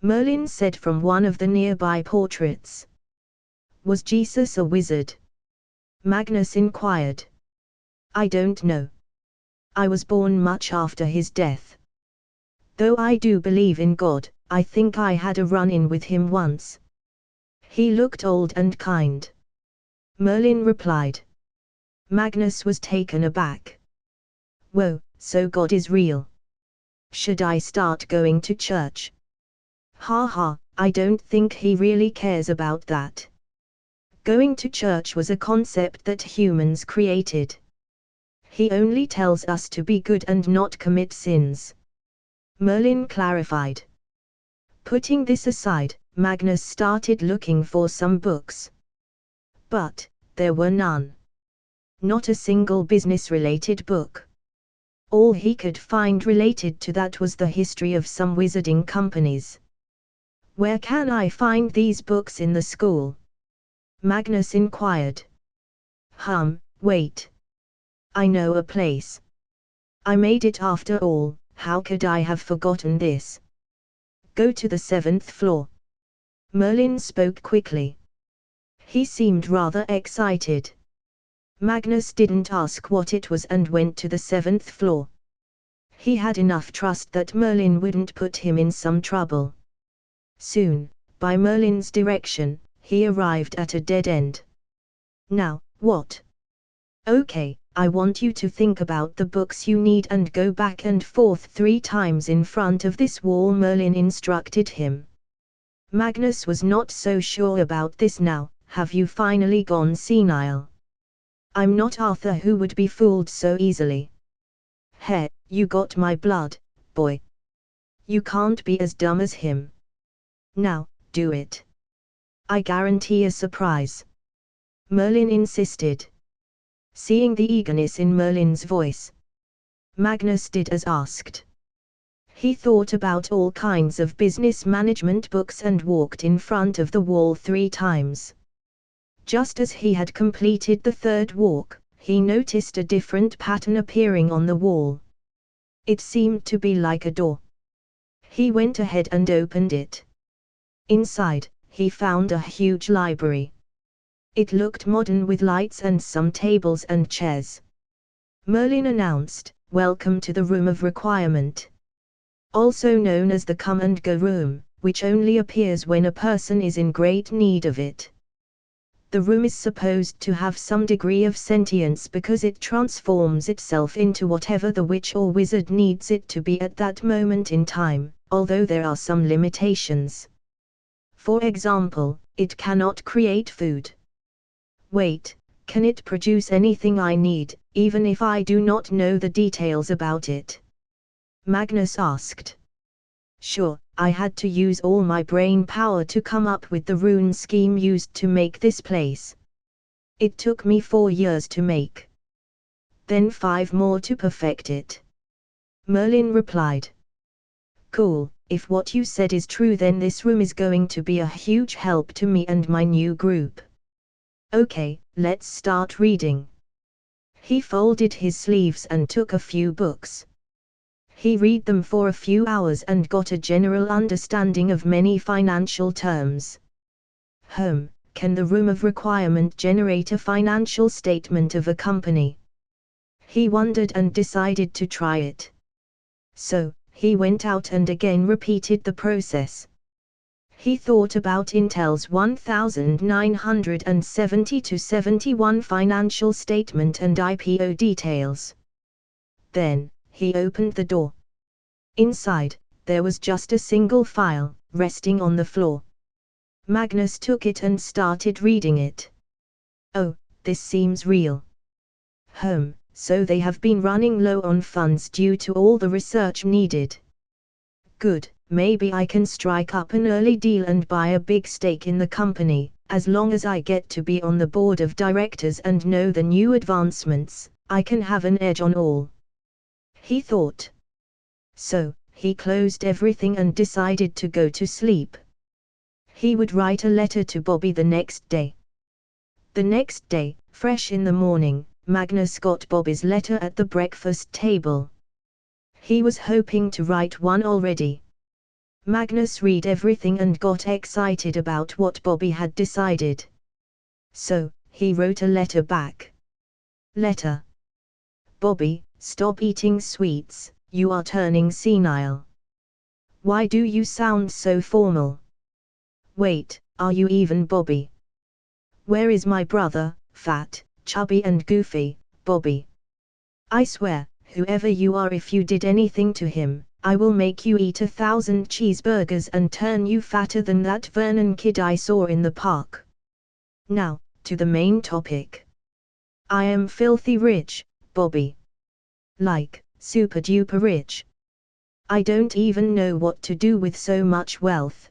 Merlin said from one of the nearby portraits. Was Jesus a wizard? Magnus inquired. I don't know. I was born much after his death. Though I do believe in God, I think I had a run-in with him once. He looked old and kind. Merlin replied. Magnus was taken aback. Whoa, so God is real. Should I start going to church? Ha, I don't think he really cares about that. Going to church was a concept that humans created. He only tells us to be good and not commit sins. Merlin clarified. Putting this aside, Magnus started looking for some books. But there were none. Not a single business-related book. All he could find related to that was the history of some wizarding companies. Where can I find these books in the school? Magnus inquired. Wait. I know a place. I made it after all, how could I have forgotten this? Go to the 7th floor. Merlin spoke quickly. He seemed rather excited. Magnus didn't ask what it was and went to the 7th floor. He had enough trust that Merlin wouldn't put him in some trouble. Soon, by Merlin's direction, he arrived at a dead end. Now, what? Okay, I want you to think about the books you need and go back and forth 3 times in front of this wall, Merlin instructed him. Magnus was not so sure about this now. Have you finally gone senile? I'm not Arthur who would be fooled so easily. Hey, you got my blood, boy. You can't be as dumb as him. Now, do it. I guarantee a surprise. Merlin insisted. Seeing the eagerness in Merlin's voice, Magnus did as asked. He thought about all kinds of business management books and walked in front of the wall 3 times. Just as he had completed the 3rd walk, he noticed a different pattern appearing on the wall. It seemed to be like a door. He went ahead and opened it. Inside, he found a huge library. It looked modern with lights and some tables and chairs. Merlin announced, "Welcome to the Room of Requirement." Also known as the Come and Go Room, which only appears when a person is in great need of it. The room is supposed to have some degree of sentience because it transforms itself into whatever the witch or wizard needs it to be at that moment in time, although there are some limitations. For example, it cannot create food. Wait, can it produce anything I need, even if I do not know the details about it? Magnus asked. Sure, I had to use all my brain power to come up with the rune scheme used to make this place. It took me 4 years to make. Then 5 more to perfect it. Merlin replied. Cool, if what you said is true, then this room is going to be a huge help to me and my new group. Okay, let's start reading. He folded his sleeves and took a few books. He read them for a few hours and got a general understanding of many financial terms. Can the Room of Requirement generate a financial statement of a company? He wondered and decided to try it. So, he went out and again repeated the process. He thought about Intel's 1970-71 financial statement and IPO details. Then, he opened the door. Inside, there was just a single file, resting on the floor. Magnus took it and started reading it. Oh, this seems real. So they have been running low on funds due to all the research needed. Good, maybe I can strike up an early deal and buy a big stake in the company, as long as I get to be on the board of directors and know the new advancements, I can have an edge on all. He thought. So, he closed everything and decided to go to sleep. He would write a letter to Bobby the next day. The next day, fresh in the morning, Magnus got Bobby's letter at the breakfast table. He was hoping to write one already. Magnus read everything and got excited about what Bobby had decided. So, he wrote a letter back. Letter. Bobby, stop eating sweets, you are turning senile. Why do you sound so formal? Wait, are you even Bobby? Where is my brother, fat, chubby and goofy, Bobby? I swear, whoever you are, if you did anything to him, I will make you eat 1,000 cheeseburgers and turn you fatter than that Vernon kid I saw in the park. Now, to the main topic. I am filthy rich, Bobby. Like, super duper rich. I don't even know what to do with so much wealth.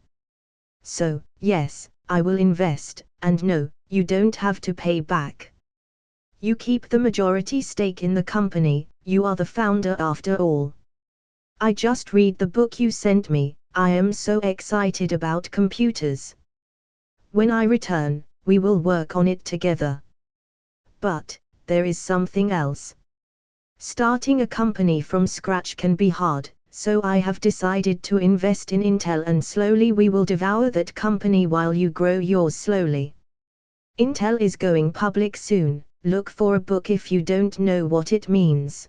So, yes, I will invest, and no, you don't have to pay back. You keep the majority stake in the company, you are the founder after all. I just read the book you sent me, I am so excited about computers. When I return, we will work on it together. But, there is something else. Starting a company from scratch can be hard, so I have decided to invest in Intel and slowly we will devour that company while you grow yours slowly. Intel is going public soon, look for a book if you don't know what it means.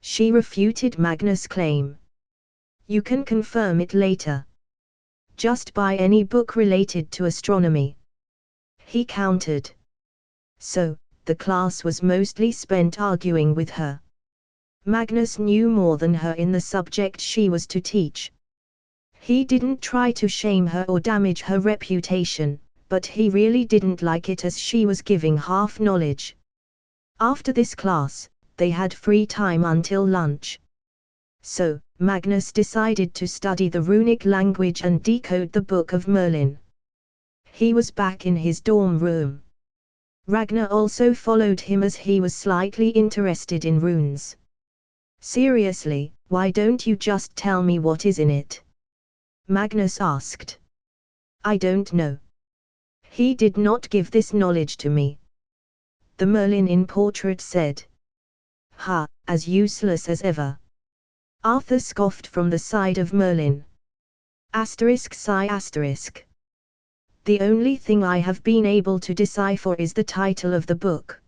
She refuted Magnus' claim. You can confirm it later. Just buy any book related to astronomy. He countered. So, the class was mostly spent arguing with her. Magnus knew more than her in the subject she was to teach. He didn't try to shame her or damage her reputation, but he really didn't like it as she was giving half knowledge. After this class, they had free time until lunch. So, Magnus decided to study the runic language and decode the Book of Merlin. He was back in his dorm room. Ragnar also followed him as he was slightly interested in runes. Seriously, why don't you just tell me what is in it? Magnus asked. I don't know. He did not give this knowledge to me. The Merlin in portrait said. Ha, as useless as ever. Arthur scoffed from the side of Merlin. Sigh. The only thing I have been able to decipher is the title of the book.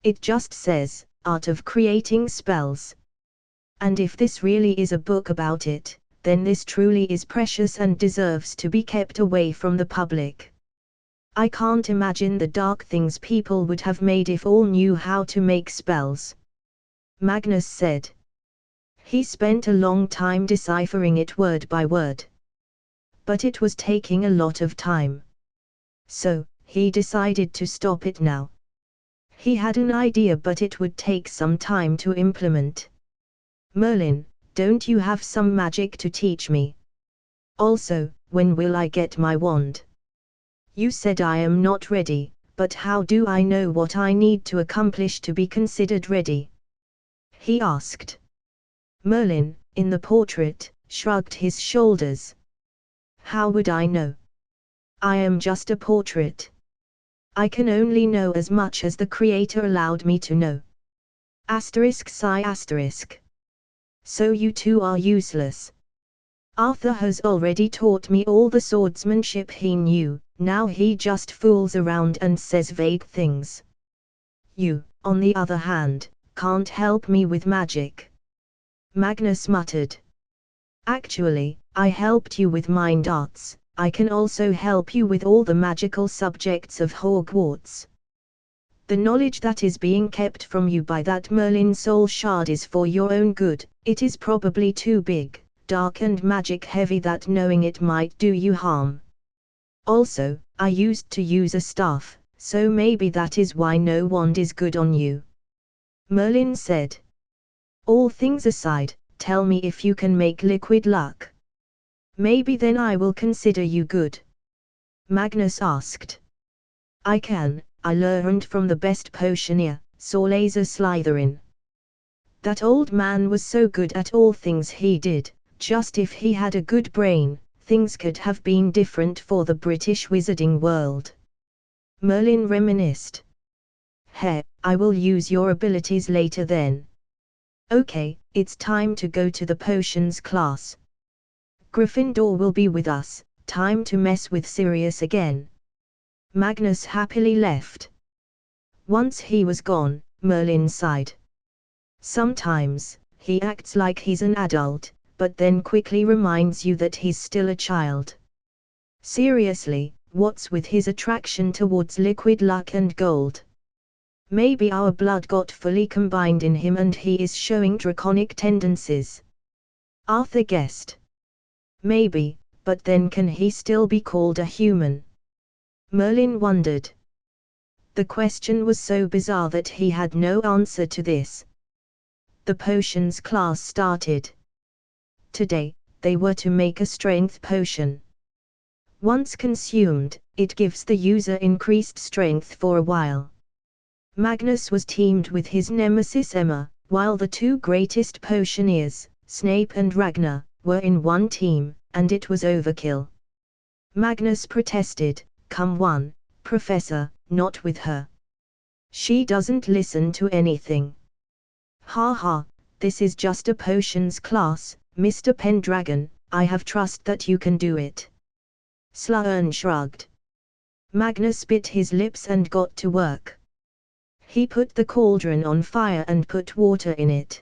It just says, Art of Creating Spells. And if this really is a book about it, then this truly is precious and deserves to be kept away from the public. I can't imagine the dark things people would have made if all knew how to make spells. Magnus said. He spent a long time deciphering it word by word. But it was taking a lot of time. So, he decided to stop it now. He had an idea, but it would take some time to implement. Merlin, don't you have some magic to teach me? Also, when will I get my wand? You said I am not ready, but how do I know what I need to accomplish to be considered ready? He asked. Merlin, in the portrait, shrugged his shoulders. How would I know? I am just a portrait. I can only know as much as the Creator allowed me to know. Sigh. So you two are useless. Arthur has already taught me all the swordsmanship he knew, now he just fools around and says vague things. You, on the other hand, can't help me with magic. Magnus muttered. Actually, I helped you with mind arts, I can also help you with all the magical subjects of Hogwarts. The knowledge that is being kept from you by that Merlin soul shard is for your own good. It is probably too big, dark and magic heavy that knowing it might do you harm. Also, I used to use a staff, so maybe that is why no wand is good on you. Merlin said. All things aside, tell me if you can make liquid luck. Maybe then I will consider you good. Magnus asked. I can, I learned from the best potioneer, Sorlaser Slytherin. That old man was so good at all things he did, just if he had a good brain, things could have been different for the British wizarding world. Merlin reminisced. Hey, I will use your abilities later then. Okay, it's time to go to the potions class. Gryffindor will be with us, time to mess with Sirius again. Magnus happily left. Once he was gone, Merlin sighed. Sometimes, he acts like he's an adult, but then quickly reminds you that he's still a child. Seriously, what's with his attraction towards liquid luck and gold? Maybe our blood got fully combined in him and he is showing draconic tendencies. Arthur guessed. Maybe, but then can he still be called a human? Merlin wondered. The question was so bizarre that he had no answer to this. The potions class started. Today, they were to make a strength potion. Once consumed, it gives the user increased strength for a while. Magnus was teamed with his nemesis Emma, while the two greatest potioneers, Snape and Ragnar, were in one team, and it was overkill. Magnus protested, "Come on, Professor, not with her. She doesn't listen to anything." "Ha ha, this is just a potions class, Mr. Pendragon, I have trust that you can do it." Slahern shrugged. Magnus bit his lips and got to work. He put the cauldron on fire and put water in it.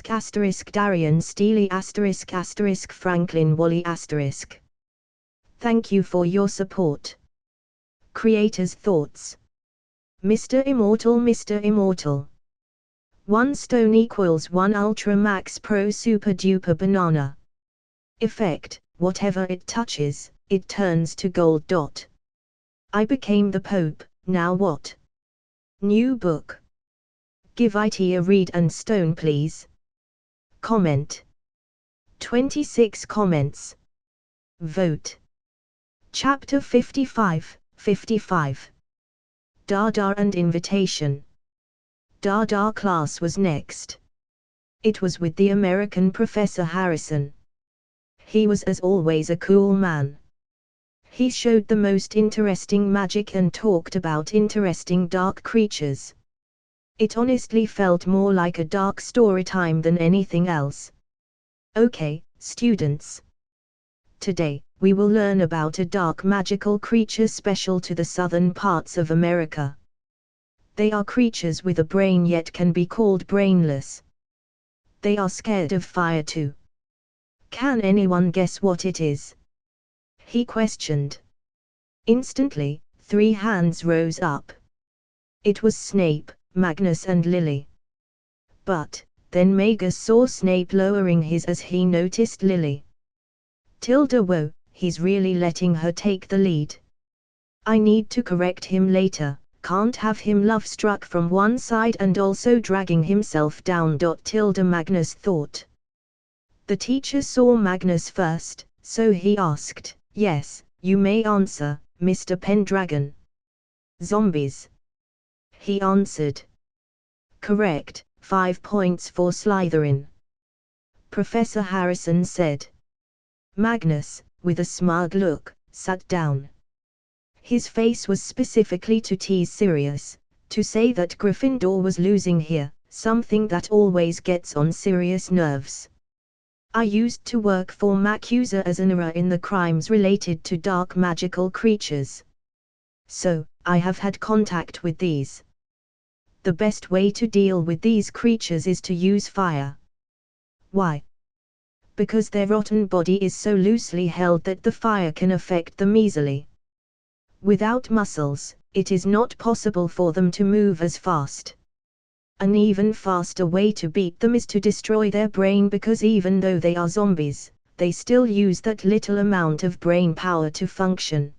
Darian Steely Franklin Wally Thank you for your support. Creator's thoughts. Mr. Immortal. 1 stone equals 1 Ultra Max Pro Super Duper Banana. Effect, whatever it touches, it turns to gold. I became the Pope, now what? New book. Give it a read and stone please. Comment. 26 comments. Vote. Chapter 55, 55. Dada and invitation. Dada class was next. It was with the American Professor Harrison. He was as always a cool man. He showed the most interesting magic and talked about interesting dark creatures. It honestly felt more like a dark story time than anything else. Okay, students. Today, we will learn about a dark magical creature special to the southern parts of America. They are creatures with a brain yet can be called brainless. They are scared of fire too. Can anyone guess what it is? He questioned. Instantly, 3 hands rose up. It was Snape, Magnus and Lily. But, then Magus saw Snape lowering his as he noticed Lily. Tilda, whoa, he's really letting her take the lead. I need to correct him later, can't have him love-struck from one side and also dragging himself down. Tilda Magnus thought. The teacher saw Magnus first, so he asked, yes, you may answer, Mr. Pendragon. Zombies. He answered. Correct, 5 points for Slytherin. Professor Harrison said. Magnus, with a smug look, sat down. His face was specifically to tease Sirius, to say that Gryffindor was losing here, something that always gets on Sirius' nerves. I used to work for MACUSA as an era in the crimes related to dark magical creatures. So, I have had contact with these. The best way to deal with these creatures is to use fire. Why? Because their rotten body is so loosely held that the fire can affect them easily. Without muscles, it is not possible for them to move as fast. An even faster way to beat them is to destroy their brain, because even though they are zombies, they still use that little amount of brain power to function.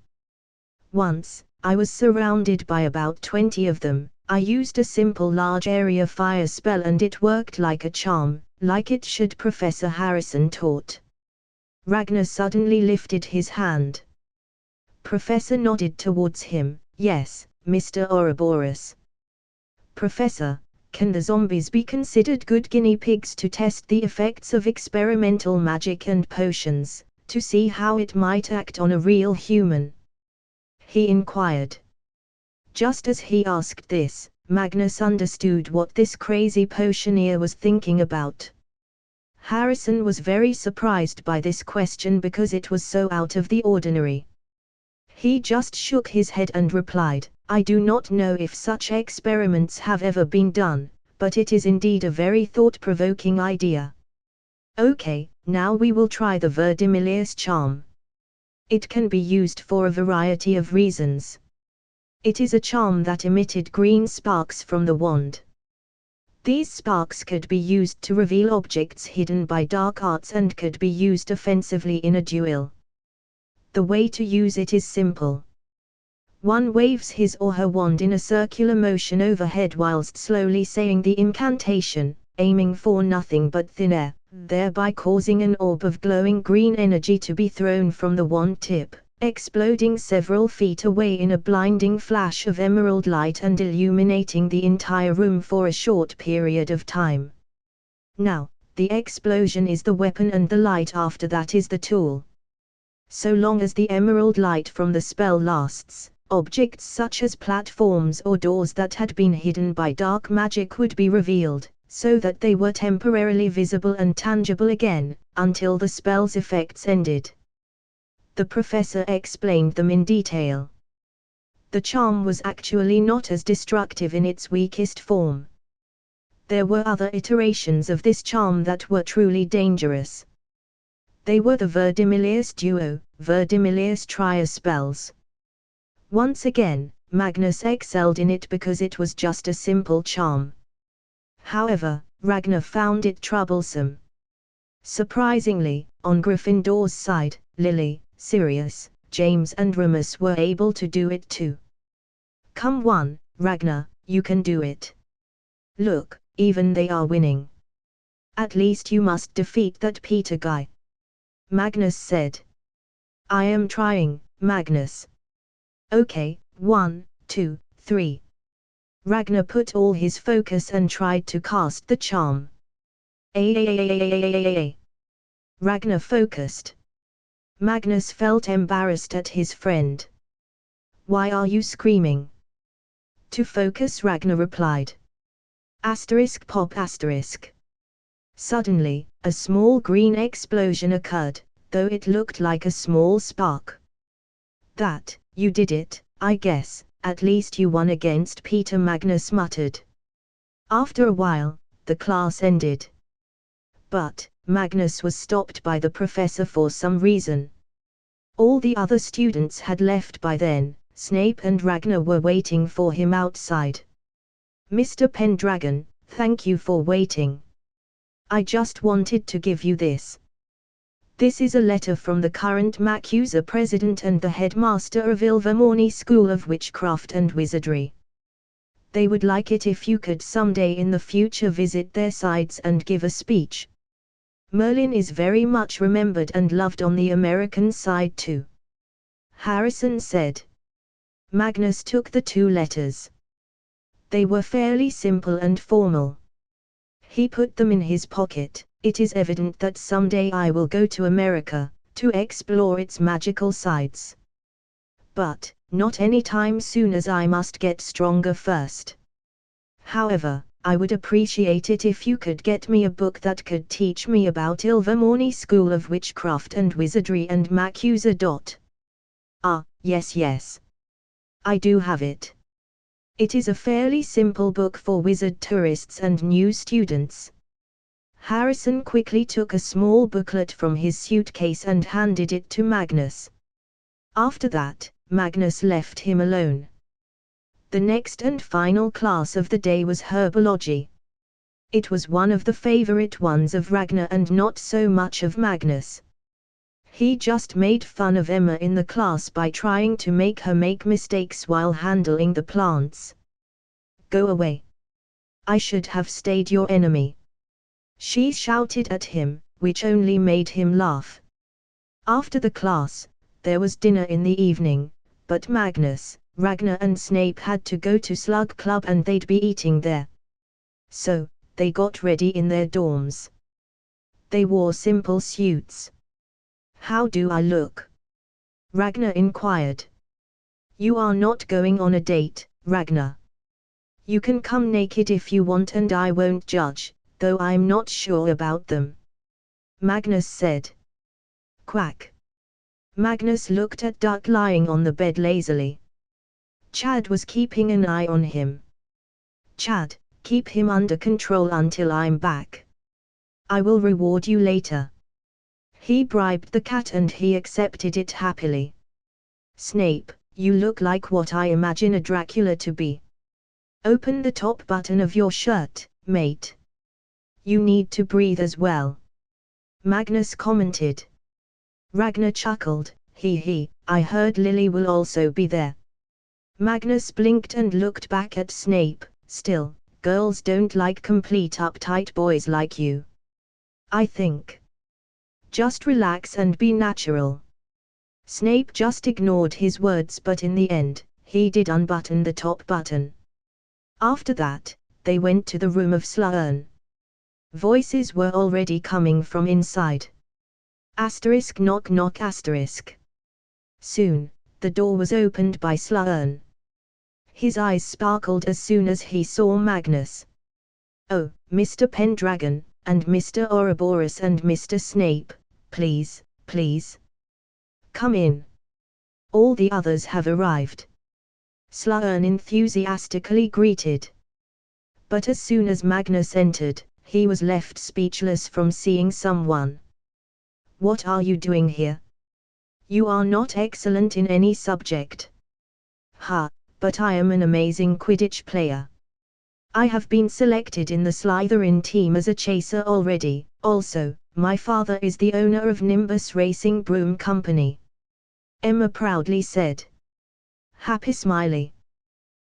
Once, I was surrounded by about 20 of them. I used a simple large area fire spell and it worked like a charm, like it should. Professor Harrison taught. Ragnar suddenly lifted his hand. Professor nodded towards him. Yes, Mr. Ouroboros. Professor, can the zombies be considered good guinea pigs to test the effects of experimental magic and potions, to see how it might act on a real human? He inquired. Just as he asked this, Magnus understood what this crazy potioneer was thinking about. Harrison was very surprised by this question because it was so out of the ordinary. He just shook his head and replied, I do not know if such experiments have ever been done, but it is indeed a very thought-provoking idea. Okay, now we will try the Verdimillious charm. It can be used for a variety of reasons. It is a charm that emitted green sparks from the wand. These sparks could be used to reveal objects hidden by dark arts and could be used offensively in a duel. The way to use it is simple. One waves his or her wand in a circular motion overhead whilst slowly saying the incantation, aiming for nothing but thin air, thereby causing an orb of glowing green energy to be thrown from the wand tip, exploding several feet away in a blinding flash of emerald light and illuminating the entire room for a short period of time. Now, the explosion is the weapon and the light after that is the tool. So long as the emerald light from the spell lasts, objects such as platforms or doors that had been hidden by dark magic would be revealed, so that they were temporarily visible and tangible again, until the spell's effects ended. The professor explained them in detail. The charm was actually not as destructive in its weakest form. There were other iterations of this charm that were truly dangerous. They were the Verdimillious Duo, Verdimillious Trio spells. Once again, Magnus excelled in it because it was just a simple charm. However, Ragnar found it troublesome. Surprisingly, on Gryffindor's side, Lily, Sirius, James and Remus were able to do it too. Come on, Ragnar, you can do it. Look, even they are winning. At least you must defeat that Peter guy. Magnus said. I am trying, Magnus. Okay, 1, 2, 3. Ragnar put all his focus and tried to cast the charm. Ragnar focused. Magnus felt embarrassed at his friend. Why are you screaming? To focus, Ragnar replied. Asterisk pop asterisk. Suddenly, a small green explosion occurred, though it looked like a small spark. That, you did it, I guess, at least you won against Peter, Magnus muttered. After a while, the class ended. But, Magnus was stopped by the professor for some reason. All the other students had left by then. Snape and Ragnar were waiting for him outside. Mr. Pendragon, thank you for waiting. I just wanted to give you this. This is a letter from the current Maccusa president and the headmaster of Ilvermorny School of Witchcraft and Wizardry. They would like it if you could someday in the future visit their sides and give a speech. Merlin is very much remembered and loved on the American side too. Harrison said. Magnus took the 2 letters. They were fairly simple and formal. He put them in his pocket. It is evident that someday I will go to America, to explore its magical sides. But, not anytime soon, as I must get stronger first. However, I would appreciate it if you could get me a book that could teach me about Ilvermorny School of Witchcraft and Wizardry and Maccusa. Ah, yes. I do have it. It is a fairly simple book for wizard tourists and new students. Harrison quickly took a small booklet from his suitcase and handed it to Magnus. After that, Magnus left him alone. The next and final class of the day was herbology. It was one of the favorite ones of Ragnar and not so much of Magnus. He just made fun of Emma in the class by trying to make her make mistakes while handling the plants. Go away. I should have stayed your enemy. She shouted at him, which only made him laugh. After the class, there was dinner in the evening, but Magnus, Ragnar and Snape had to go to Slug Club and they'd be eating there. So, they got ready in their dorms. They wore simple suits. How do I look? Ragnar inquired. You are not going on a date, Ragnar. You can come naked if you want and I won't judge, though I'm not sure about them. Magnus said. Quack. Magnus looked at Duck lying on the bed lazily. Chad was keeping an eye on him. Chad, keep him under control until I'm back. I will reward you later. He bribed the cat and he accepted it happily. Snape, you look like what I imagine a Dracula to be. Open the top button of your shirt, mate. You need to breathe as well. Magnus commented. Ragnar chuckled, hee, I heard Lily will also be there. Magnus blinked and looked back at Snape. Still, girls don't like complete uptight boys like you. I think. Just relax and be natural. Snape just ignored his words, but in the end, he did unbutton the top button. After that, they went to the room of Slughorn. Voices were already coming from inside. Asterisk knock knock asterisk. Soon, the door was opened by Slughorn. His eyes sparkled as soon as he saw Magnus. Oh, Mr. Pendragon, and Mr. Ouroboros and Mr. Snape, please. Come in. All the others have arrived. Slughorn enthusiastically greeted. But as soon as Magnus entered, he was left speechless from seeing someone. What are you doing here? You are not excellent in any subject. Ha, but I am an amazing Quidditch player. I have been selected in the Slytherin team as a chaser already. Also, my father is the owner of Nimbus Racing Broom Company. Emma proudly said. Happy Smiley.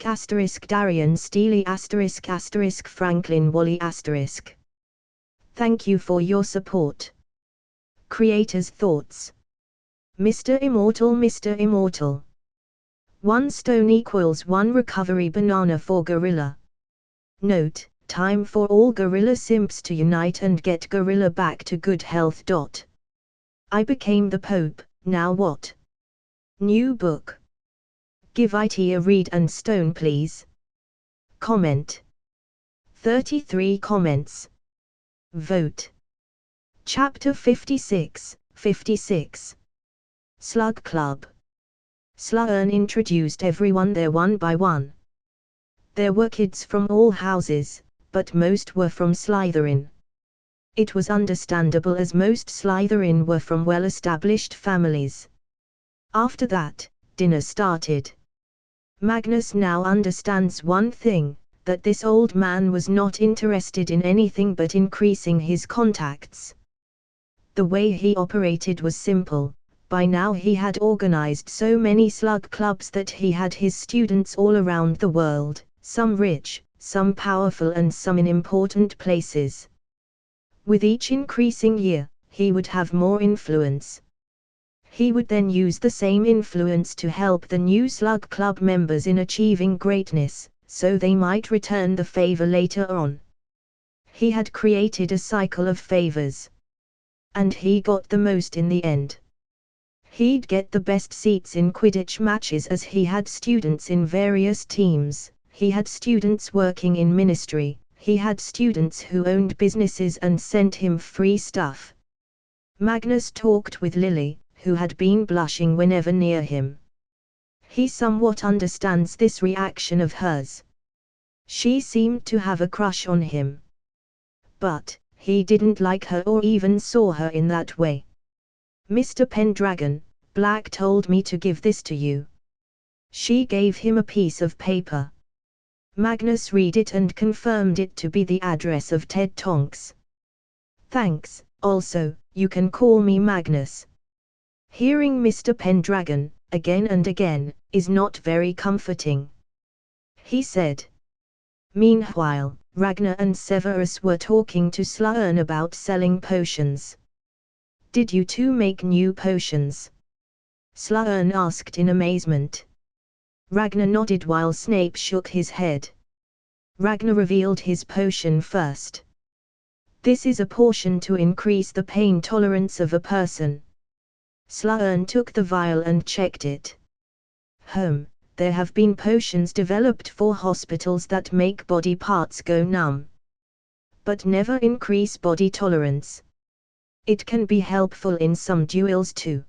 Darian Steely Franklin Wally *. Thank you for your support. Creator's thoughts. Mr. Immortal. 1 stone equals 1 recovery banana for gorilla. Note, time for all gorilla simps to unite and get gorilla back to good health. I became the Pope, now what? New book. Give it a read and stone please. Comment. 33 comments. Vote. Chapter 56. Slug Club. Slytherin introduced everyone there one by one. There were kids from all houses, but most were from Slytherin. It was understandable as most Slytherin were from well-established families. After that, dinner started. Magnus now understands one thing, that this old man was not interested in anything but increasing his contacts. The way he operated was simple. By now he had organized so many slug clubs that he had his students all around the world, some rich, some powerful and some in important places. With each increasing year, he would have more influence. He would then use the same influence to help the new slug club members in achieving greatness, so they might return the favor later on. He had created a cycle of favors. And he got the most in the end. He'd get the best seats in Quidditch matches as he had students in various teams, he had students working in ministry, he had students who owned businesses and sent him free stuff. Magnus talked with Lily, who had been blushing whenever near him. He somewhat understands this reaction of hers. She seemed to have a crush on him. But, he didn't like her or even saw her in that way. Mr. Pendragon, Black told me to give this to you. She gave him a piece of paper. Magnus read it and confirmed it to be the address of Ted Tonks. Thanks, also, you can call me Magnus. Hearing Mr. Pendragon, again and again, is not very comforting. He said. Meanwhile, Ragnar and Severus were talking to Slytherin about selling potions. Did you two make new potions? Slytherin asked in amazement. Ragnar nodded while Snape shook his head. Ragnar revealed his potion first. This is a potion to increase the pain tolerance of a person. Slytherin took the vial and checked it. There have been potions developed for hospitals that make body parts go numb. But never increase body tolerance. It can be helpful in some duels too.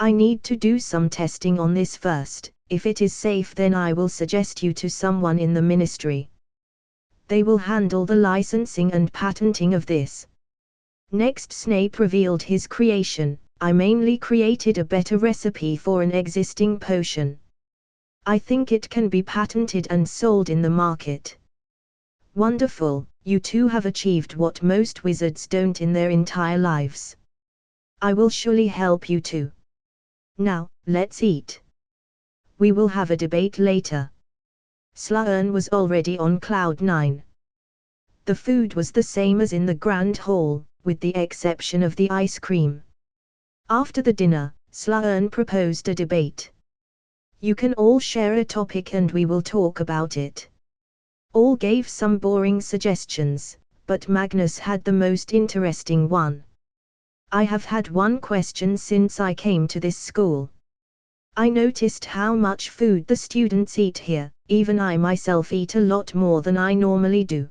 I need to do some testing on this first. If it is safe, then I will suggest you to someone in the ministry. They will handle the licensing and patenting of this. Next, Snape revealed his creation. I mainly created a better recipe for an existing potion. I think it can be patented and sold in the market. Wonderful, you two have achieved what most wizards don't in their entire lives. I will surely help you too. Now, let's eat. We will have a debate later. Slughorn was already on cloud 9. The food was the same as in the Grand Hall, with the exception of the ice cream. After the dinner, Slughorn proposed a debate. You can all share a topic and we will talk about it. All gave some boring suggestions, but Magnus had the most interesting one. I have had one question since I came to this school. I noticed how much food the students eat here. Even I myself eat a lot more than I normally do.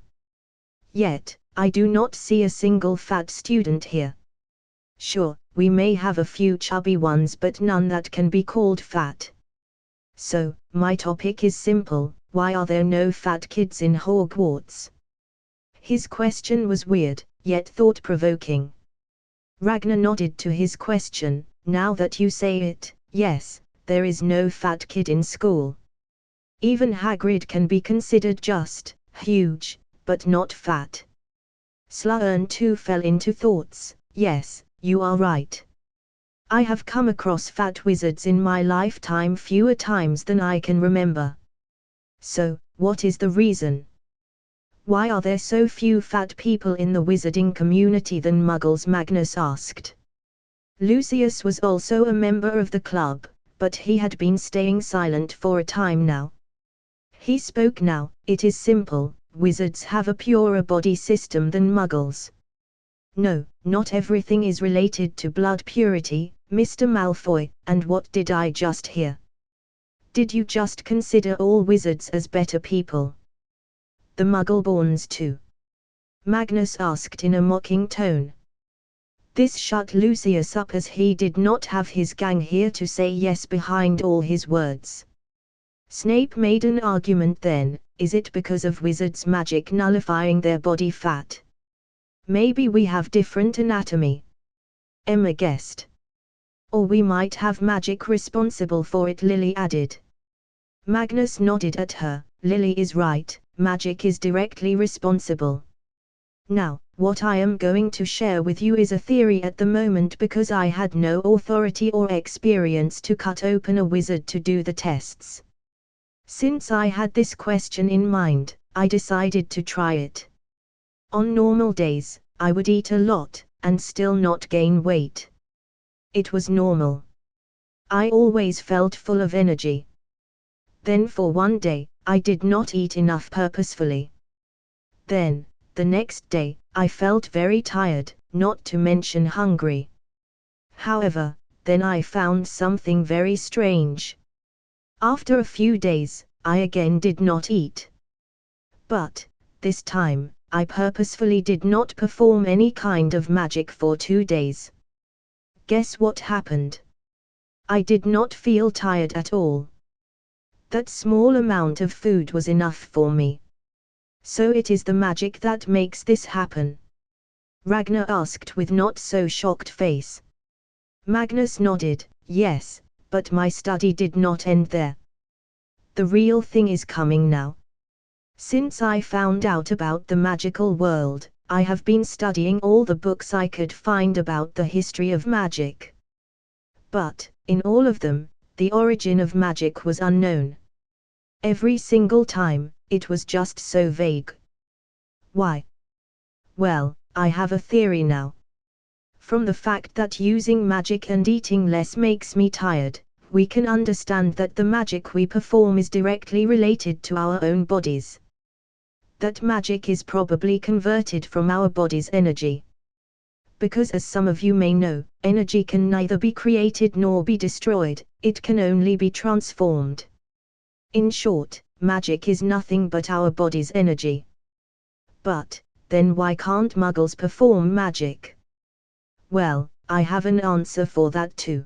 Yet, I do not see a single fat student here. Sure, we may have a few chubby ones, but none that can be called fat. So, my topic is simple: why are there no fat kids in Hogwarts? His question was weird, yet thought-provoking. Ragnar nodded to his question. Now that you say it, yes, there is no fat kid in school. Even Hagrid can be considered just huge, but not fat. Slughorn too fell into thoughts. Yes, you are right. I have come across fat wizards in my lifetime fewer times than I can remember. So, what is the reason? Why are there so few fat people in the wizarding community than muggles? Magnus asked. Lucius was also a member of the club, but he had been staying silent for a time now. He spoke now. It is simple, wizards have a purer body system than muggles. No, not everything is related to blood purity, Mr. Malfoy. And what did I just hear? Did you just consider all wizards as better people? The Muggle-borns too? Magnus asked in a mocking tone. This shut Lucius up, as he did not have his gang here to say yes behind all his words. Snape made an argument then. Is it because of wizards' magic nullifying their body fat? Maybe we have different anatomy. Emma guessed. Or we might have magic responsible for it, Lily added. Magnus nodded at her. Lily is right, magic is directly responsible. Now, what I am going to share with you is a theory at the moment, because I had no authority or experience to cut open a wizard to do the tests. Since I had this question in mind, I decided to try it. On normal days, I would eat a lot, and still not gain weight. It was normal. I always felt full of energy. Then for one day, I did not eat enough purposefully. Then, the next day, I felt very tired, not to mention hungry. However, then I found something very strange. After a few days, I again did not eat. But, this time, I purposefully did not perform any kind of magic for 2 days. Guess what happened? I did not feel tired at all. That small amount of food was enough for me. So it is the magic that makes this happen? Ragnar asked with not so shocked face. Magnus nodded. Yes, but my study did not end there. The real thing is coming now. Since I found out about the magical world, I have been studying all the books I could find about the history of magic. But, in all of them, the origin of magic was unknown. Every single time, it was just so vague. Why? Well, I have a theory now. From the fact that using magic and eating less makes me tired, we can understand that the magic we perform is directly related to our own bodies. That magic is probably converted from our body's energy. Because, as some of you may know, energy can neither be created nor be destroyed, it can only be transformed. In short, magic is nothing but our body's energy. But, then why can't muggles perform magic? Well, I have an answer for that too.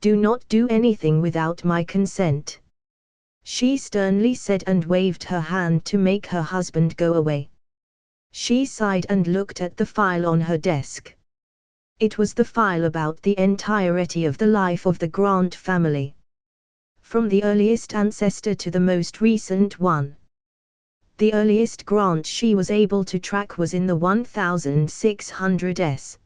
Do not do anything without my consent," she sternly said and waved her hand to make her husband go away. She sighed and looked at the file on her desk. It was the file about the entirety of the life of the Grant family, from the earliest ancestor to the most recent one. The earliest Grant she was able to track was in the 1600s.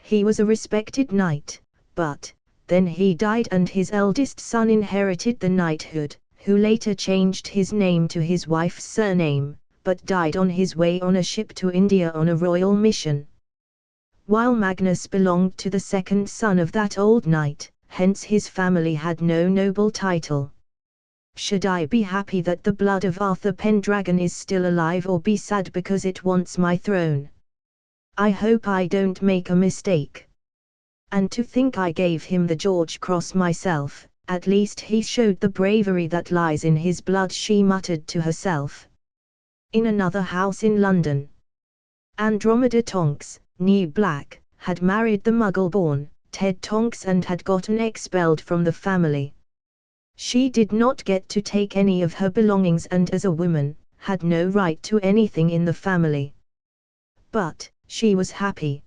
He was a respected knight, but then he died and his eldest son inherited the knighthood, who later changed his name to his wife's surname, but died on his way on a ship to India on a royal mission. While Magnus belonged to the second son of that old knight, hence his family had no noble title. Should I be happy that the blood of Arthur Pendragon is still alive, or be sad because it wants my throne? I hope I don't make a mistake. And to think I gave him the George Cross myself, at least he showed the bravery that lies in his blood, she muttered to herself. In another house in London, Andromeda Tonks, née Black, had married the Muggle-born Ted Tonks and had gotten expelled from the family. She did not get to take any of her belongings and as a woman, had no right to anything in the family. But she was happy.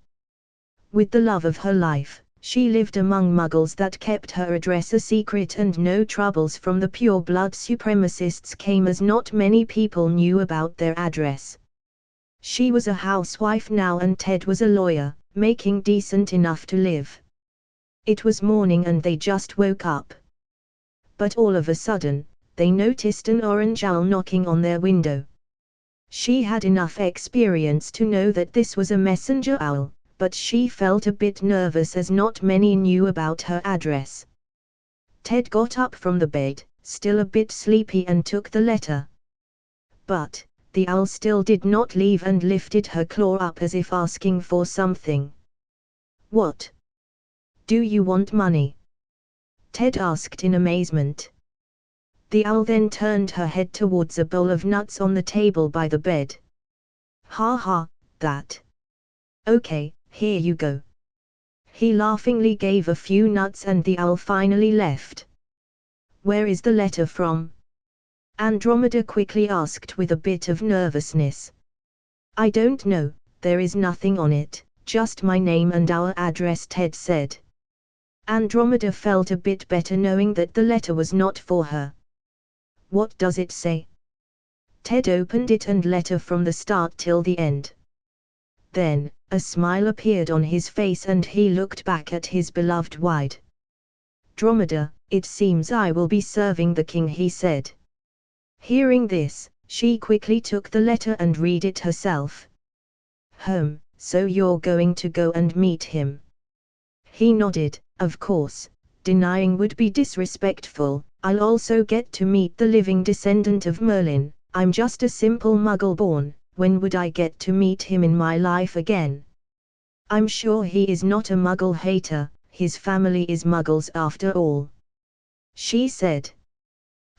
With the love of her life, she lived among Muggles that kept her address a secret, and no troubles from the pure-blood supremacists came as not many people knew about their address. She was a housewife now and Ted was a lawyer, making decent enough to live. It was morning and they just woke up. But all of a sudden, they noticed an orange owl knocking on their window. She had enough experience to know that this was a messenger owl, but she felt a bit nervous as not many knew about her address. Ted got up from the bed, still a bit sleepy, and took the letter. But the owl still did not leave and lifted her claw up as if asking for something. "What? Do you want money?" Ted asked in amazement. The owl then turned her head towards a bowl of nuts on the table by the bed. "Ha ha, that. Okay, here you go." He laughingly gave a few nuts and the owl finally left. "Where is the letter from?" Andromeda quickly asked with a bit of nervousness. "I don't know, there is nothing on it, just my name and our address," Ted said. Andromeda felt a bit better knowing that the letter was not for her. "What does it say?" Ted opened it and letter from the start till the end. Then, a smile appeared on his face and he looked back at his beloved wide. "Andromeda, it seems I will be serving the king," he said. Hearing this, she quickly took the letter and read it herself. So you're going to go and meet him?" He nodded. "Of course, denying would be disrespectful. I'll also get to meet the living descendant of Merlin. I'm just a simple Muggle born, when would I get to meet him in my life again? I'm sure he is not a Muggle hater, his family is Muggles after all," she said.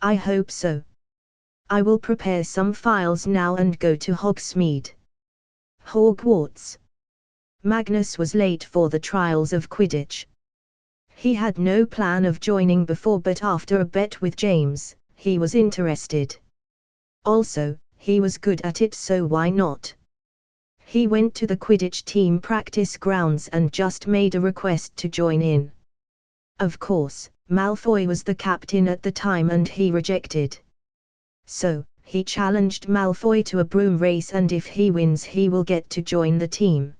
"I hope so. I will prepare some files now and go to Hogsmeade." Hogwarts. Magnus was late for the trials of Quidditch. He had no plan of joining before, but after a bet with James, he was interested. Also, he was good at it, so why not? He went to the Quidditch team practice grounds and just made a request to join in. Of course, Malfoy was the captain at the time and he rejected. So, he challenged Malfoy to a broom race, and if he wins he will get to join the team.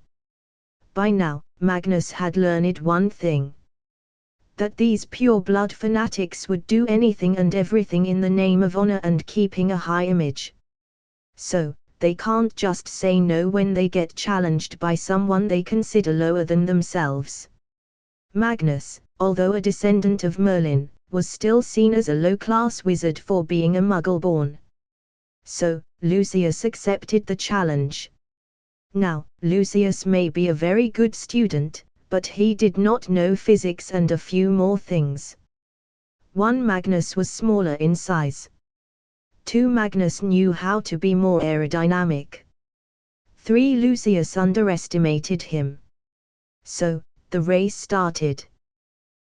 By now, Magnus had learned one thing. That these pure-blood fanatics would do anything and everything in the name of honor and keeping a high image. So, they can't just say no when they get challenged by someone they consider lower than themselves. Magnus, although a descendant of Merlin, was still seen as a low-class wizard for being a Muggle-born. So, Lucius accepted the challenge. Now, Lucius may be a very good student, but he did not know physics and a few more things. 1. Magnus was smaller in size. 2. Magnus knew how to be more aerodynamic. 3. Lucius underestimated him. So, the race started.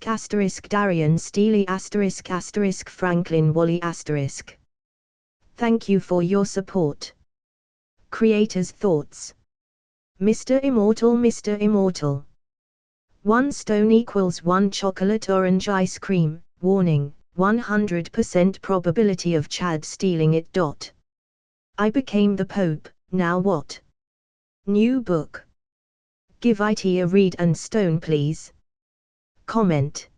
Darian Steely Franklin Wally Thank you for your support. Creator's thoughts. Mr. Immortal. 1 stone equals 1 chocolate orange ice cream. Warning, 100% probability of Chad stealing it. I became the Pope, now what? New book. Give it a read and stone please. Comment.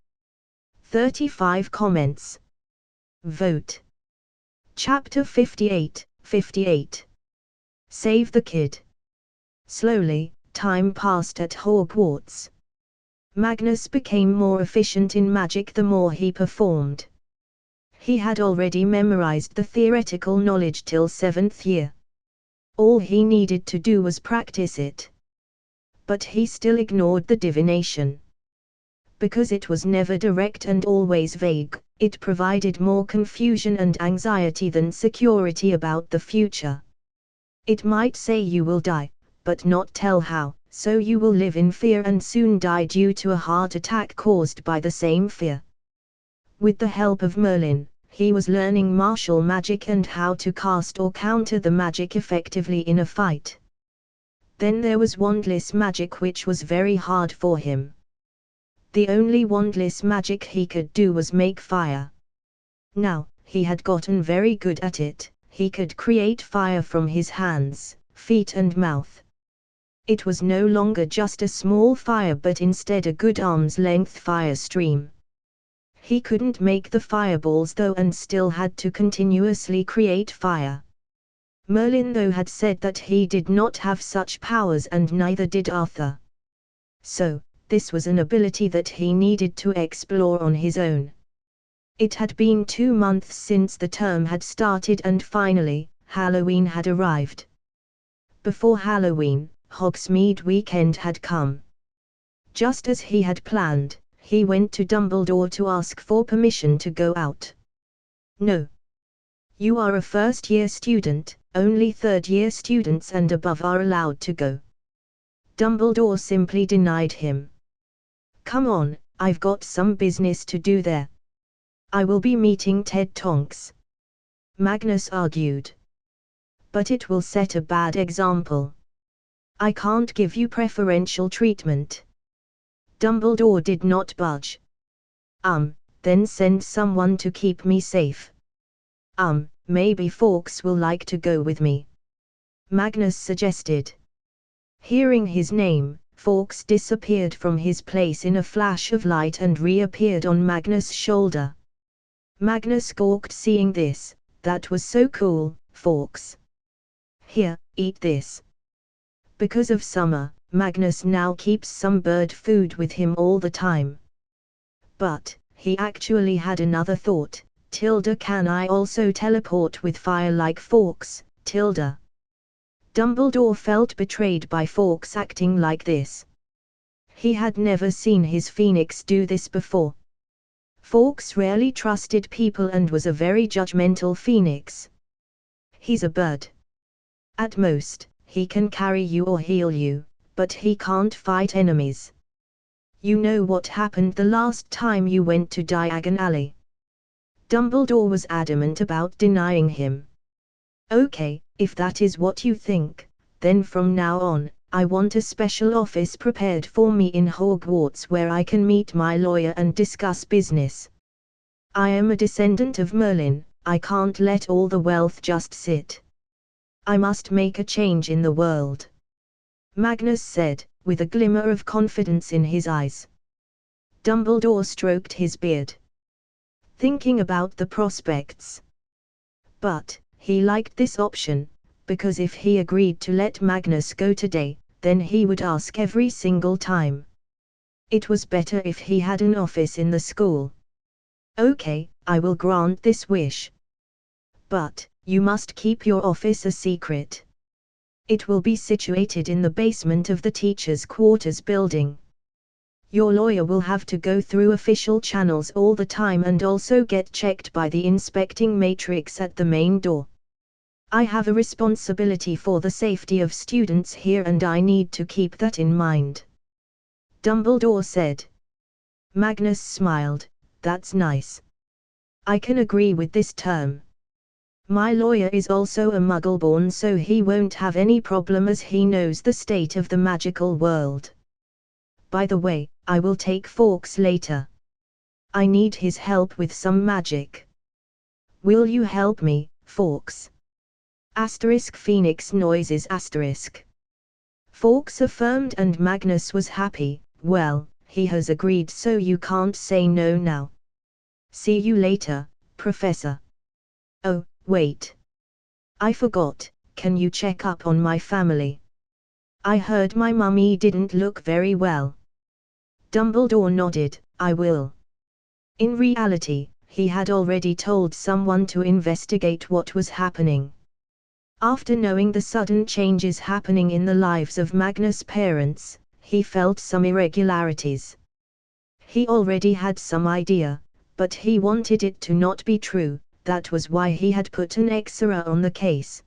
35 comments. Vote. Chapter 58. Save the kid. Slowly, time passed at Hogwarts. Magnus became more efficient in magic the more he performed. He had already memorized the theoretical knowledge till 7th year. All he needed to do was practice it. But he still ignored the divination. Because it was never direct and always vague, it provided more confusion and anxiety than security about the future. It might say you will die, but not tell how, so you will live in fear and soon die due to a heart attack caused by the same fear. With the help of Merlin, he was learning martial magic and how to cast or counter the magic effectively in a fight. Then there was wandless magic, which was very hard for him. The only wandless magic he could do was make fire. Now, he had gotten very good at it. he could create fire from his hands, feet and mouth. It was no longer just a small fire but instead a good arm's-length fire stream. He couldn't make the fireballs though and still had to continuously create fire. Merlin though had said that he did not have such powers and neither did Arthur. So, this was an ability that he needed to explore on his own. It had been 2 months since the term had started and finally, Halloween had arrived. Before Halloween, Hogsmeade weekend had come. Just as he had planned, he went to Dumbledore to ask for permission to go out. No. You are a first-year student, only third-year students and above are allowed to go. Dumbledore simply denied him. Come on, I've got some business to do there. I will be meeting Ted Tonks. Magnus argued. But it will set a bad example. I can't give you preferential treatment. Dumbledore did not budge. Then send someone to keep me safe. Maybe Fawkes will like to go with me. Magnus suggested. Hearing his name, Fawkes disappeared from his place in a flash of light and reappeared on Magnus' shoulder. Magnus gawked seeing this. That was so cool, Fawkes. Here, eat this. Because of summer, Magnus now keeps some bird food with him all the time. But, he actually had another thought. Tilda, can I also teleport with fire like Fawkes, Tilda? Dumbledore felt betrayed by Fawkes acting like this. He had never seen his phoenix do this before. Fawkes rarely trusted people and was a very judgmental phoenix. He's a bird. At most, he can carry you or heal you, but he can't fight enemies. You know what happened the last time you went to Diagon Alley. Dumbledore was adamant about denying him. Okay, if that is what you think, then from now on, I want a special office prepared for me in Hogwarts where I can meet my lawyer and discuss business. I am a descendant of Merlin, I can't let all the wealth just sit. I must make a change in the world. Magnus said, with a glimmer of confidence in his eyes. Dumbledore stroked his beard, thinking about the prospects. But, he liked this option, because if he agreed to let Magnus go today, then he would ask every single time. It was better if he had an office in the school. Okay, I will grant this wish. But, you must keep your office a secret. It will be situated in the basement of the teachers' quarters building. Your lawyer will have to go through official channels all the time and also get checked by the inspecting matrix at the main door. I have a responsibility for the safety of students here and I need to keep that in mind. Dumbledore said. Magnus smiled, that's nice. I can agree with this term. My lawyer is also a Muggle-born so he won't have any problem as he knows the state of the magical world. By the way, I will take Fawkes later. I need his help with some magic. Will you help me, Fawkes? Phoenix noises *. Fawkes affirmed and Magnus was happy. Well, he has agreed so you can't say no now. See you later, Professor. Oh, wait. I forgot, can you check up on my family? I heard my mummy didn't look very well. Dumbledore nodded, I will. In reality, he had already told someone to investigate what was happening. After knowing the sudden changes happening in the lives of Magnus' parents, he felt some irregularities. He already had some idea, but he wanted it to not be true, that was why he had put an Xera on the case.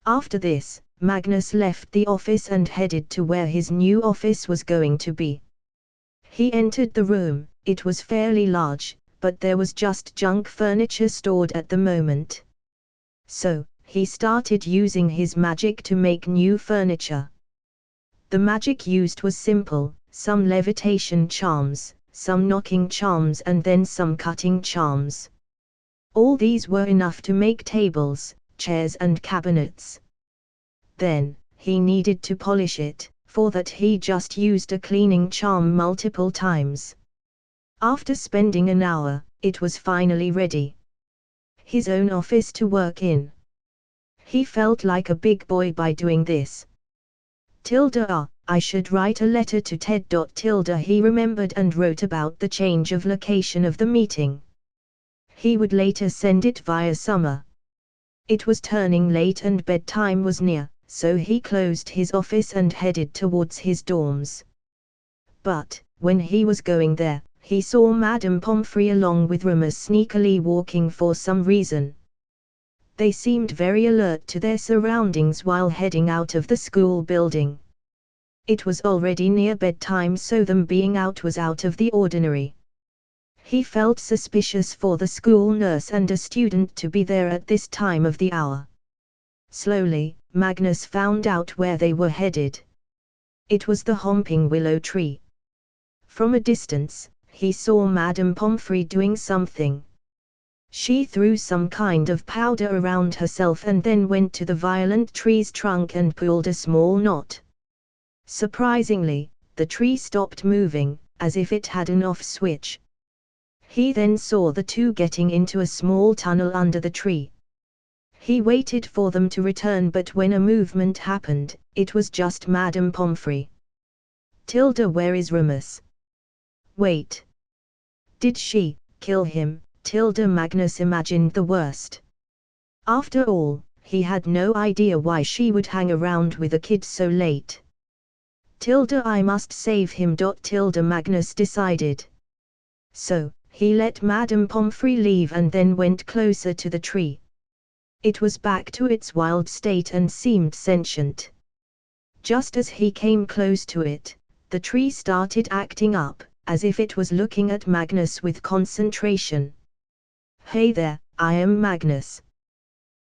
After this, Magnus left the office and headed to where his new office was going to be. He entered the room, it was fairly large, but there was just junk furniture stored at the moment. So, he started using his magic to make new furniture. The magic used was simple, some levitation charms, some knocking charms and then some cutting charms. All these were enough to make tables, chairs and cabinets. Then, he needed to polish it, for that he just used a cleaning charm multiple times. After spending an hour, it was finally ready. His own office to work in. He felt like a big boy by doing this. I should write a letter to Ted. He remembered and wrote about the change of location of the meeting. He would later send it via summer. It was turning late and bedtime was near, so he closed his office and headed towards his dorms. But, when he was going there, he saw Madame Pomfrey along with Remus sneakily walking for some reason. They seemed very alert to their surroundings while heading out of the school building. It was already near bedtime, so them being out was out of the ordinary. He felt suspicious for the school nurse and a student to be there at this time of the hour. Slowly, Magnus found out where they were headed. It was the Homping Willow Tree. From a distance, he saw Madame Pomfrey doing something. She threw some kind of powder around herself and then went to the violent tree's trunk and pulled a small knot. Surprisingly, the tree stopped moving, as if it had an off switch. He then saw the two getting into a small tunnel under the tree. He waited for them to return, but when a movement happened, it was just Madame Pomfrey. Where is Remus? Wait. Did she kill him? Magnus imagined the worst. After all, he had no idea why she would hang around with a kid so late. I must save him. Magnus decided. So, he let Madame Pomfrey leave and then went closer to the tree. It was back to its wild state and seemed sentient. Just as he came close to it, the tree started acting up, as if it was looking at Magnus with concentration. Hey there, I am Magnus.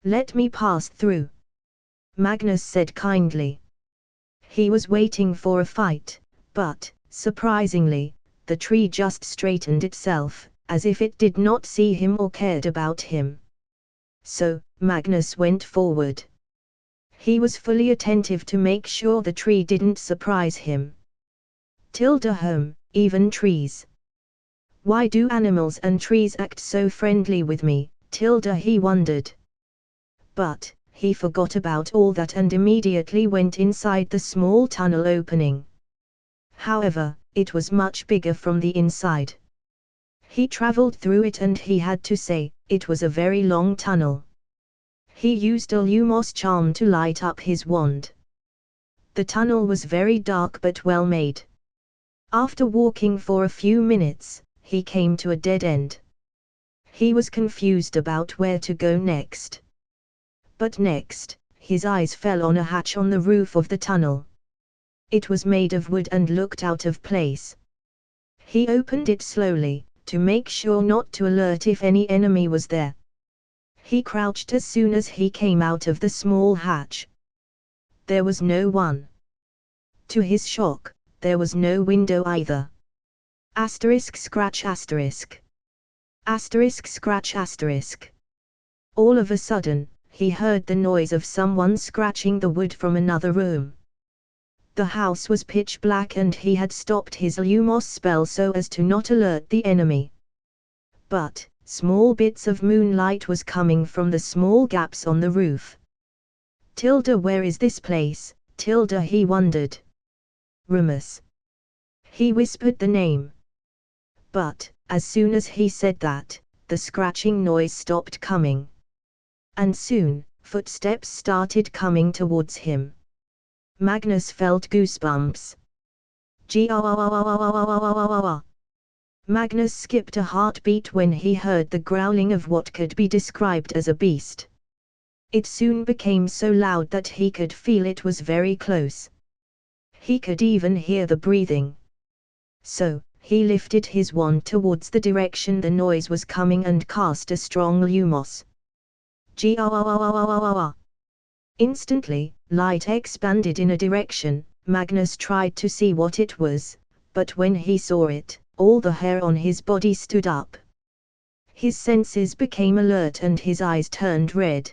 Let me pass through. Magnus said kindly. He was waiting for a fight, but, surprisingly, the tree just straightened itself, as if it did not see him or cared about him. So, Magnus went forward. He was fully attentive to make sure the tree didn't surprise him. Even trees. Why do animals and trees act so friendly with me? He wondered. But, he forgot about all that and immediately went inside the small tunnel opening. However, it was much bigger from the inside. He traveled through it and he had to say, it was a very long tunnel. He used a Lumos charm to light up his wand. The tunnel was very dark but well made. After walking for a few minutes, he came to a dead end. He was confused about where to go next. But next, his eyes fell on a hatch on the roof of the tunnel. It was made of wood and looked out of place. He opened it slowly, to make sure not to alert if any enemy was there. He crouched as soon as he came out of the small hatch. There was no one. To his shock, there was no window either. ************* All of a sudden, he heard the noise of someone scratching the wood from another room. The house was pitch black and he had stopped his Lumos spell so as to not alert the enemy. But, small bits of moonlight was coming from the small gaps on the roof. Where is this place? He wondered. Remus. He whispered the name. But, as soon as he said that, the scratching noise stopped coming. And soon, footsteps started coming towards him. Magnus felt goosebumps. Magnus skipped a heartbeat when he heard the growling of what could be described as a beast. It soon became so loud that he could feel it was very close. He could even hear the breathing. So, he lifted his wand towards the direction the noise was coming and cast a strong Lumos. Instantly, light expanded in a direction. Magnus tried to see what it was, but when he saw it, all the hair on his body stood up. His senses became alert and his eyes turned red.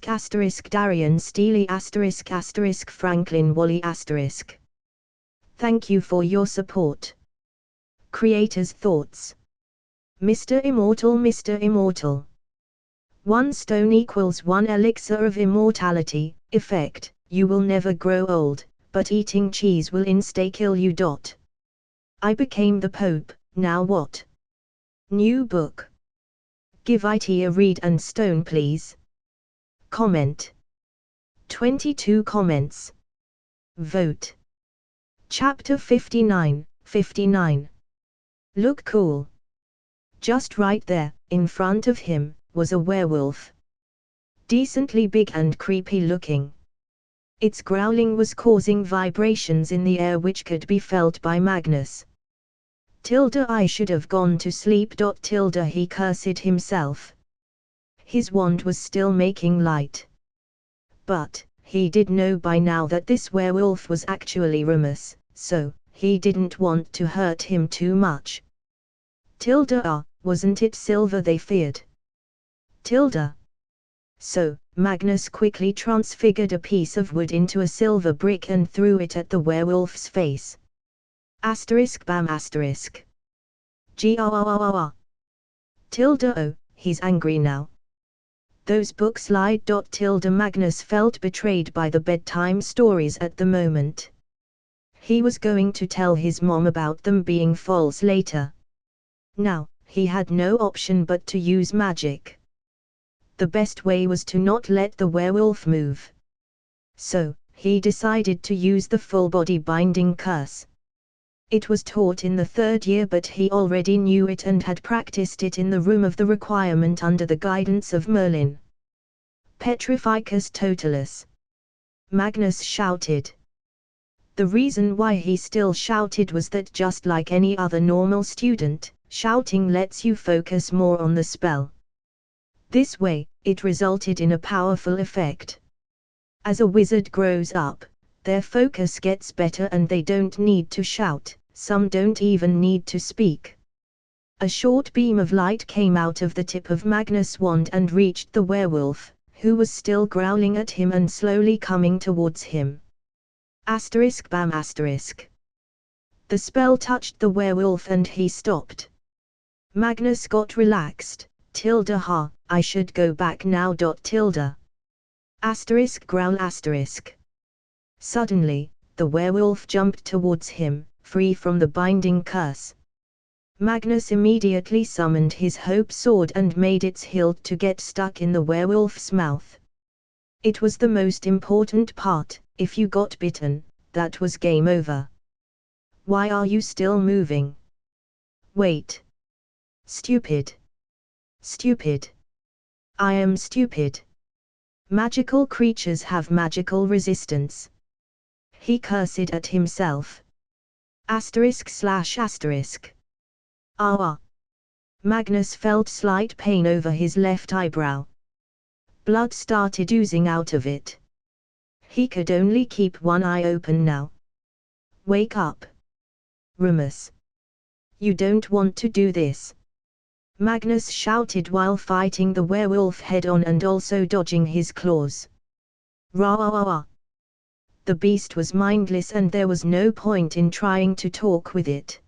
Darian Steely Franklin Wally Thank you for your support. Creator's thoughts. Mr. Immortal. 1 stone equals 1 elixir of immortality. Effect, you will never grow old, but eating cheese will insta kill you. I became the Pope, now what? New book. Give it a read and stone please. Comment. 22 comments. Vote. Chapter 59. Look cool. Just right there, in front of him, was a werewolf. Decently big and creepy looking. Its growling was causing vibrations in the air which could be felt by Magnus. I should have gone to sleep. He cursed himself. His wand was still making light. But, he did know by now that this werewolf was actually Remus, so, he didn't want to hurt him too much. Wasn't it silver they feared? So, Magnus quickly transfigured a piece of wood into a silver brick and threw it at the werewolf's face. Bam asterisk. Oh, he's angry now. Those books lied. Magnus felt betrayed by the bedtime stories at the moment. He was going to tell his mom about them being false later. Now, he had no option but to use magic. The best way was to not let the werewolf move. So, he decided to use the full-body binding curse. It was taught in the 3rd year but he already knew it and had practiced it in the room of the requirement under the guidance of Merlin. Petrificus totalus. Magnus shouted. The reason why he still shouted was that just like any other normal student, shouting lets you focus more on the spell. This way, it resulted in a powerful effect. As a wizard grows up, their focus gets better and they don't need to shout, some don't even need to speak. A short beam of light came out of the tip of Magnus' wand and reached the werewolf, who was still growling at him and slowly coming towards him. Bam asterisk. The spell touched the werewolf and he stopped. Magnus got relaxed. I should go back now. Growl asterisk. Suddenly, the werewolf jumped towards him, free from the binding curse. Magnus immediately summoned his hope sword and made its hilt to get stuck in the werewolf's mouth. It was the most important part. If you got bitten, that was game over. Why are you still moving? Wait. Stupid. I am stupid. Magical creatures have magical resistance. He cursed at himself. Ah. Magnus felt slight pain over his left eyebrow. Blood started oozing out of it. He could only keep one eye open now. Wake up. Remus. You don't want to do this. Magnus shouted while fighting the werewolf head-on and also dodging his claws. Rah! The beast was mindless and there was no point in trying to talk with it.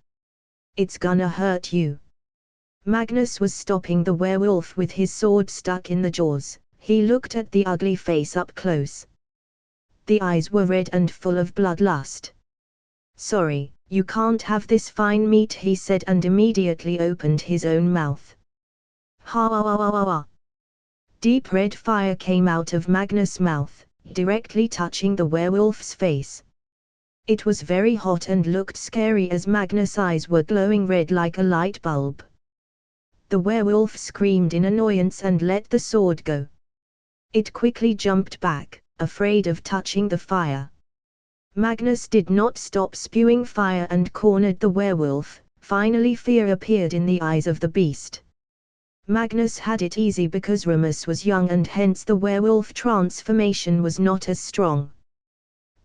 It's gonna hurt you. Magnus was stopping the werewolf with his sword stuck in the jaws. He looked at the ugly face up close. The eyes were red and full of bloodlust. "Sorry, you can't have this fine meat," he said, and immediately opened his own mouth. Ha ha ha ha ha. Deep red fire came out of Magnus' mouth, directly touching the werewolf's face. It was very hot and looked scary as Magnus' eyes were glowing red like a light bulb. The werewolf screamed in annoyance and let the sword go. It quickly jumped back, afraid of touching the fire. Magnus did not stop spewing fire and cornered the werewolf. Finally fear appeared in the eyes of the beast. Magnus had it easy because Remus was young and hence the werewolf transformation was not as strong.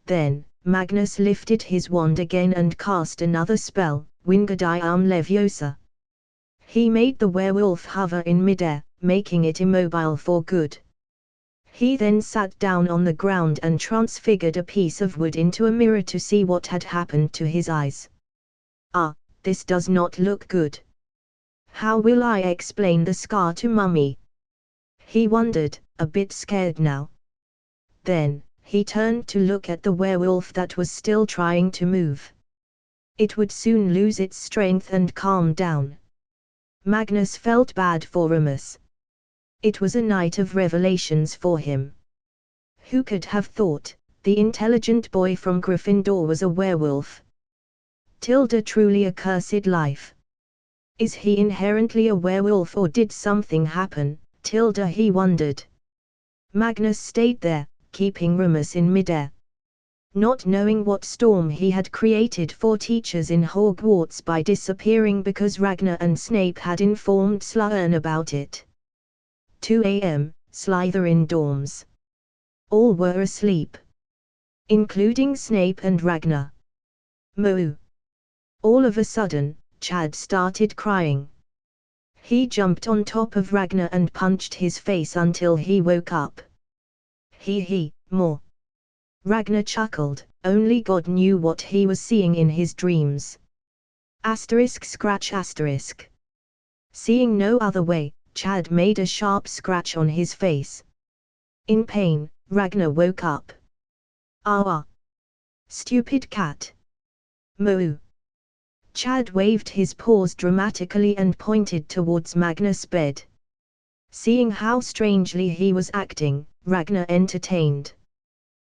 Then, Magnus lifted his wand again and cast another spell, Wingardium Leviosa. He made the werewolf hover in midair, making it immobile for good. He then sat down on the ground and transfigured a piece of wood into a mirror to see what had happened to his eyes. "Ah, this does not look good. How will I explain the scar to Mummy?" he wondered, a bit scared now. Then, he turned to look at the werewolf that was still trying to move. It would soon lose its strength and calm down. Magnus felt bad for Remus. It was a night of revelations for him. Who could have thought the intelligent boy from Gryffindor was a werewolf? Tilda truly a cursed life. Is he inherently a werewolf or did something happen? Tilda he wondered. Magnus stayed there, keeping Remus in midair. Not knowing what storm he had created for teachers in Hogwarts by disappearing because Ragnar and Snape had informed Slughorn about it. 2 a.m., Slytherin dorms. All were asleep. Including Snape and Ragnar. Moo. All of a sudden, Chad started crying. He jumped on top of Ragnar and punched his face until he woke up. More. Ragnar chuckled, only God knew what he was seeing in his dreams. ****. Seeing no other way, Chad made a sharp scratch on his face. In pain, Ragnar woke up. "Ah! Stupid cat! Moo!" Chad waved his paws dramatically and pointed towards Magnus' bed. Seeing how strangely he was acting, Ragnar entertained.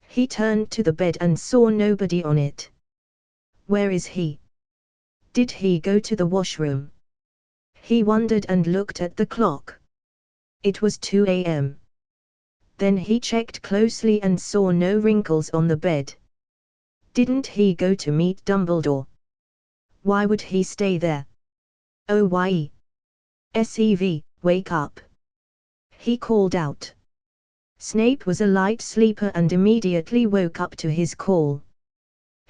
He turned to the bed and saw nobody on it. Where is he? Did he go to the washroom? He wondered and looked at the clock. It was 2 a.m. Then he checked closely and saw no wrinkles on the bed. Didn't he go to meet Dumbledore? Why would he stay there? Oh why? Sev, wake up! He called out. Snape was a light sleeper and immediately woke up to his call.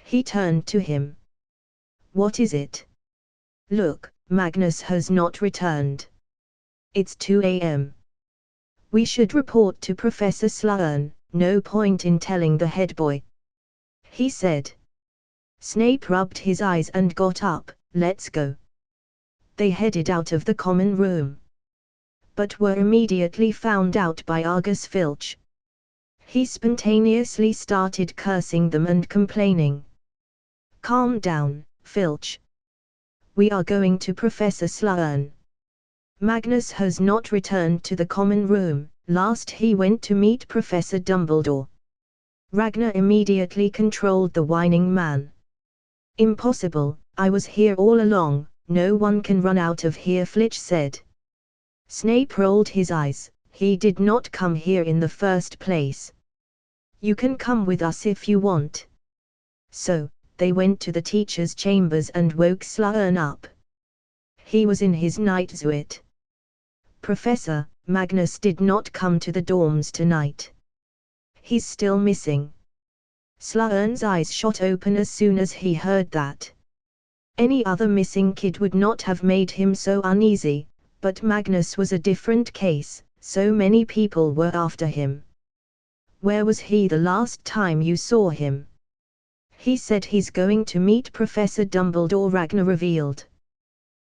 He turned to him. What is it? Look, Magnus has not returned. It's 2 a.m. We should report to Professor Slughorn, no point in telling the head boy. He said. Snape rubbed his eyes and got up. Let's go. They headed out of the common room. But were immediately found out by Argus Filch. He spontaneously started cursing them and complaining. Calm down, Filch. We are going to Professor Slughorn. Magnus has not returned to the common room, last he went to meet Professor Dumbledore. Ragnar immediately controlled the whining man. Impossible, I was here all along, no one can run out of here, Filch said. Snape rolled his eyes, he did not come here in the first place. You can come with us if you want. So, they went to the teacher's chambers and woke Slughorn up. He was in his night suit. Professor, Magnus did not come to the dorms tonight. He's still missing. Slughorn's eyes shot open as soon as he heard that. Any other missing kid would not have made him so uneasy, but Magnus was a different case, so many people were after him. Where was he the last time you saw him? He said he's going to meet Professor Dumbledore, Ragnar revealed.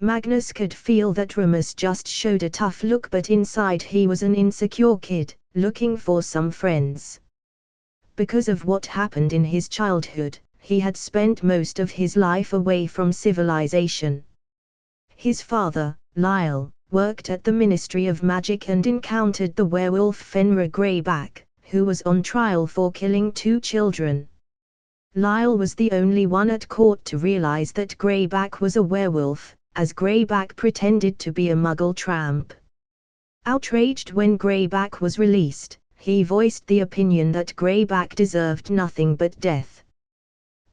Magnus could feel that Remus just showed a tough look, but inside he was an insecure kid, looking for some friends. Because of what happened in his childhood, he had spent most of his life away from civilization. His father, Lyle, worked at the Ministry of Magic and encountered the werewolf Fenrir Greyback, who was on trial for killing 2 children. Lyle was the only one at court to realize that Greyback was a werewolf, as Greyback pretended to be a Muggle tramp. Outraged when Greyback was released, he voiced the opinion that Greyback deserved nothing but death.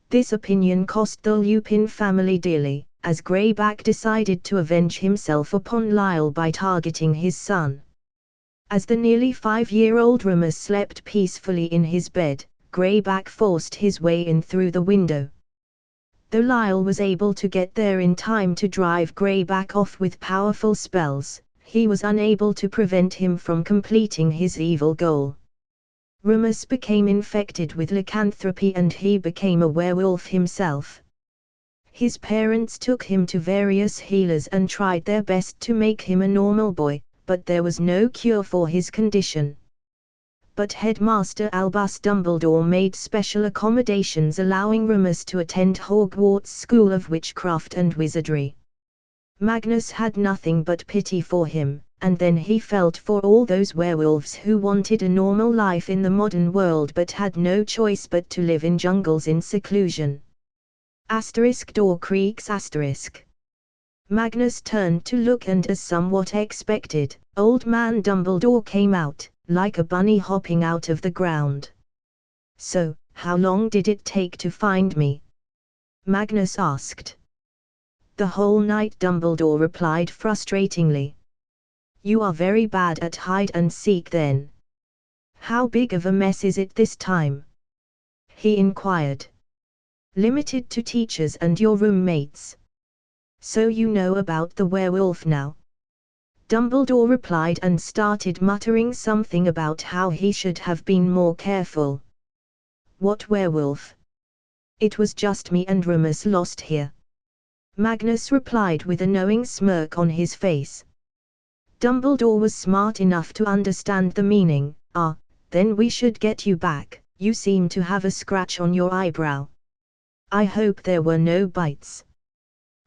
This opinion cost the Lupin family dearly, as Greyback decided to avenge himself upon Lyle by targeting his son. As the nearly 5-year-old Remus slept peacefully in his bed, Greyback forced his way in through the window. Though Lyle was able to get there in time to drive Greyback off with powerful spells, he was unable to prevent him from completing his evil goal. Remus became infected with lycanthropy and he became a werewolf himself. His parents took him to various healers and tried their best to make him a normal boy, but there was no cure for his condition. But Headmaster Albus Dumbledore made special accommodations allowing Remus to attend Hogwarts School of Witchcraft and Wizardry. Magnus had nothing but pity for him, and then he felt for all those werewolves who wanted a normal life in the modern world but had no choice but to live in jungles in seclusion. Door creaks *. Magnus turned to look and as somewhat expected, Old Man Dumbledore came out, like a bunny hopping out of the ground. "So, how long did it take to find me?" Magnus asked. "The whole night," Dumbledore replied frustratingly. "You are very bad at hide and seek then. How big of a mess is it this time?" he inquired. "Limited to teachers and your roommates. So you know about the werewolf now?" Dumbledore replied and started muttering something about how he should have been more careful. "What werewolf?" "It was just me and Remus lost here," Magnus replied with a knowing smirk on his face. Dumbledore was smart enough to understand the meaning. "Ah, then we should get you back, you seem to have a scratch on your eyebrow. I hope there were no bites."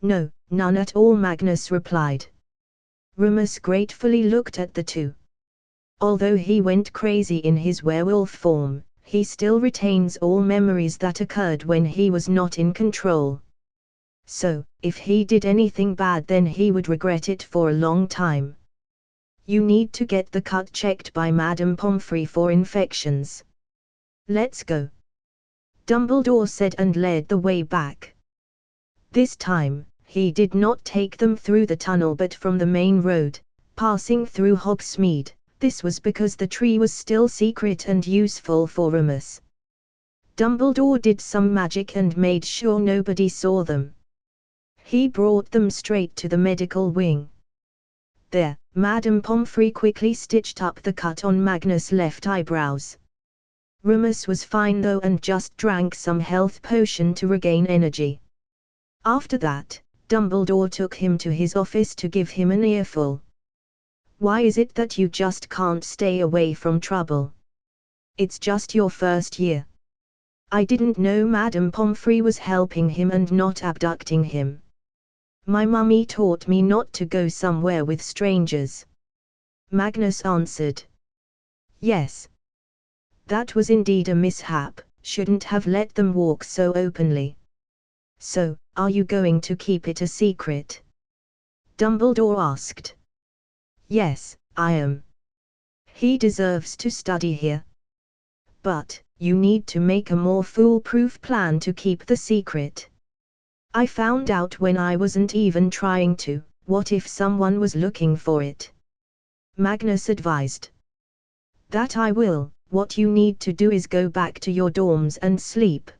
"No, none at all," Magnus replied. Remus gratefully looked at the two. Although he went crazy in his werewolf form, he still retains all memories that occurred when he was not in control. So, if he did anything bad then he would regret it for a long time. "You need to get the cut checked by Madame Pomfrey for infections. Let's go," Dumbledore said and led the way back. This time, he did not take them through the tunnel but from the main road, passing through Hogsmeade. This was because the tree was still secret and useful for Remus. Dumbledore did some magic and made sure nobody saw them. He brought them straight to the medical wing. There, Madame Pomfrey quickly stitched up the cut on Magnus' left eyebrows. Remus was fine though and just drank some health potion to regain energy. After that, Dumbledore took him to his office to give him an earful. "Why is it that you just can't stay away from trouble? It's just your first year." "I didn't know Madame Pomfrey was helping him and not abducting him. My mummy taught me not to go somewhere with strangers," Magnus answered. "Yes. That was indeed a mishap, shouldn't have let them walk so openly. So, are you going to keep it a secret?" Dumbledore asked. "Yes, I am. He deserves to study here. But, you need to make a more foolproof plan to keep the secret. I found out when I wasn't even trying to. What if someone was looking for it?" Magnus advised. "That I will. What you need to do is go back to your dorms and sleep.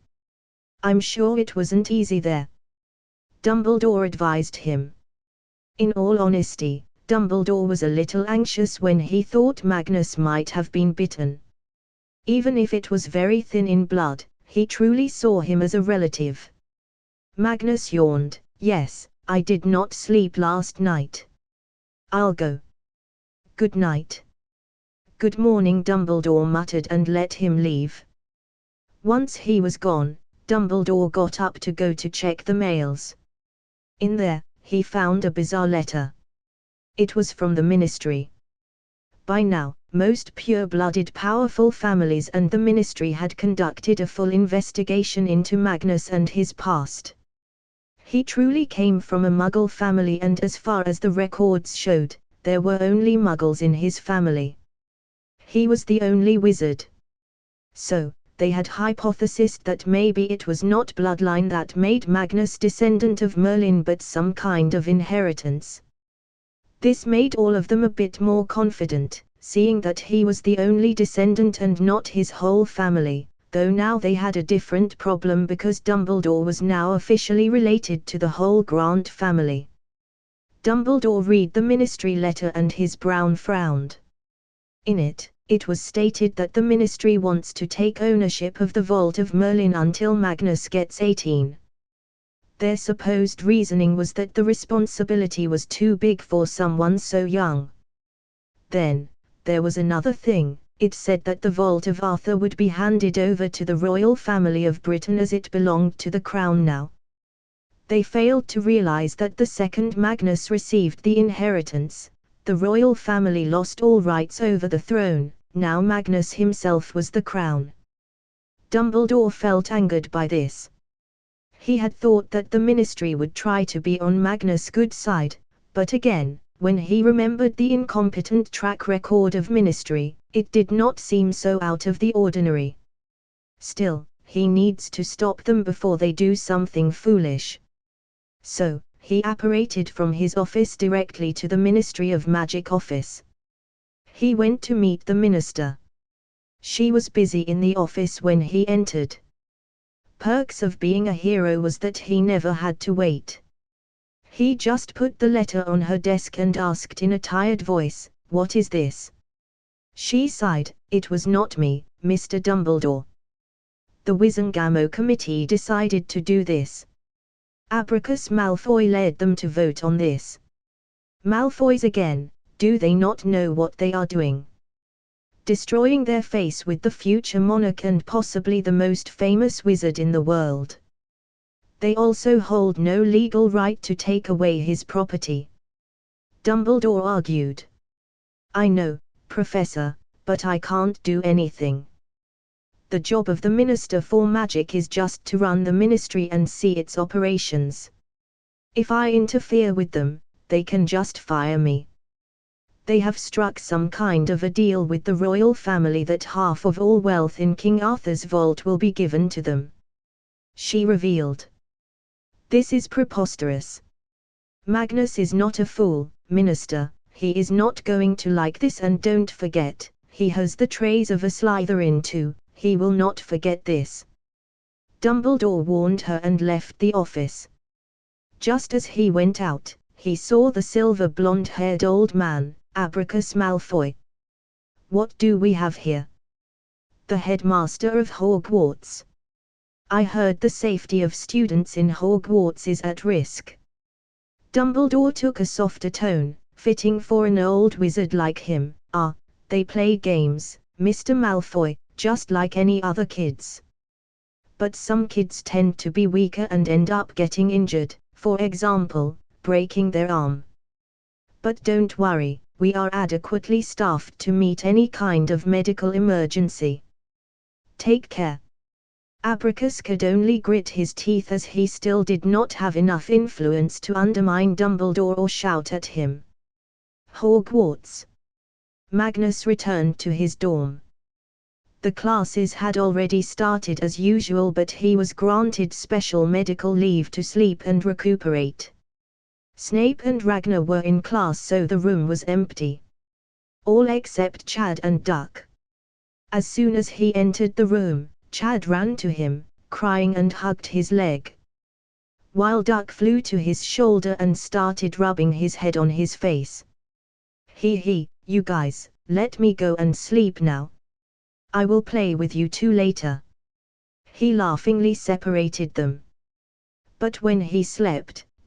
I'm sure it wasn't easy there," Dumbledore advised him. In all honesty, Dumbledore was a little anxious when he thought Magnus might have been bitten. Even if it was very thin in blood, he truly saw him as a relative. Magnus yawned. "Yes, I did not sleep last night. I'll go. Good night. Good morning, Dumbledore muttered and let him leave. Once he was gone, Dumbledore got up to go to check the mails. In there, he found a bizarre letter. It was from the Ministry. By now, most pure-blooded powerful families and the Ministry had conducted a full investigation into Magnus and his past. He truly came from a Muggle family, and as far as the records showed, there were only Muggles in his family. He was the only wizard. So, they had hypothesized that maybe it was not bloodline that made Magnus descendant of Merlin but some kind of inheritance. This made all of them a bit more confident, seeing that he was the only descendant and not his whole family, though now they had a different problem because Dumbledore was now officially related to the whole Grant family. Dumbledore read the Ministry letter and his brow frowned. In it, it was stated that the Ministry wants to take ownership of the Vault of Merlin until Magnus gets 18. Their supposed reasoning was that the responsibility was too big for someone so young. Then, there was another thing. It said that the Vault of Arthur would be handed over to the royal family of Britain as it belonged to the crown now. They failed to realize that the second Magnus received the inheritance, the royal family lost all rights over the throne. Now Magnus himself was the crown. Dumbledore felt angered by this. He had thought that the Ministry would try to be on Magnus' good side, but again, when he remembered the incompetent track record of Ministry, it did not seem so out of the ordinary. Still, he needs to stop them before they do something foolish. So, he apparated from his office directly to the Ministry of Magic office. He went to meet the minister. She was busy in the office when he entered. Perks of being a hero was that he never had to wait. He just put the letter on her desk and asked in a tired voice, "What is this?" She sighed, "It was not me, Mr. Dumbledore. The Wizengamot Committee decided to do this. Abracus Malfoy led them to vote on this. Malfoys again, do they not know what they are doing? Destroying their face with the future monarch and possibly the most famous wizard in the world. They also hold no legal right to take away his property." Dumbledore argued. "I know, Professor, but I can't do anything. The job of the Minister for Magic is just to run the Ministry and see its operations. If I interfere with them, they can just fire me. They have struck some kind of a deal with the royal family that half of all wealth in King Arthur's vault will be given to them," she revealed. "This is preposterous. Magnus is not a fool, Minister, he is not going to like this, and don't forget, he has the traits of a Slytherin too, he will not forget this." Dumbledore warned her and left the office. Just as he went out, he saw the silver blonde-haired old man, Abracus Malfoy. "What do we have here?" "The headmaster of Hogwarts. I heard the safety of students in Hogwarts is at risk." Dumbledore took a softer tone, fitting for an old wizard like him. "Ah, they play games, Mr. Malfoy, just like any other kids. But some kids tend to be weaker and end up getting injured, for example, breaking their arm. But don't worry, we are adequately staffed to meet any kind of medical emergency. Take care." Abracus could only grit his teeth, as he still did not have enough influence to undermine Dumbledore or shout at him. Hogwarts. Magnus returned to his dorm. The classes had already started as usual, but he was granted special medical leave to sleep and recuperate. Snape and Ragnar were in class, so the room was empty. All except Chad and Duck. As soon as he entered the room, Chad ran to him, crying, and hugged his leg. While Duck flew to his shoulder and started rubbing his head on his face. He, you guys, let me go and sleep now. I will play with you two later." He laughingly separated them. But when he slept,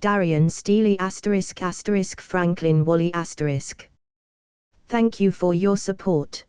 Darian Steely Franklin Wally. Thank you for your support.